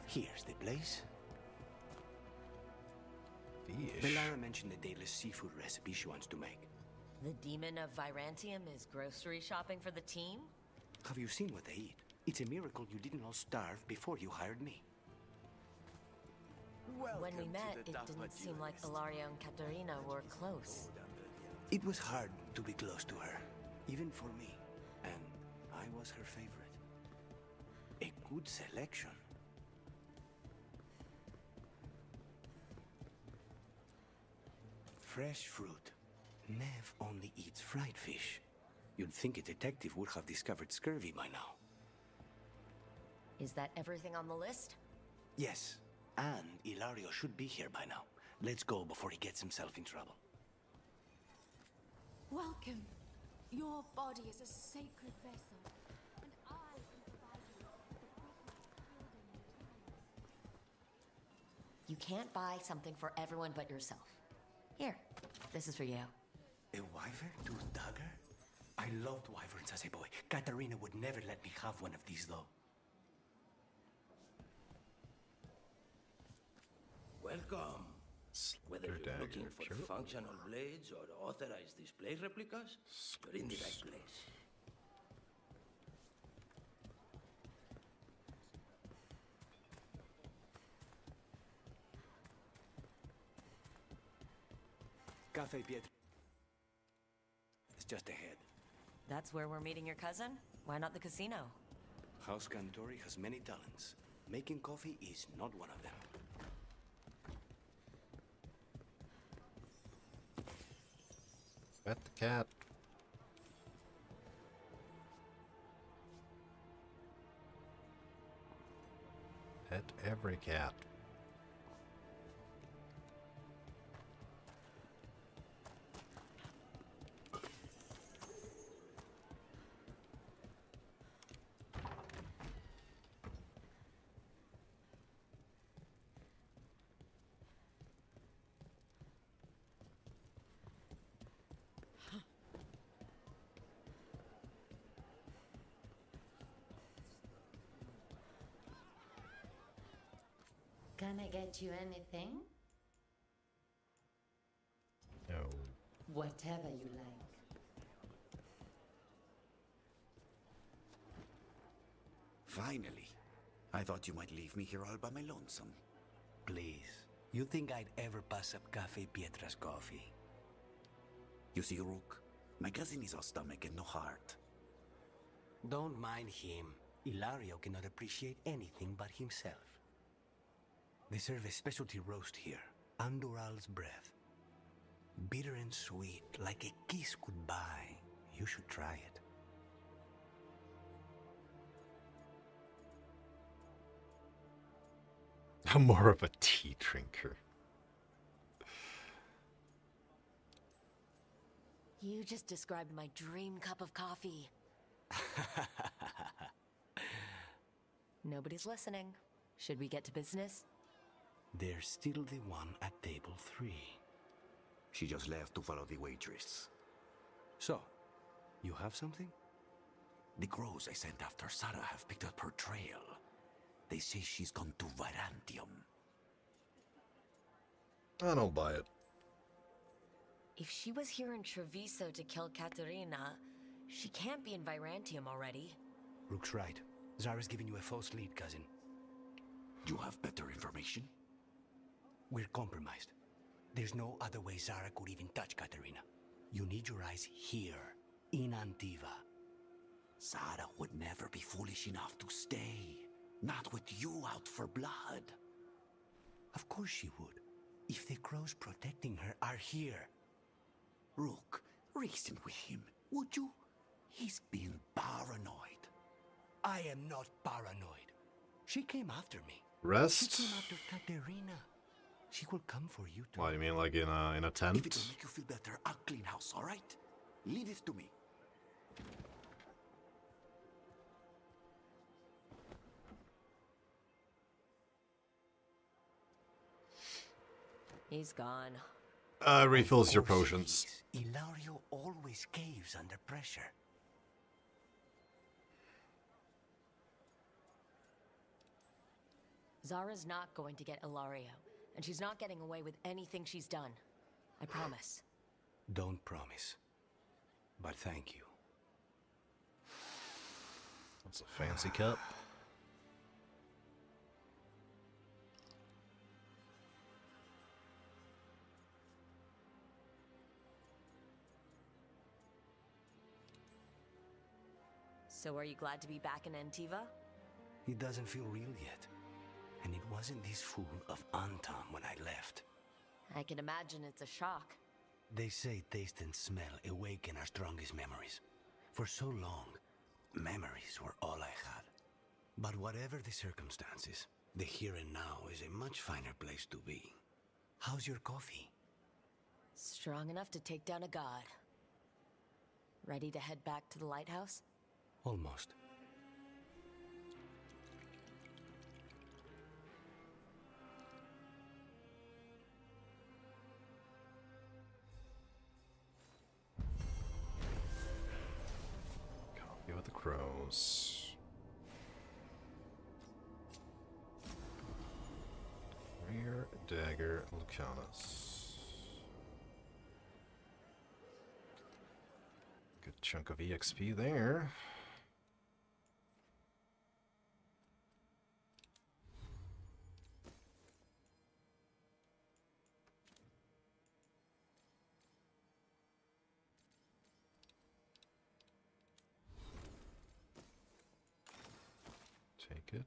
Here's the place. Fish. Belara mentioned the daily seafood recipe she wants to make. The demon of Virantium is grocery shopping for the team? Have you seen what they eat? It's a miracle you didn't all starve before you hired me. When we met, it didn't seem like Ilario and Katarina were close. It was hard to be close to her, even for me. And I was her favorite. A good selection. Fresh fruit. Nev only eats fried fish. You'd think a detective would have discovered scurvy by now. Is that everything on the list? Yes, and Ilario should be here by now. Let's go before he gets himself in trouble. Welcome. Your body is a sacred vessel, and I can provide you with the greatest building materials. You can't buy something for everyone but yourself. Here, this is for you. A wyvern tooth dagger? I loved wyverns as a boy. Katarina would never let me have one of these, though. Welcome. Whether you're dagger, looking for pure functional blades or authorized display replicas, you're in the right place. Cafe Pietro. It's just ahead. That's where we're meeting your cousin? Why not the casino? House Cantori has many talents. Making coffee is not one of them. Pet the cat. Pet every cat. Can I get you anything? No. Whatever you like. Finally. I thought you might leave me here all by my lonesome. Please. You think I'd ever pass up Cafe Pietra's coffee? You see, Rook, my cousin is all stomach and no heart. Don't mind him. Ilario cannot appreciate anything but himself. They serve a specialty roast here, Andoral's breath. Bitter and sweet, like a kiss goodbye. You should try it. I'm more of a tea drinker. You just described my dream cup of coffee. Nobody's listening. Should we get to business? There's still the one at table 3. She just left to follow the waitress. So, you have something? The crows I sent after Sarah have picked up her trail. They say she's gone to Virantium. I don't buy it. If she was here in Treviso to kill Katerina, she can't be in Virantium already. Rook's right. Zara's giving you a false lead, cousin. You have better information? We're compromised. There's no other way Zara could even touch Katerina. You need your eyes here, in Antiva. Zara would never be foolish enough to stay. Not with you out for blood. Of course she would. If the crows protecting her are here. Rook, reason with him, would you? He's being paranoid. I am not paranoid. She came after me. Rest? She came after Katerina. She will come for you too. What do you mean, like in a tent? If it'll make you feel better, I'll clean house, all right? Leave it to me. He's gone. Refills your potions. Ilario always caves under pressure. Zara's not going to get Ilario, and she's not getting away with anything she's done. I promise. Don't promise. But thank you. That's a fancy cup. So are you glad to be back in Antiva? It doesn't feel real yet. And it wasn't this fool of Antam when I left. I can imagine it's a shock. They say taste and smell awaken our strongest memories. For so long, memories were all I had. But whatever the circumstances, the here and now is a much finer place to be. How's your coffee? Strong enough to take down a god. Ready to head back to the lighthouse? Almost. knows? Rear dagger Lucanus. Good chunk of EXP there. Take it.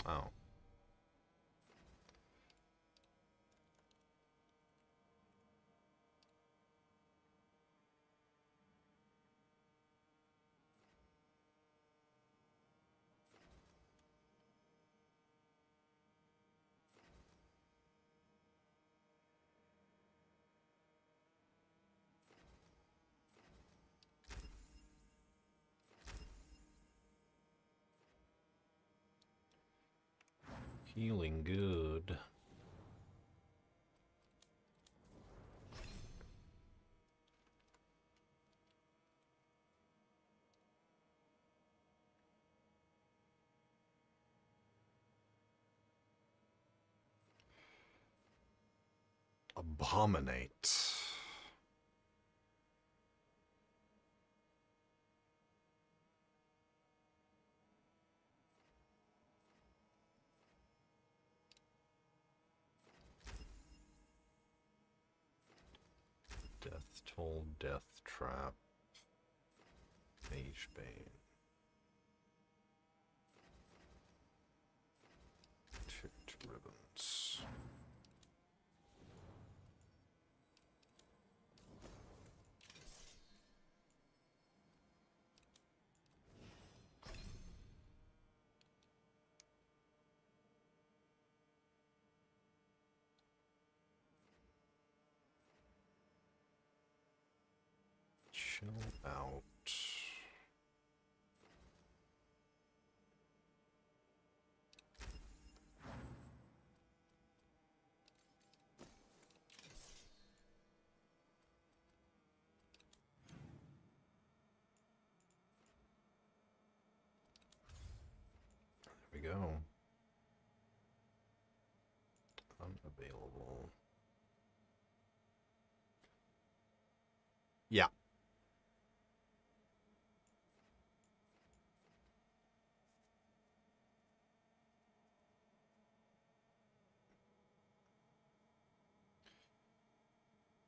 Oh. Healing good. Abominate. Death Toll, Death Trap, Mage Bane. Tipped ribbons. Chill out. There we go. Unavailable. Yeah.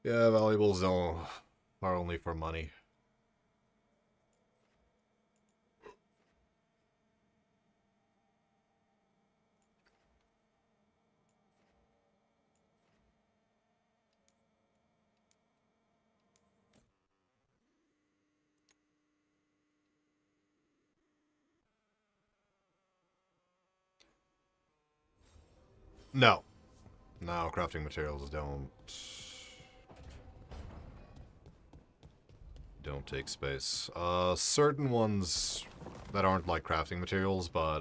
Yeah, valuables are only for money. No. No, crafting materials don't take space. Certain ones that aren't like crafting materials, but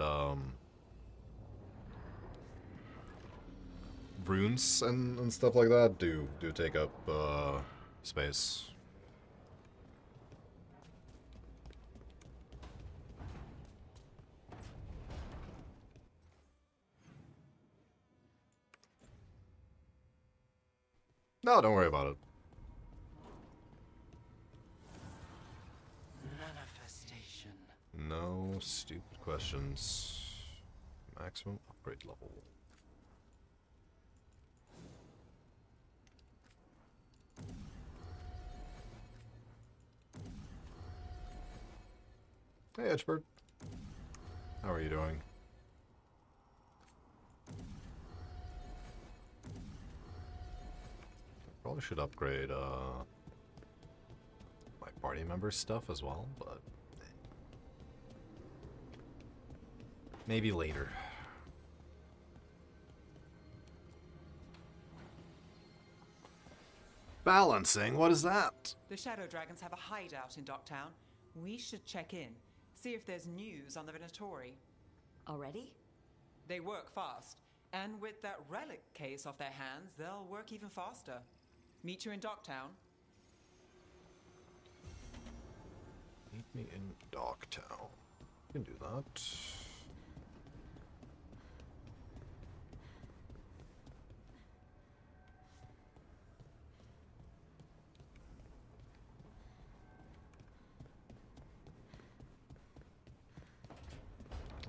runes and stuff like that do take up space. No, don't worry about it. Manifestation. No stupid questions. Maximum upgrade level. Hey, Edgebird. How are you doing? Probably should upgrade my party member stuff as well, but maybe later. Balancing? What is that? The Shadow Dragons have a hideout in Docktown. We should check in, see if there's news on the Venatori. Already? They work fast. And with that relic case off their hands, they'll work even faster. Meet you in Docktown. Meet me in Dogtown. You can do that.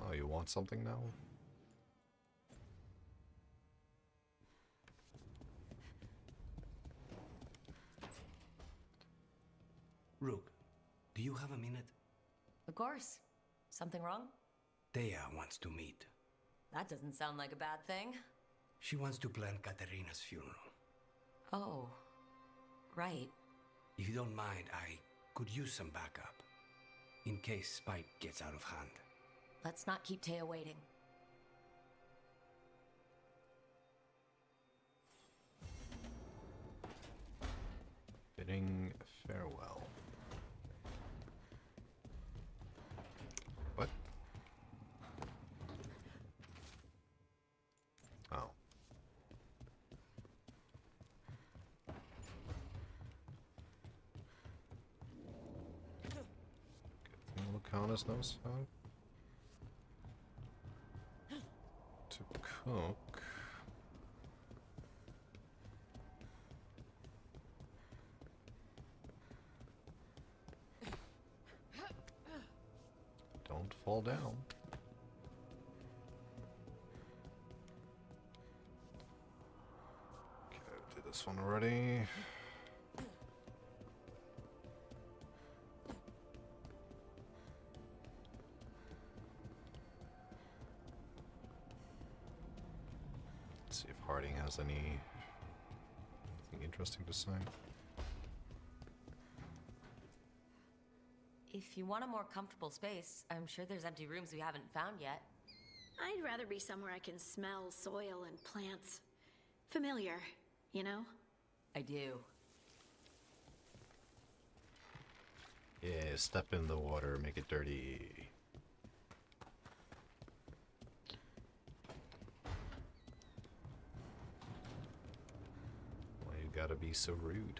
Oh, you want something now? Rook, do you have a minute? Of course. Something wrong? Thea wants to meet. That doesn't sound like a bad thing. She wants to plan Katerina's funeral. Oh, right. If you don't mind, I could use some backup. In case Spike gets out of hand. Let's not keep Taya waiting. Bidding farewell. What? Oh. Good thing Lucanus knows how to cook. Don't fall down. Okay, did this one already. Let's see if Harding has anything interesting to say. If you want a more comfortable space, I'm sure there's empty rooms we haven't found yet. I'd rather be somewhere I can smell soil and plants. Familiar, you know? I do. Yeah, step in the water, make it dirty. Why you gotta be so rude?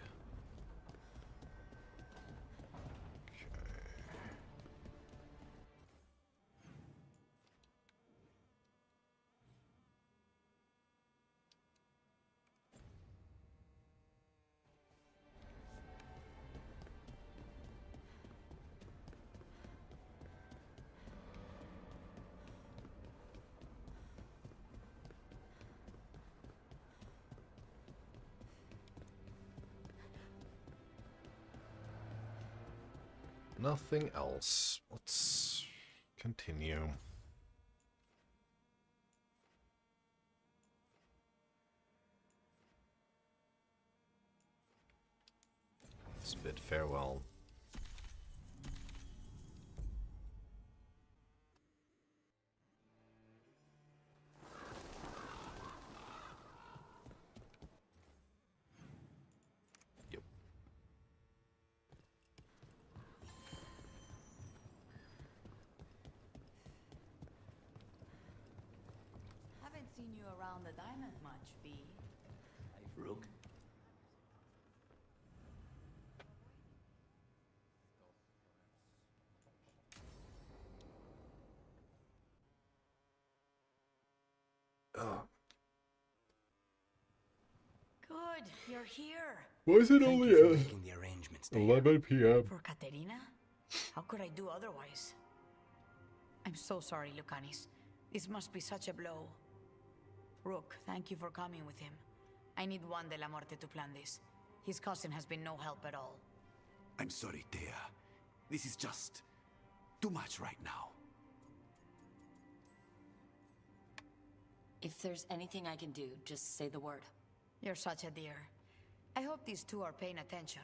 Nothing else. Let's continue. Let's bid farewell. Seen you around the diamond much, V. Rook? Good, you're here. Why is it Thank only you for making the arrangements, Thea. 11 p.m.? For Katerina? How could I do otherwise? I'm so sorry, Lucanis. This must be such a blow. Rook, thank you for coming with him. I need Juan de la Muerte to plan this. His cousin has been no help at all. I'm sorry, Thea. This is just too much right now. If there's anything I can do, just say the word. You're such a dear. I hope these two are paying attention.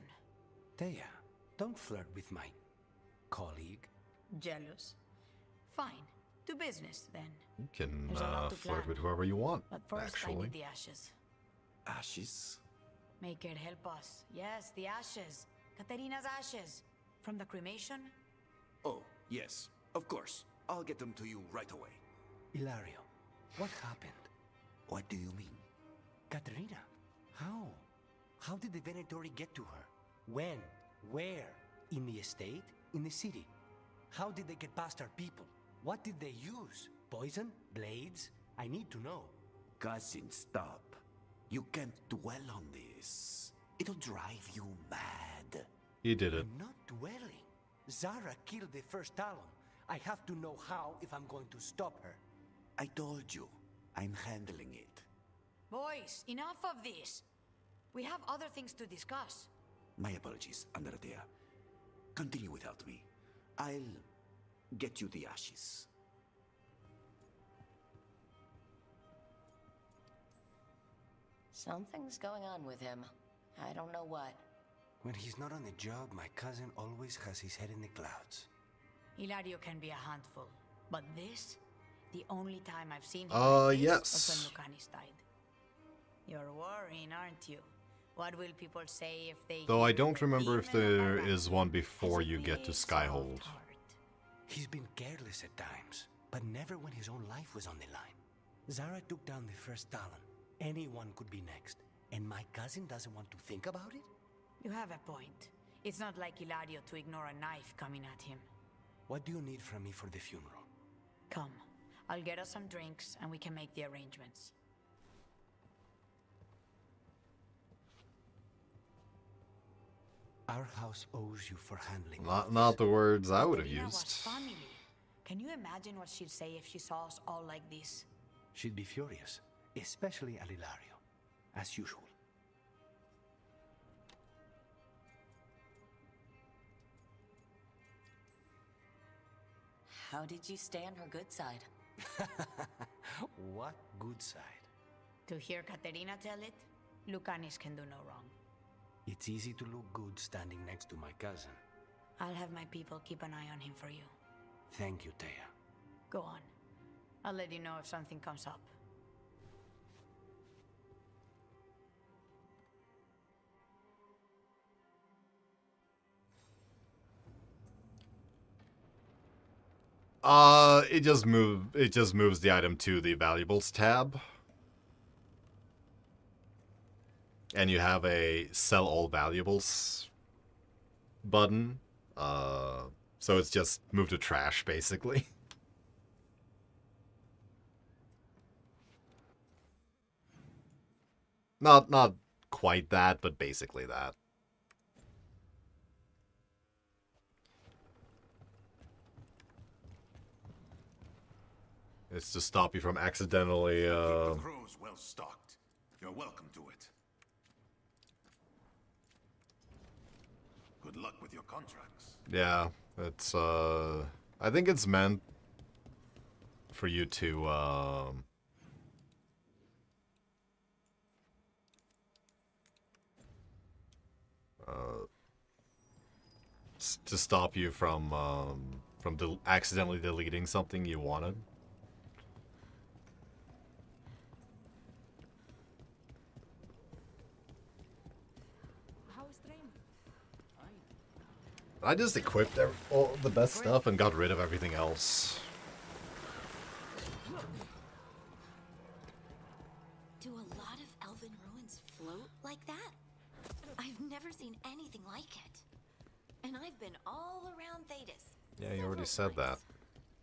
Thea, don't flirt with my colleague. Jealous? Fine. To business, then. You can There's a lot to flirt plan. with whoever you want, But first, I actually. need the ashes. Ashes? Make it help us. Yes, the ashes. Katerina's ashes. From the cremation? Oh, yes, of course. I'll get them to you right away. Ilario, what happened? What do you mean? Katerina, how? How did the Venatori get to her? When? Where? In the estate? In the city? How did they get past our people? What did they use? Poison? Blades? I need to know. Cousin, stop. You can't dwell on this. It'll drive you mad. He did it. I'm not dwelling. Zara killed the first Talon. I have to know how if I'm going to stop her. I told you, I'm handling it. Boys, enough of this. We have other things to discuss. My apologies, Andradea. Continue without me. I'll get you the ashes. Something's going on with him. I don't know what. When he's not on the job, my cousin always has his head in the clouds. Hilario can be a handful, but this, the only time I've seen him like this yes. was when Lucanis died. You're worrying, aren't you? What will people say if they Though I hear don't the remember if demon there of is one before you get to Skyhold. He's been careless at times, but never when his own life was on the line. Zara took down the first Talon. Anyone could be next. And my cousin doesn't want to think about it? You have a point. It's not like Hilario to ignore a knife coming at him. What do you need from me for the funeral? Come, I'll get us some drinks and we can make the arrangements. Our house owes you for handling Not the words I would have Katerina was used. family. Can you imagine what she'd say if she saw us all like this? She'd be furious, especially at Ilario, as usual. How did you stay on her good side? What good side? To hear Katerina tell it, Lucanis can do no wrong. It's easy to look good standing next to my cousin. I'll have my people keep an eye on him for you. Thank you, Thea. Go on. I'll let you know if something comes up. It just moves the item to the valuables tab. And you have a sell all valuables button. So it's just moved to trash basically. Not quite that, but basically that. It's to stop you from accidentally, The crow's well stocked. You're welcome to it. Good luck with your contracts. Yeah, it's, I think it's meant for you to, to stop you from accidentally deleting something you wanted. I just equipped all the best stuff and got rid of everything else. Do a lot of elven ruins float like that? I've never seen anything like it. And I've been all around Thedas. Yeah, you already said that.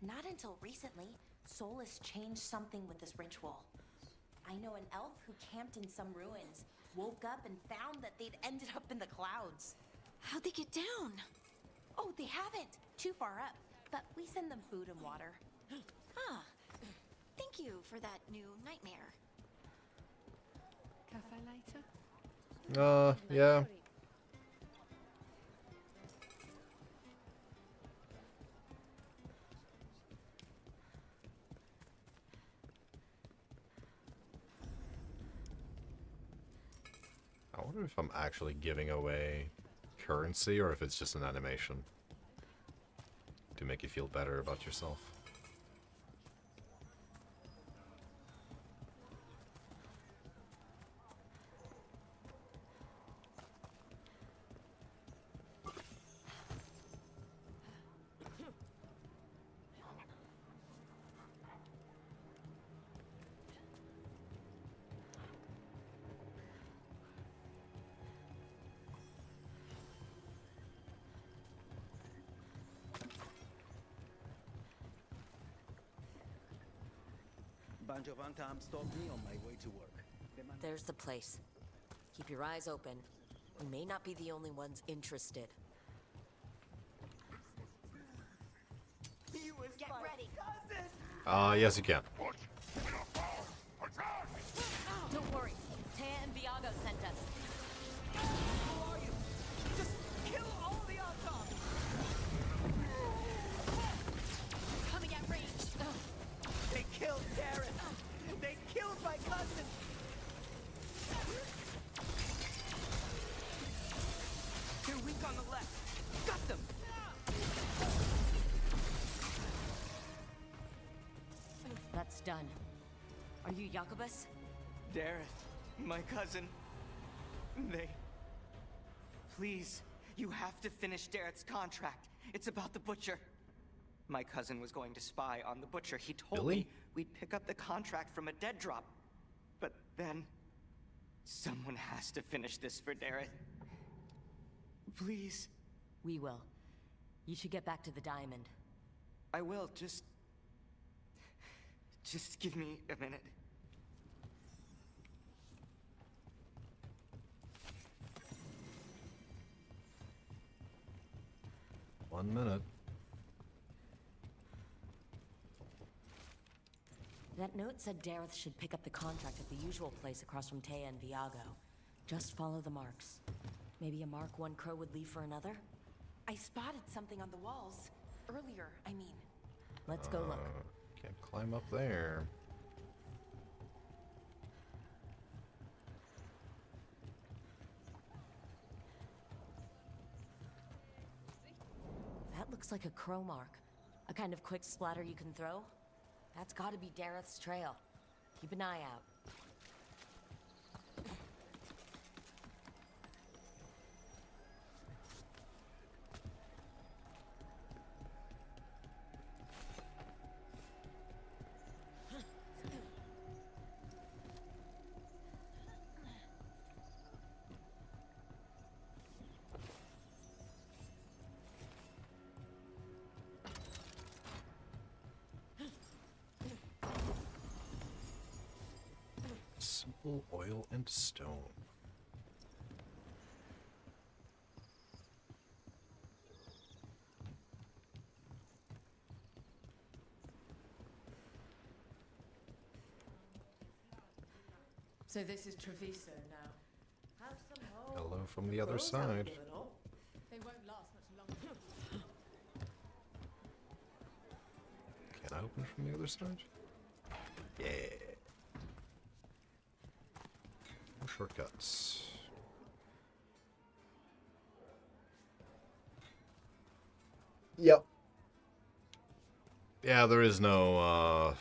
Not until recently, Solus changed something with this ritual. I know an elf who camped in some ruins, woke up and found that they'd ended up in the clouds. How'd they get down? Oh, they haven't. Too far up. But we send them food and water. Ah, thank you for that new nightmare. Cafe later? Yeah. I wonder if I'm actually giving away currency or if it's just an animation to make you feel better about yourself. bunch of Antam stopped me on my way to work. There's the place. Keep your eyes open. We may not be the only ones interested. Get ready. Yes you can. Don't worry. Taya and Viago sent us. Who are you? Just kill all the Antam! Coming at range. They killed Darren. They killed my cousin. They're weak on the left. Got them. That's done. Are you Jacobus? Dareth, my cousin. They... Please, you have to finish Dareth's contract. It's about the Butcher. My cousin was going to spy on the Butcher. He told me we'd pick up the contract from a dead drop. But then... someone has to finish this for Dareth. Please. We will. You should get back to the diamond. I will, just give me a minute. One minute. That note said Dareth should pick up the contract at the usual place across from Taya and Viago. Just follow the marks. Maybe a mark one crow would leave for another? I spotted something on the walls. Earlier, I mean. Let's go look. Can't climb up there. That looks like a crow mark. A kind of quick splatter you can throw. That's gotta be Dareth's trail. Keep an eye out. Simple oil and stone. So this is Treviso now. Have some hope. Hello from the other side. They won't last much longer. Can I open from the other side? Yeah. No shortcuts. Yep. Yeah, there is no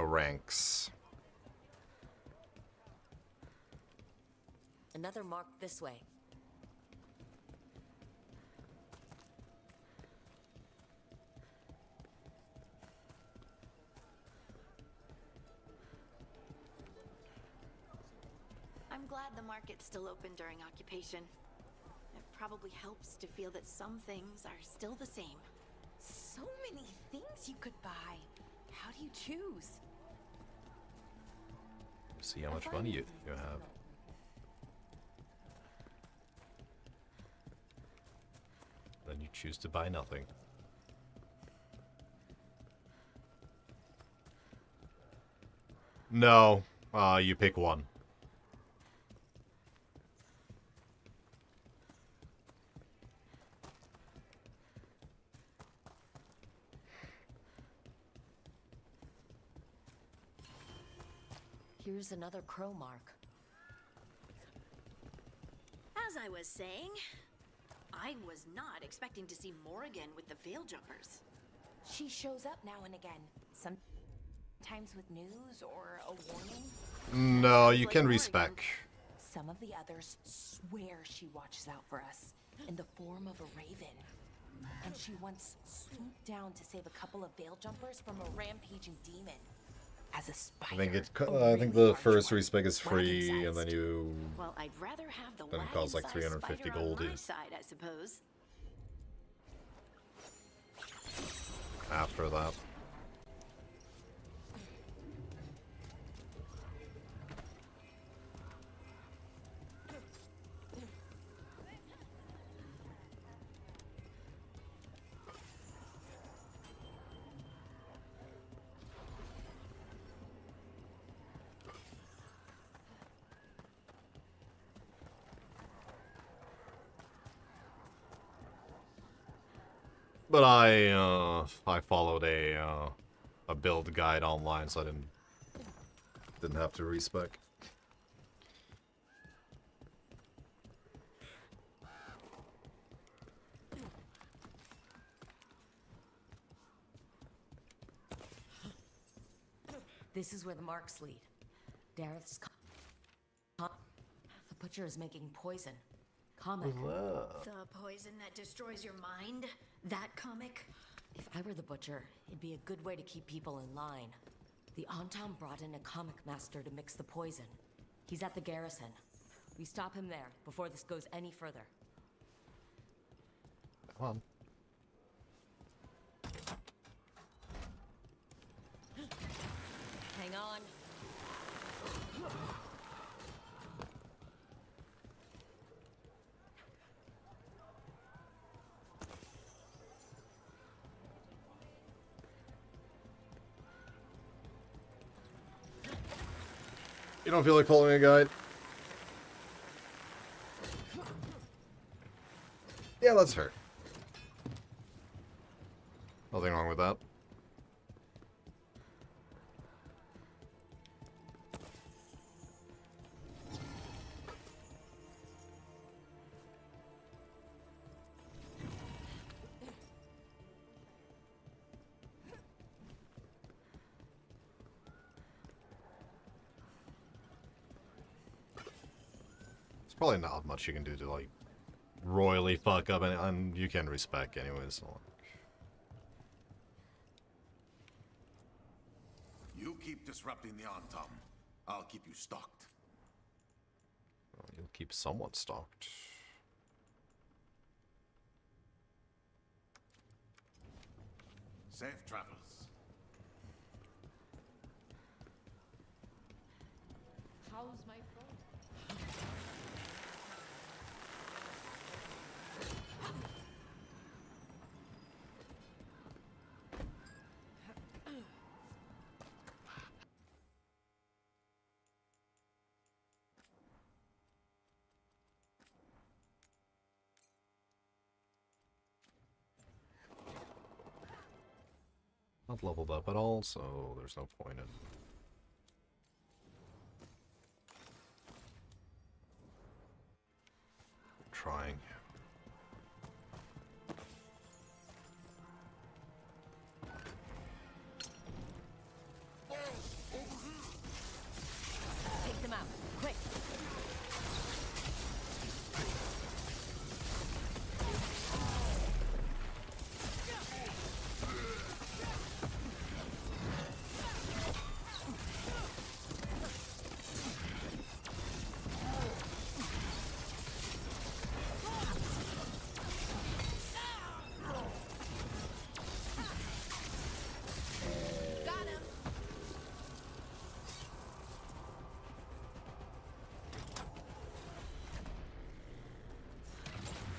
ranks. Another mark this way. I'm glad the market's still open during occupation. It probably helps to feel that some things are still the same. So many things you could buy. How do you choose? See how much money you have. Then you choose to buy nothing. No, you pick one. Here's another crow mark. As I was saying, I was not expecting to see Morrigan with the Veil Jumpers. She shows up now and again. Sometimes with news or a warning. No, you can respec. Some of the others swear she watches out for us in the form of a raven. And she once swooped down to save a couple of Veil Jumpers from a rampaging demon. As a spider. I think the first respec is free, and then you. Well, I'd rather have the then it costs like 350 gold. On my side, I suppose. After that. But I followed a build guide online, so I didn't have to respec. This is where the marks lead. Dareth's the butcher is making poison. Comic. The poison that destroys your mind? That comic? If I were the butcher, it'd be a good way to keep people in line. The Antam brought in a comic master to mix the poison. He's at the garrison. We stop him there before this goes any further. Come on. Hang on. You don't feel like following a guide? Yeah, that's her. Nothing wrong with that. Probably not much you can do to, like, royally fuck up, and you can respec anyways. So. You keep disrupting the Antam. I'll keep you stocked. Well, you'll keep somewhat stocked. Safe travels. How's my phone? Not leveled up at all, so there's no point in trying. Take them out, quick!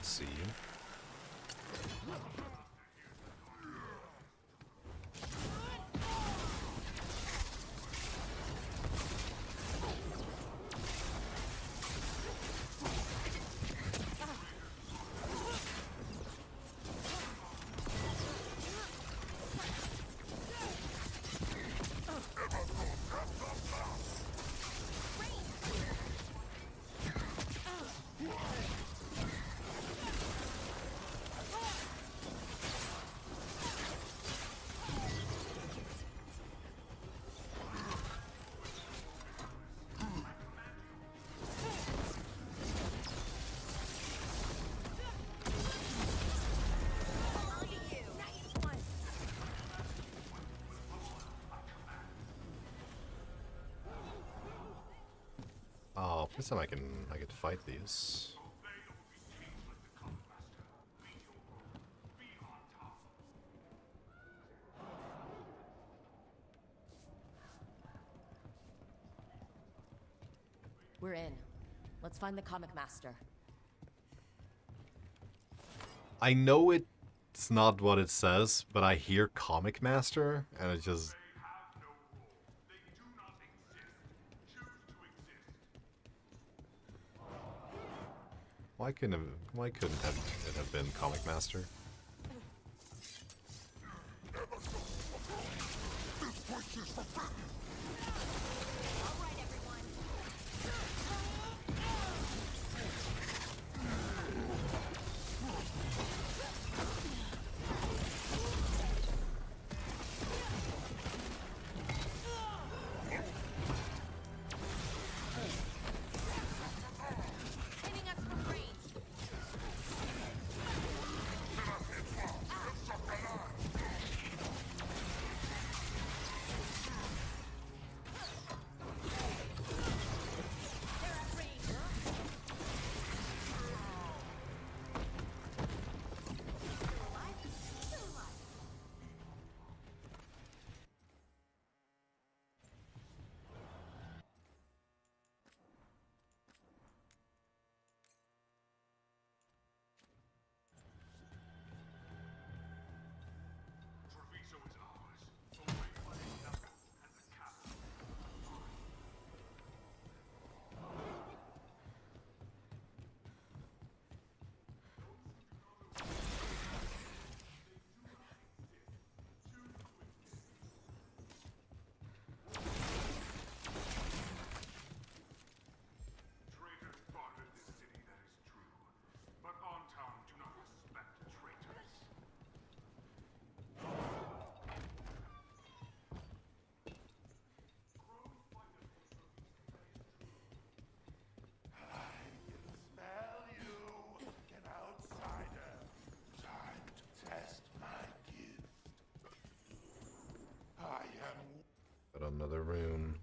See you. Oh, this time I get to fight these. We're in. Let's find the comic master. I know it's not what it says, but I hear comic master, and it just... Why couldn't it have been comic master? Got another rune.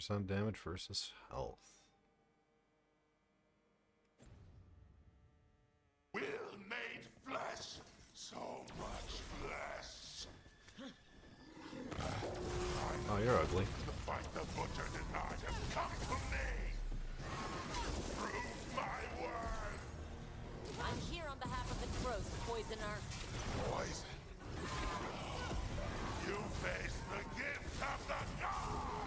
%10 damage versus health. Will made flesh, so much less. Oh, you're ugly. To fight the butcher did not have come to me. Prove my worth. I'm here on behalf of the crows, poisoner. Poison. You face the gift of the gods.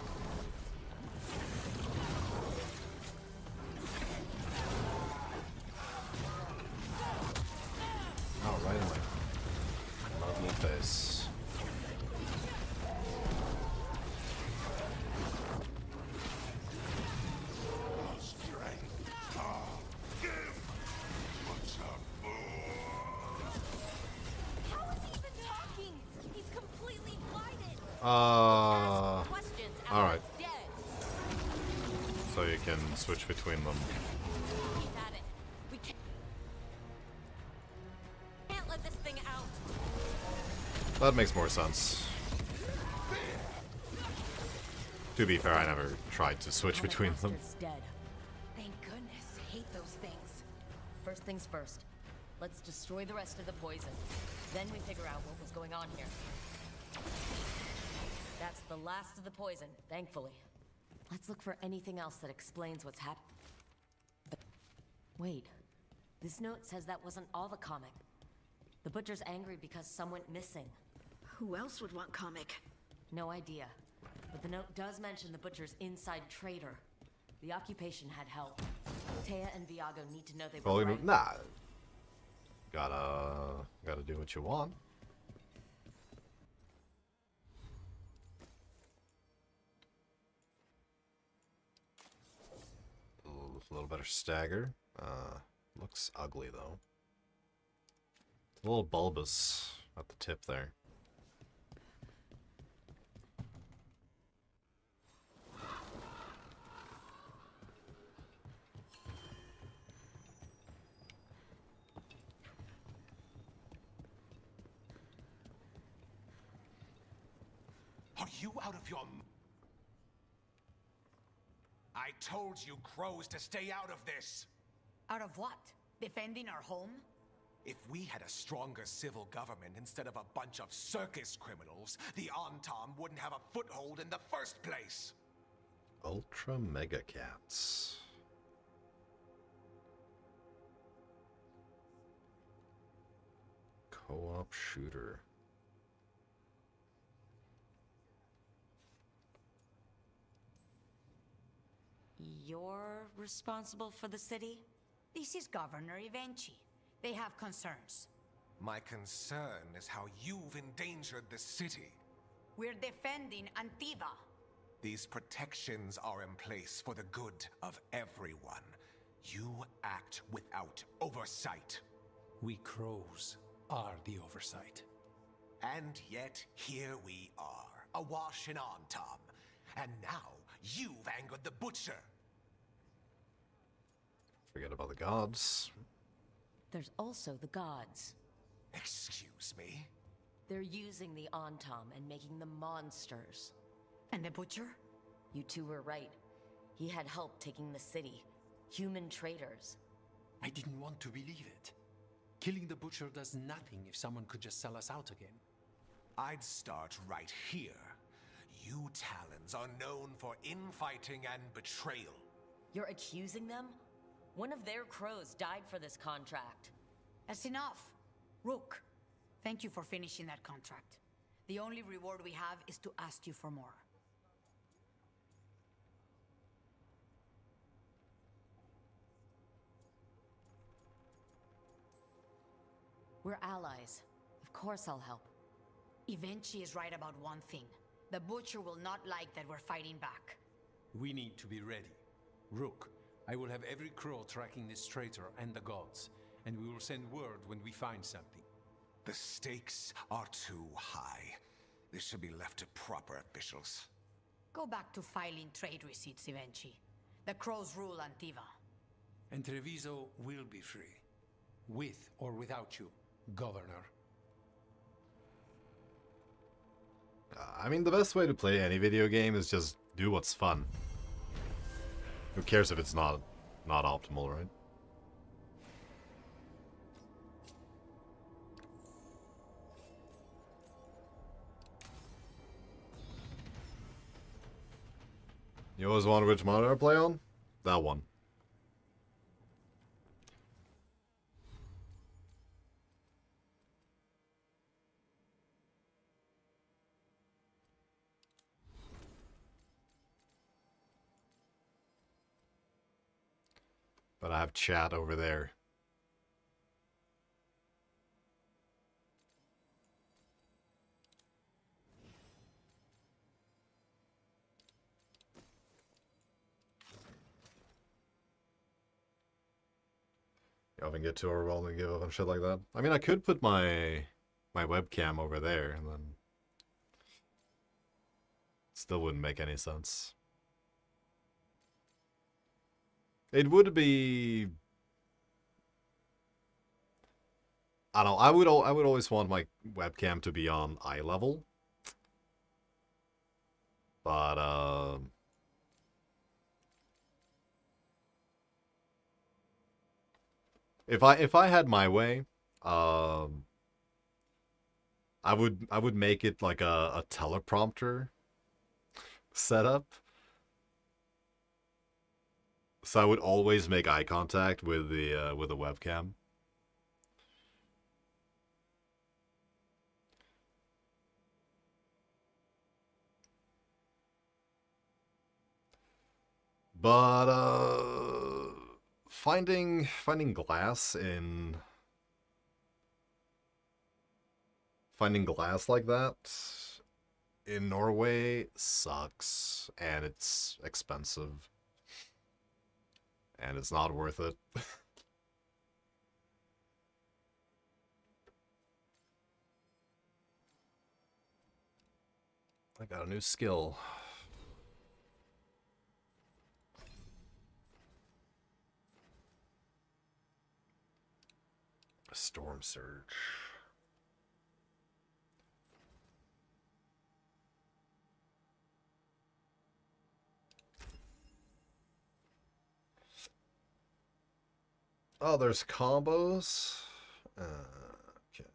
Oh, right in my lovely face. Alright. So you can switch between them. We can't let this thing out. That makes more sense. To be fair, I never tried to switch between them. Dead. Thank goodness. Hate those things. First things first. Let's destroy the rest of the poison. Then we figure out what was going on here. That's the last of the poison, thankfully. Let's look for anything else that explains what's happened. Wait. This note says that wasn't all the comic. The Butcher's angry because some went missing. Who else would want comic? No idea. But the note does mention the Butcher's inside traitor. The occupation had help. Taya and Viago need to know they were right. Nah. Gotta do what you want. A little better stagger. Looks ugly though. A little bulbous at the tip there. Are you out of your... I told you, crows, to stay out of this! Out of what? Defending our home? If we had a stronger civil government instead of a bunch of circus criminals, the Antam wouldn't have a foothold in the first place! Ultra Mega Cats. Co-op shooter. You're responsible for the city? This is Governor Evenchi. They have concerns. My concern is how you've endangered the city. We're defending Antiva. These protections are in place for the good of everyone. You act without oversight. We crows are the oversight. And yet, here we are, awash in Antam. And now, you've angered the Butcher. Forget about the gods. There's also the gods. Excuse me? They're using the Antam and making them monsters. And the Butcher? You two were right. He had help taking the city. Human traitors. I didn't want to believe it. Killing the Butcher does nothing if someone could just sell us out again. I'd start right here. You Talons are known for infighting and betrayal. You're accusing them? One of their crows died for this contract. That's enough. Rook, thank you for finishing that contract. The only reward we have is to ask you for more. We're allies. Of course I'll help. Evenchi is right about one thing. The Butcher will not like that we're fighting back. We need to be ready. Rook, I will have every crow tracking this traitor and the gods, and we will send word when we find something. The stakes are too high. This should be left to proper officials. Go back to filing trade receipts, Evenchi. The crows rule Antiva. And Treviso will be free. With or without you, Governor. I mean, the best way to play any video game is just do what's fun. Who cares if it's not optimal, right? You always wonder which monitor I play on? That one. But I have chat over there. You often get too overwhelmed and give up and shit like that. I mean, I could put my webcam over there and then still wouldn't make any sense. It would be, I don't know, I would always want my webcam to be on eye level. But if I had my way, I would make it like a teleprompter setup. So I would always make eye contact with the webcam. But finding glass like that in Norway sucks, and it's expensive. And it's not worth it. I got a new skill. A storm surge. Oh, there's combos. Okay.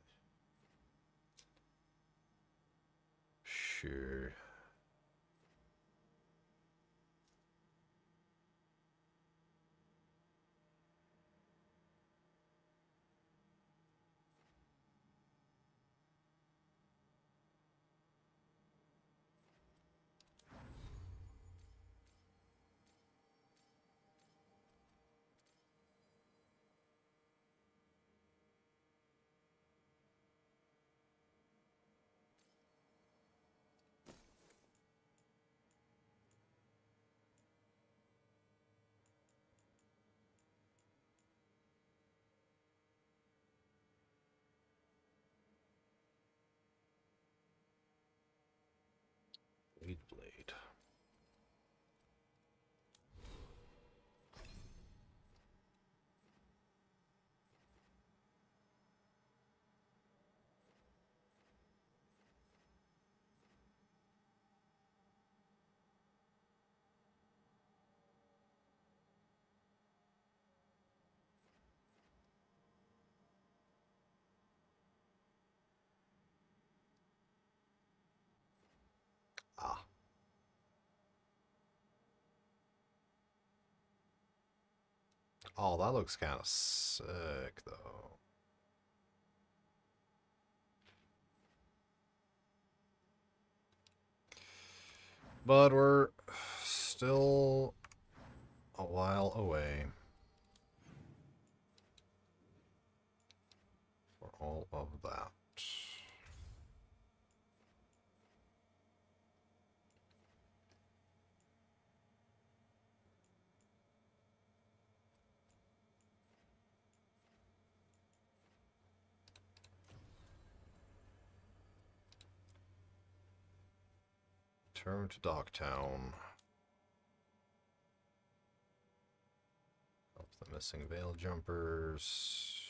Sure. Ah. Oh, that looks kind of sick, though. But we're still a while away for all of that. Return to Dogtown. Help the missing veil jumpers.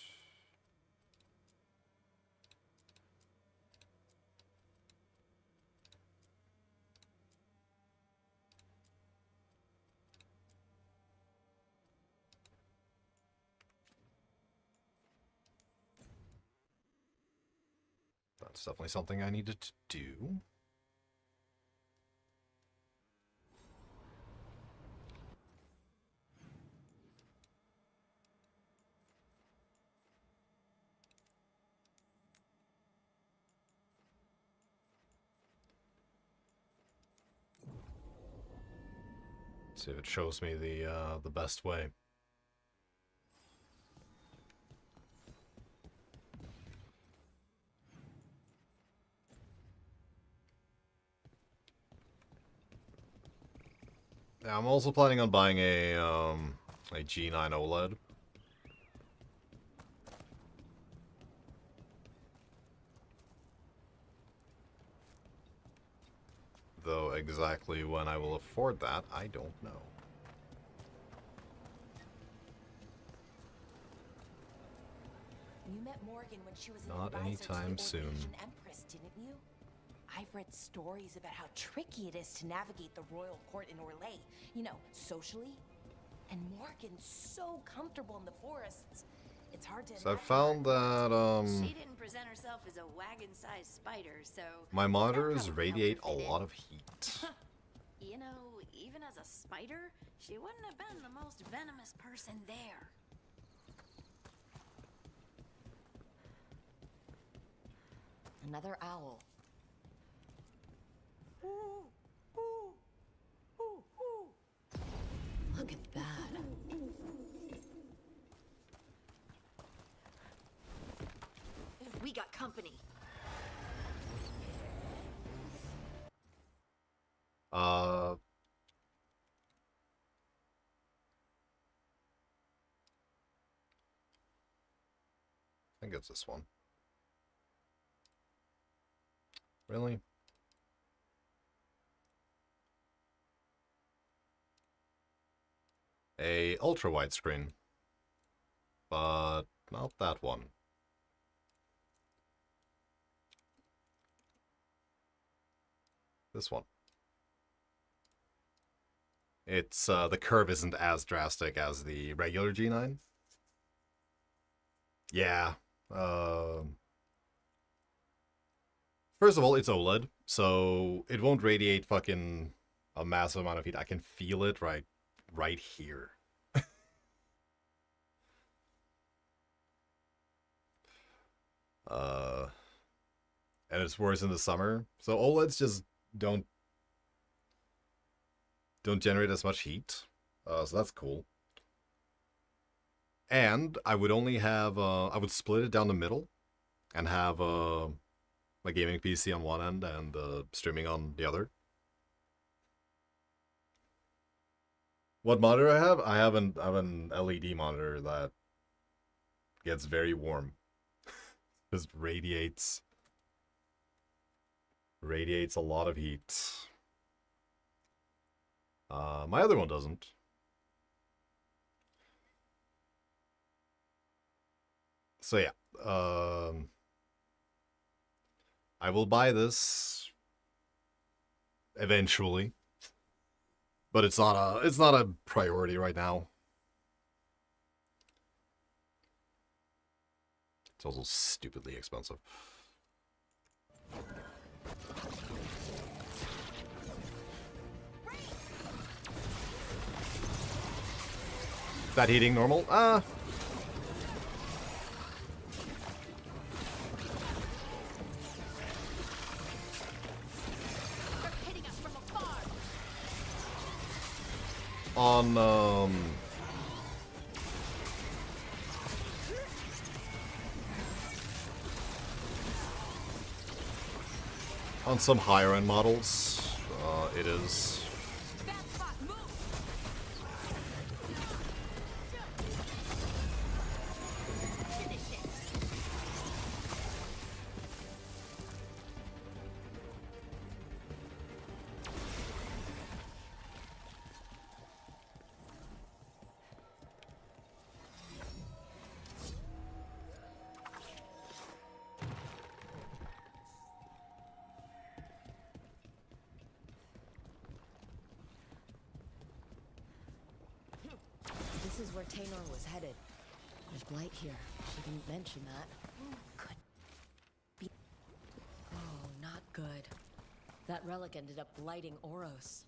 That's definitely something I needed to do. See if it shows me the best way. Yeah, I'm also planning on buying a G9 OLED. Though exactly when I will afford that, I don't know. You met Morgan when she was an Not advisor anytime to the soon. Ordination Empress, didn't you? I've read stories about how tricky it is to navigate the royal court in Orlais, you know, socially. And Morgan's so comfortable in the forests. It's hard to So I imagine found that She didn't present herself as a wagon-sized spider, so my monitors that probably radiate helped a her fit lot in. of heat. You know, even as a spider, she wouldn't have been the most venomous person there. Another owl. Look at that. We got company. I think it's this one. Really? A ultra widescreen, but not that one. This one. It's the curve isn't as drastic as the regular G9. Yeah. First of all, it's OLED, so it won't radiate fucking a massive amount of heat. I can feel it right here. And it's worse in the summer. So OLEDs just don't generate as much heat. So that's cool. And I would only have I would split it down the middle and have my gaming PC on one end and streaming on the other. What monitor I have? I have an LED monitor that gets very warm. Just radiates a lot of heat. My other one doesn't. So yeah, I will buy this eventually, but it's not a priority right now. It's also stupidly expensive. Is that heating normal? On some higher end models, it is. This is where Taynor was headed. There's blight here. She didn't mention that. Could be... Oh, not good. That relic ended up blighting Oros.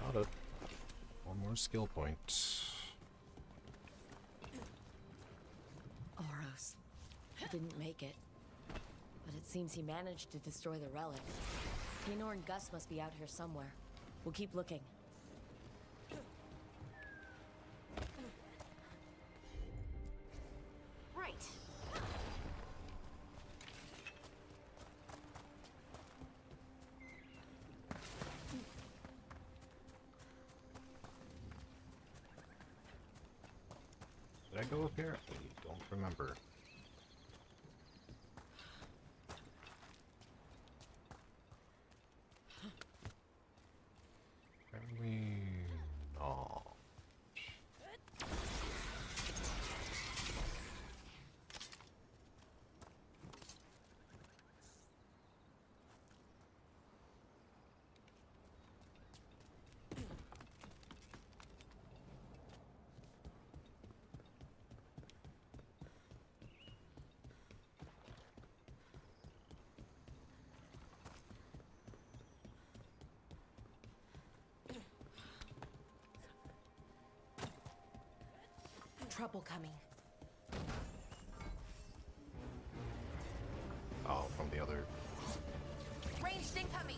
Got it. One more skill point. Oros. He didn't make it. But it seems he managed to destroy the relic. Taynor and Gus must be out here somewhere. We'll keep looking. Right. Did I go up here? I don't remember. Apparently not. Trouble coming. Oh, from the other. Ranged incoming.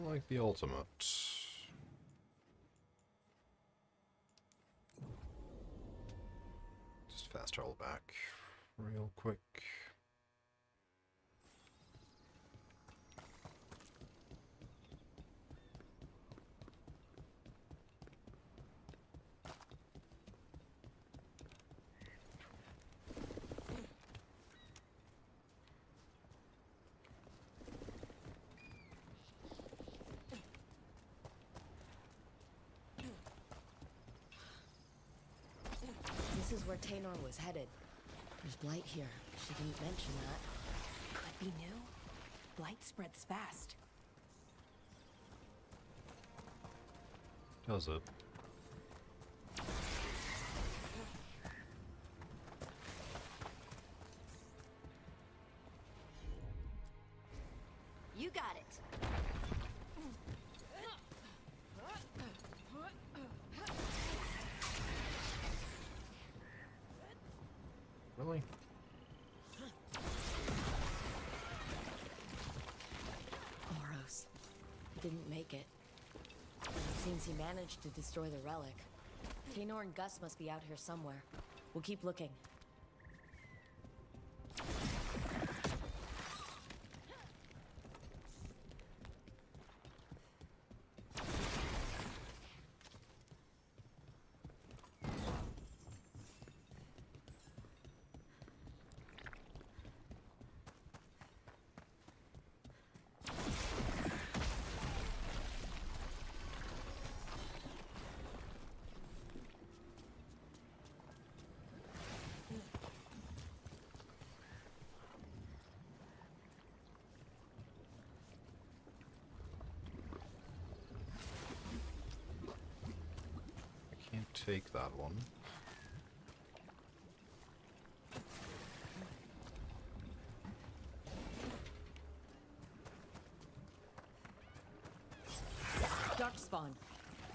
Like the ultimate. Just fast travel back real quick. This is where Taynor was headed. There's blight here. She didn't mention that. Could be new. Blight spreads fast. Does it? Really? Oros. He didn't make it. But it seems he managed to destroy the relic. Taynor and Gus must be out here somewhere. We'll keep looking. Can't take that one. Darkspawn.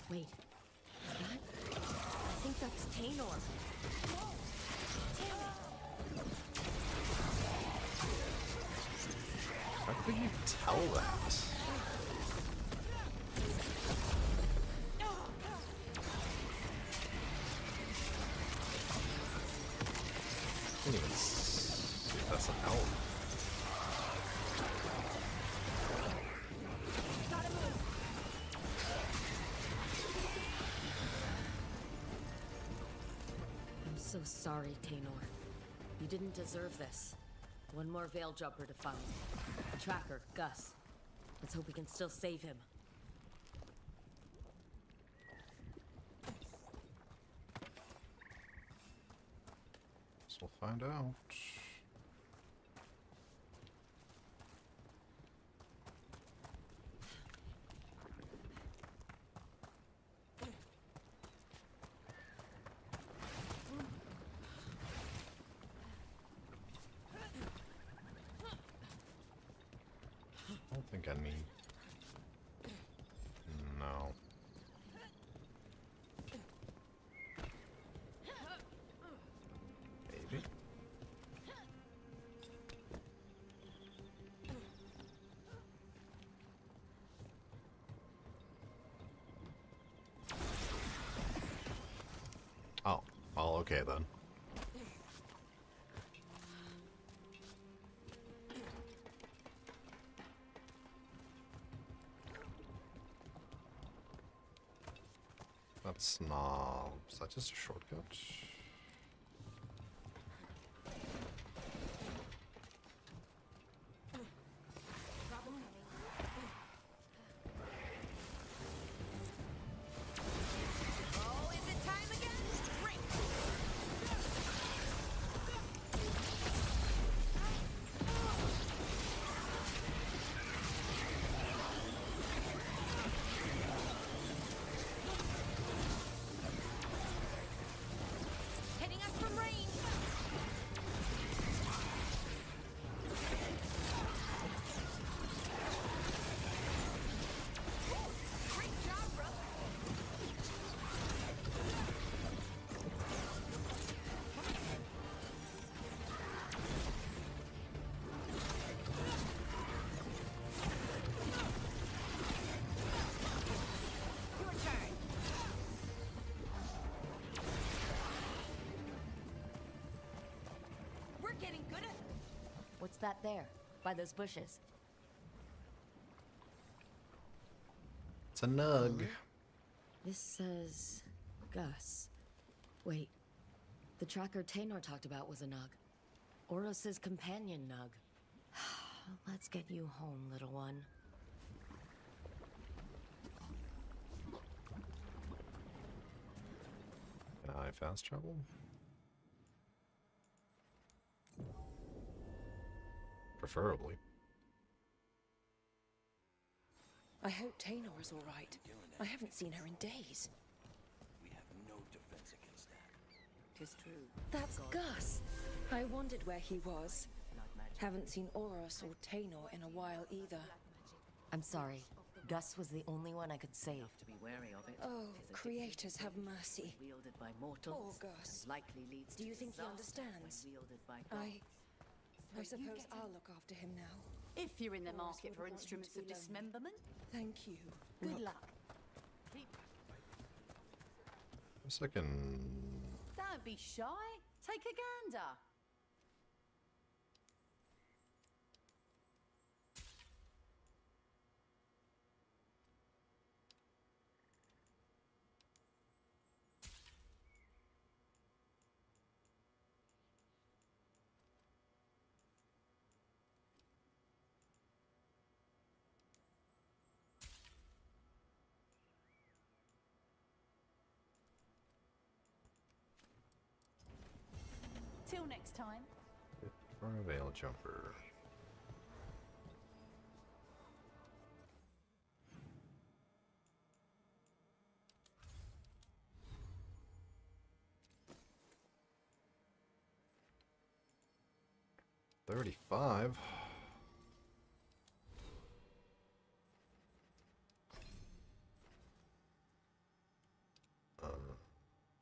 Wait. Is that? I think that's Taynor. How could you tell that? I can't even see if that's an elf. I'm so sorry, Taynor. You didn't deserve this. One more Veil Jumper to find. The tracker, Gus. Let's hope we can still save him. So we'll find out. I don't think I need. No. Maybe. Oh, well, okay then. That's not... Is that just a shortcut? Oh, is it time again? Drink! Hitting us from range! Great job, brother! Your turn. We're getting good at. What's that there? By those bushes? It's a nug. This says... Gus. Wait. The tracker Taynor talked about was a nug. Oros's companion nug. Let's get you home, little one. Can I fast travel? Preferably. I hope Taynor is all right. I haven't seen her in days. We have no defense against that. 'Tis true. That's Gus. I wondered where he was. Haven't seen Oros or Taynor in a while either. I'm sorry. Gus was the only one I could save. Have to be wary of it. Oh, It is a creators have mercy. wielded by mortals. Poor Gus. and likely leads Do to you think he disaster understands? when wielded by I gods. suppose I'll look after him now. If you're in the Or else market would for want him to instruments be of lonely. dismemberment, Thank you. good Look. luck. Second. Don't be shy. Take a gander. Till next time. For a veil jumper. $35.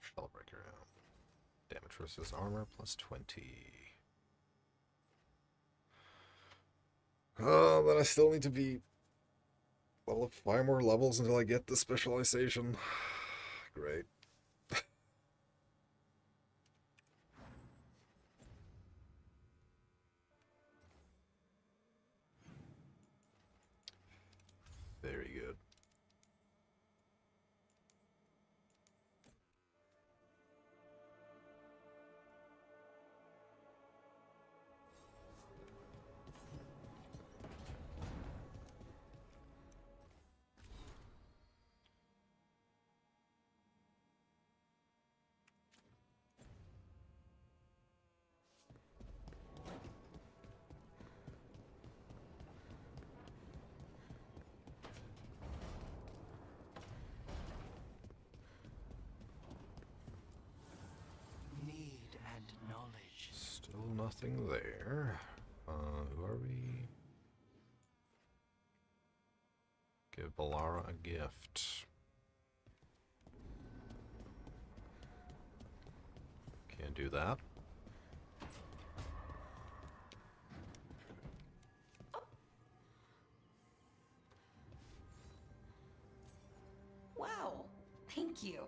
Shellbreaker. Damage versus armor plus 20. But I still need to be, well, 5 more levels until I get the specialization. Great. Very good. Need and knowledge. Still nothing there. Who are we? Give Balara a gift. Can't do that. Wow. Thank you.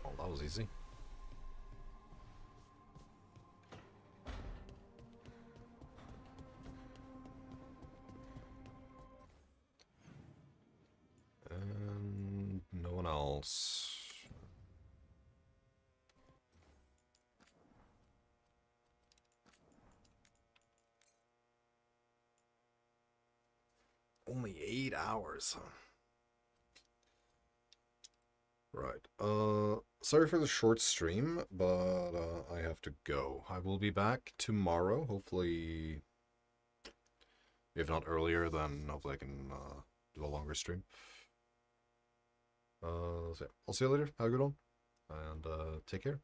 Oh, that was easy. And no one else. Only 8 hours, huh? Right. Sorry for the short stream, but I have to go. I will be back tomorrow, hopefully. If not earlier, then hopefully I can do a longer stream. So yeah, I'll see you later. Have a good one, and take care.